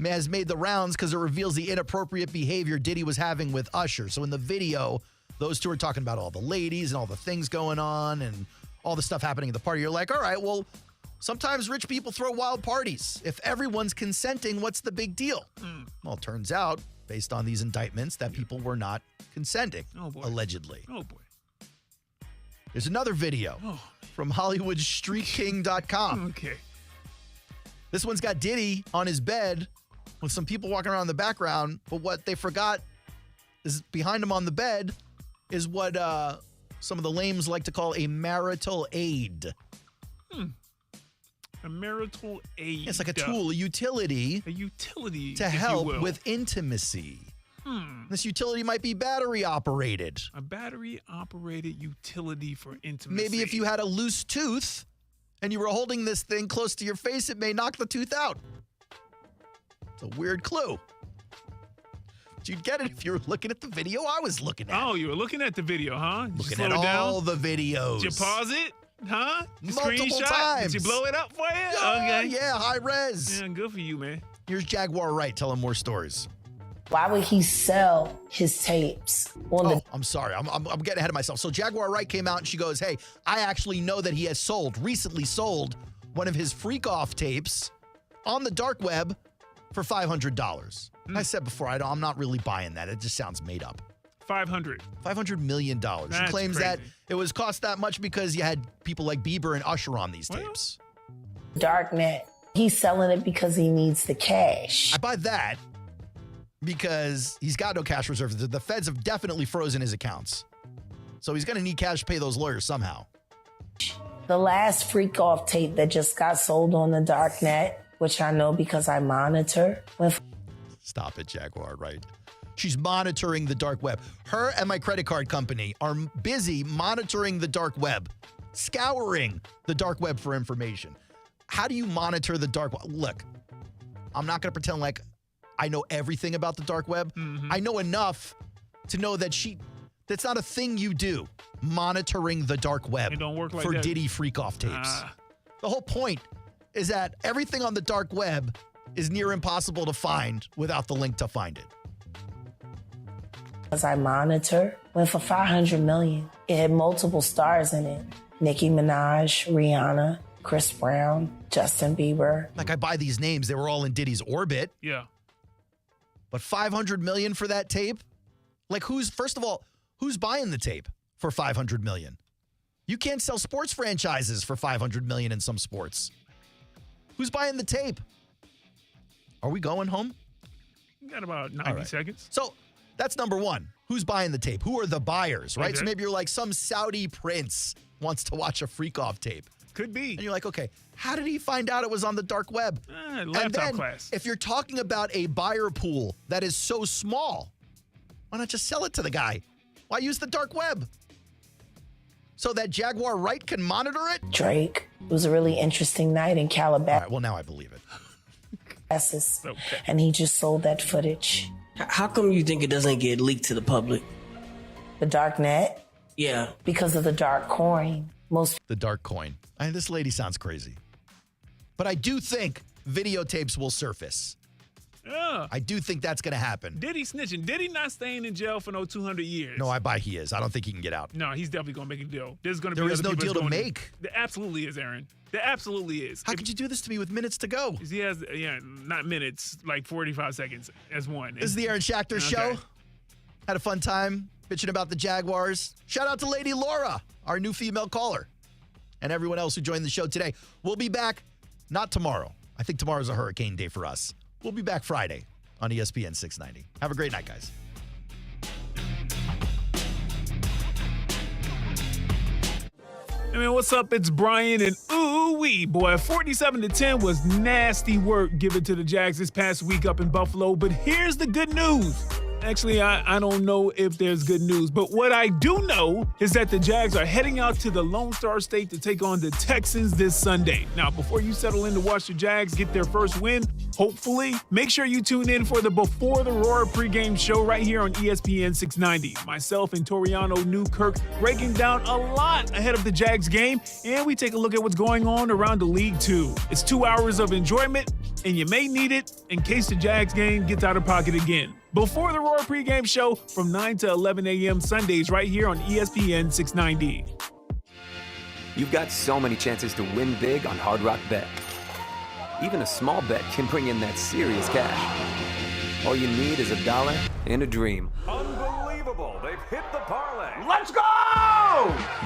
has made the rounds because it reveals the inappropriate behavior Diddy was having with Usher. So in the video, those two are talking about all the ladies and all the things going on and all the stuff happening at the party. You're like, all right, well, sometimes rich people throw wild parties. If everyone's consenting, what's the big deal? Well, it turns out, based on these indictments, that people were not consenting, allegedly. Oh, boy. There's another video from HollywoodStreetKing.com. Okay. This one's got Diddy on his bed with some people walking around in the background, but what they forgot is behind him on the bed is what some of the lames like to call a marital aid. A marital aid. It's like a tool, a utility. A utility, to help with intimacy. This utility might be battery operated. A battery operated utility for intimacy. Maybe if you had a loose tooth and you were holding this thing close to your face, it may knock the tooth out. It's a weird clue. But you'd get it if you were looking at the video I was looking at. Oh, you were looking at the video, huh? Looking at all the videos. Did you pause it? Huh? Multiple Screenshot? times. Did you blow it up for you? Yeah, Okay. yeah, high res. Yeah, good for you, man. Here's Jaguar Wright telling more stories. Why would he sell his tapes? I'm sorry. I'm getting ahead of myself. So Jaguar Wright came out and she goes, hey, I actually know that he has recently sold one of his freak-off tapes on the dark web for $500. I said before, I'm not really buying that. It just sounds made up. $500 million. That's She claims crazy. that it was cost that much because you had people like Bieber and Usher on these tapes. Darknet. He's selling it because he needs the cash. I buy that because he's got no cash reserves. The feds have definitely frozen his accounts. So he's going to need cash to pay those lawyers somehow. The last freak off tape that just got sold on the darknet, which I know because I monitor. Stop it, Jaguar, right? She's monitoring the dark web. Her and my credit card company are busy monitoring the dark web, scouring the dark web for information. How do you monitor the dark web? Look, I'm not going to pretend like I know everything about the dark web. I know enough to know that that's not a thing you do, monitoring the dark web It don't work like for that. Diddy freak-off tapes. The whole point is that everything on the dark web is near impossible to find without the link to find it. Because I monitor, went for $500 million. It had multiple stars in it. Nicki Minaj, Rihanna, Chris Brown, Justin Bieber. Like, I buy these names. They were all in Diddy's orbit. Yeah. But $500 million for that tape? Like, first of all, who's buying the tape for $500 million? You can't sell sports franchises for $500 million in some sports. Who's buying the tape? Are we going home? You got about 90 seconds. So that's number one. Who's buying the tape? Who are the buyers, right? Okay. So maybe you're like, some Saudi prince wants to watch a freak-off tape. Could be. And you're like, okay, how did he find out it was on the dark web? Laptop and then, class. if you're talking about a buyer pool that is so small, why not just sell it to the guy? Why use the dark web? So that Jaguar Wright can monitor it? Drake. It was a really interesting night in Calabasas. All right, well, now I believe it. And he just sold that footage. How come you think it doesn't get leaked to the public? The dark net? Yeah. Because of the dark coin. The dark coin. This lady sounds crazy. But I do think videotapes will surface. Yeah. I do think that's going to happen. Diddy snitching. Diddy not staying in jail for no 200 years. No, I buy he is. I don't think he can get out. No, he's definitely going to make a deal. There's going to be There is other no people deal that's to going make. There absolutely is, Aaron. There absolutely is. How could you do this to me with minutes to go? He has, not minutes, like 45 seconds as one. This is the Aaron Schachter Show. Had a fun time bitching about the Jaguars. Shout out to Lady Laura, our new female caller, and everyone else who joined the show today. We'll be back, not tomorrow. I think tomorrow's a hurricane day for us. We'll be back Friday on ESPN 690. Have a great night, guys. Hey man, what's up? It's Brian and ooh Ooh-wee, boy, 47-10 was nasty work given to the Jags this past week up in Buffalo. But here's the good news. Actually, I don't know if there's good news, but what I do know is that the Jags are heading out to the Lone Star State to take on the Texans this Sunday. Now, before you settle in to watch the Jags get their first win, hopefully, make sure you tune in for the Before the Roar pregame show right here on ESPN 690. Myself and Toriano Newkirk breaking down a lot ahead of the Jags game, and we take a look at what's going on around the league, too. It's 2 hours of enjoyment, and you may need it in case the Jags game gets out of pocket again. Before the Roar pregame show from 9 to 11 a.m. Sundays right here on ESPN 690. You've got so many chances to win big on Hard Rock Bet. Even a small bet can bring in that serious cash. All you need is $1 and a dream. Unbelievable. They've hit the parlay. Let's go!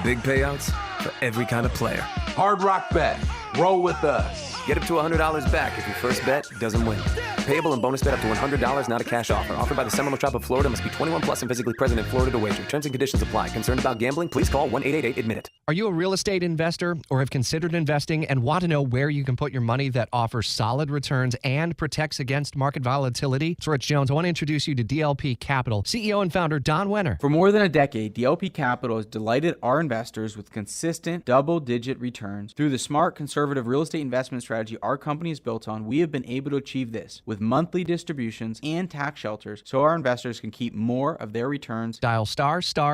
Big payouts for every kind of player. Hard Rock Bet. Roll with us. Get up to $100 back if your first bet doesn't win. Payable and bonus bet up to $100, not a cash offer. Offered by the Seminole Tribe of Florida. Must be 21 plus and physically present in Florida to wager. Terms and conditions apply. Concerned about gambling? Please call 1-888-ADMIT-IT. Are you a real estate investor or have considered investing and want to know where you can put your money that offers solid returns and protects against market volatility? It's Rich Jones. I want to introduce you to DLP Capital, CEO and founder Don Wenner. For more than a decade, DLP Capital has delighted our investors with consistent double-digit returns. Through the smart, conservative real estate investment strategy our company is built on, we have been able to achieve this with monthly distributions and tax shelters so our investors can keep more of their returns. Dial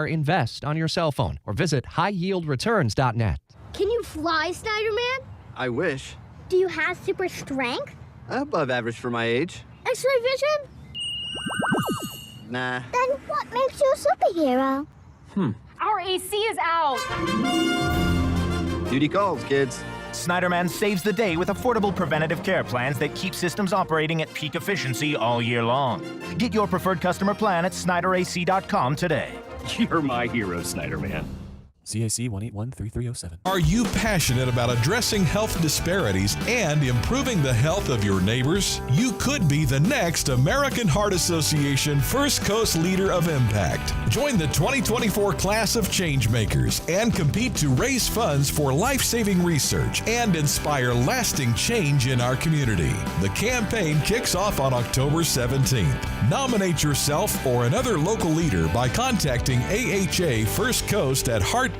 *invest on your cell phone or visit highyieldreturns.net. Can you fly, Snyderman? I wish. Do you have super strength? Above average for my age. X-ray vision? Nah. Then what makes you a superhero? Our AC is out. Duty calls, kids. Snyderman saves the day with affordable preventative care plans that keep systems operating at peak efficiency all year long. Get your preferred customer plan at SnyderAC.com today. You're my hero, Snyderman. CAC 1813307. Are you passionate about addressing health disparities and improving the health of your neighbors? You could be the next American Heart Association First Coast Leader of Impact. Join the 2024 class of Changemakers and compete to raise funds for life-saving research and inspire lasting change in our community. The campaign kicks off on October 17th. Nominate yourself or another local leader by contacting AHA First Coast at heart.org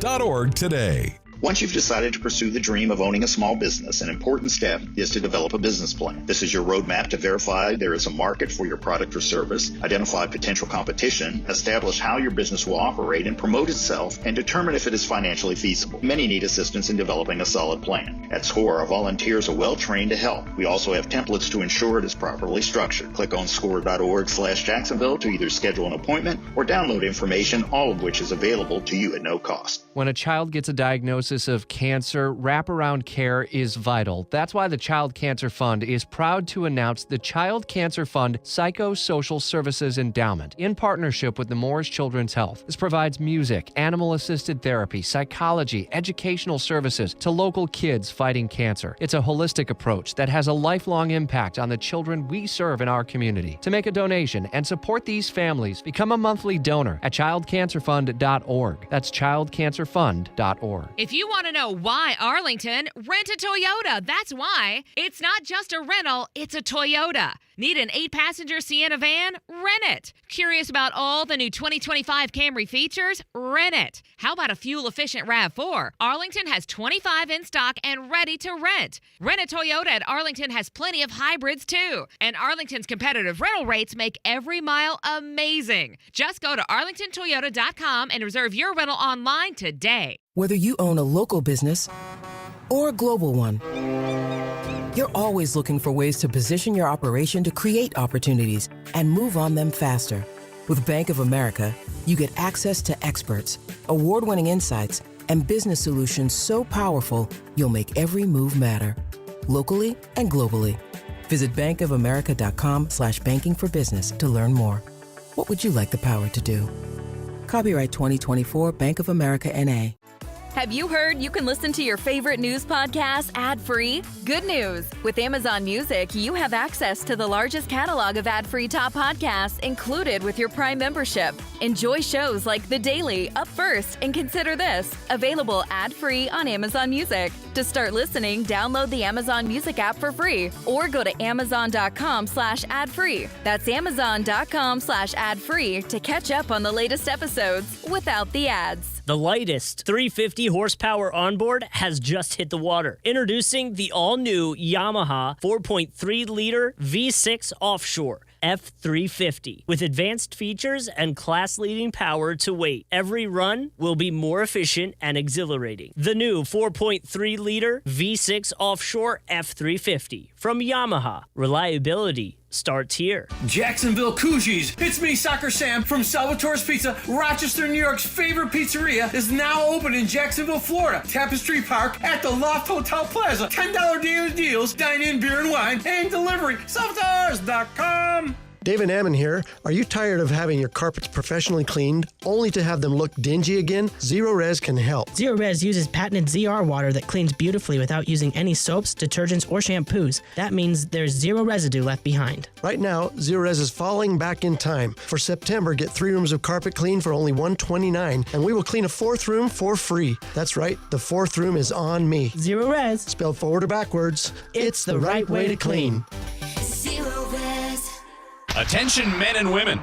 today. Once you've decided to pursue the dream of owning a small business, an important step is to develop a business plan. This is your roadmap to verify there is a market for your product or service, identify potential competition, establish how your business will operate and promote itself, and determine if it is financially feasible. Many need assistance in developing a solid plan. At SCORE, our volunteers are well trained to help. We also have templates to ensure it is properly structured. Click on score.org/Jacksonville to either schedule an appointment or download information, all of which is available to you at no cost. When a child gets a diagnosis of cancer, wraparound care is vital. That's why the Child Cancer Fund is proud to announce the Child Cancer Fund Psychosocial Services Endowment in partnership with the Moores Children's Health. This provides music, animal-assisted therapy, psychology, educational services to local kids fighting cancer. It's a holistic approach that has a lifelong impact on the children we serve in our community. To make a donation and support these families, become a monthly donor at childcancerfund.org. That's childcancerfund.org. If you want to know why Arlington, rent a Toyota. That's why. It's not just a rental, it's a Toyota. Need an 8-passenger Sienna van? Rent it. Curious about all the new 2025 Camry features? Rent it. How about a fuel-efficient RAV4? Arlington has 25 in stock and ready to rent. Rent a Toyota at Arlington has plenty of hybrids, too. And Arlington's competitive rental rates make every mile amazing. Just go to arlingtontoyota.com and reserve your rental online today. Whether you own a local business or a global one, you're always looking for ways to position your operation to create opportunities and move on them faster. With Bank of America, you get access to experts, award-winning insights, and business solutions so powerful, you'll make every move matter, locally and globally. Visit bankofamerica.com/banking for business to learn more. What would you like the power to do? Copyright 2024 Bank of America N.A. Have you heard you can listen to your favorite news podcasts ad-free? Good news! With Amazon Music, you have access to the largest catalog of ad-free top podcasts included with your Prime membership. Enjoy shows like The Daily, Up First, and Consider This, available ad-free on Amazon Music. To start listening, download the Amazon Music app for free or go to amazon.com/ad-free. That's amazon.com/ad-free to catch up on the latest episodes without the ads. The lightest 350 horsepower onboard has just hit the water. Introducing the all-new Yamaha 4.3-liter V6 offshore F350 with advanced features and class-leading power to weight. Every run will be more efficient and exhilarating. The new 4.3-liter V6 offshore F350 from Yamaha. Reliability starts here. Jacksonville Koozies. It's me, Soccer Sam from Salvatore's Pizza. Rochester, New York's favorite pizzeria is now open in Jacksonville, Florida. Tapestry Park at the Loft Hotel Plaza. $10 daily deals, dine-in beer and wine, and delivery. Salvatores.com. David Ammon here. Are you tired of having your carpets professionally cleaned only to have them look dingy again? Zero Res can help. Zero Res uses patented ZR water that cleans beautifully without using any soaps, detergents, or shampoos. That means there's zero residue left behind. Right now, Zero Res is falling back in time. For September, get 3 rooms of carpet clean for only $129, and we will clean a 4th room for free. That's right, the 4th room is on me. Zero Res. Spelled forward or backwards, it's the right way to clean. Attention men and women.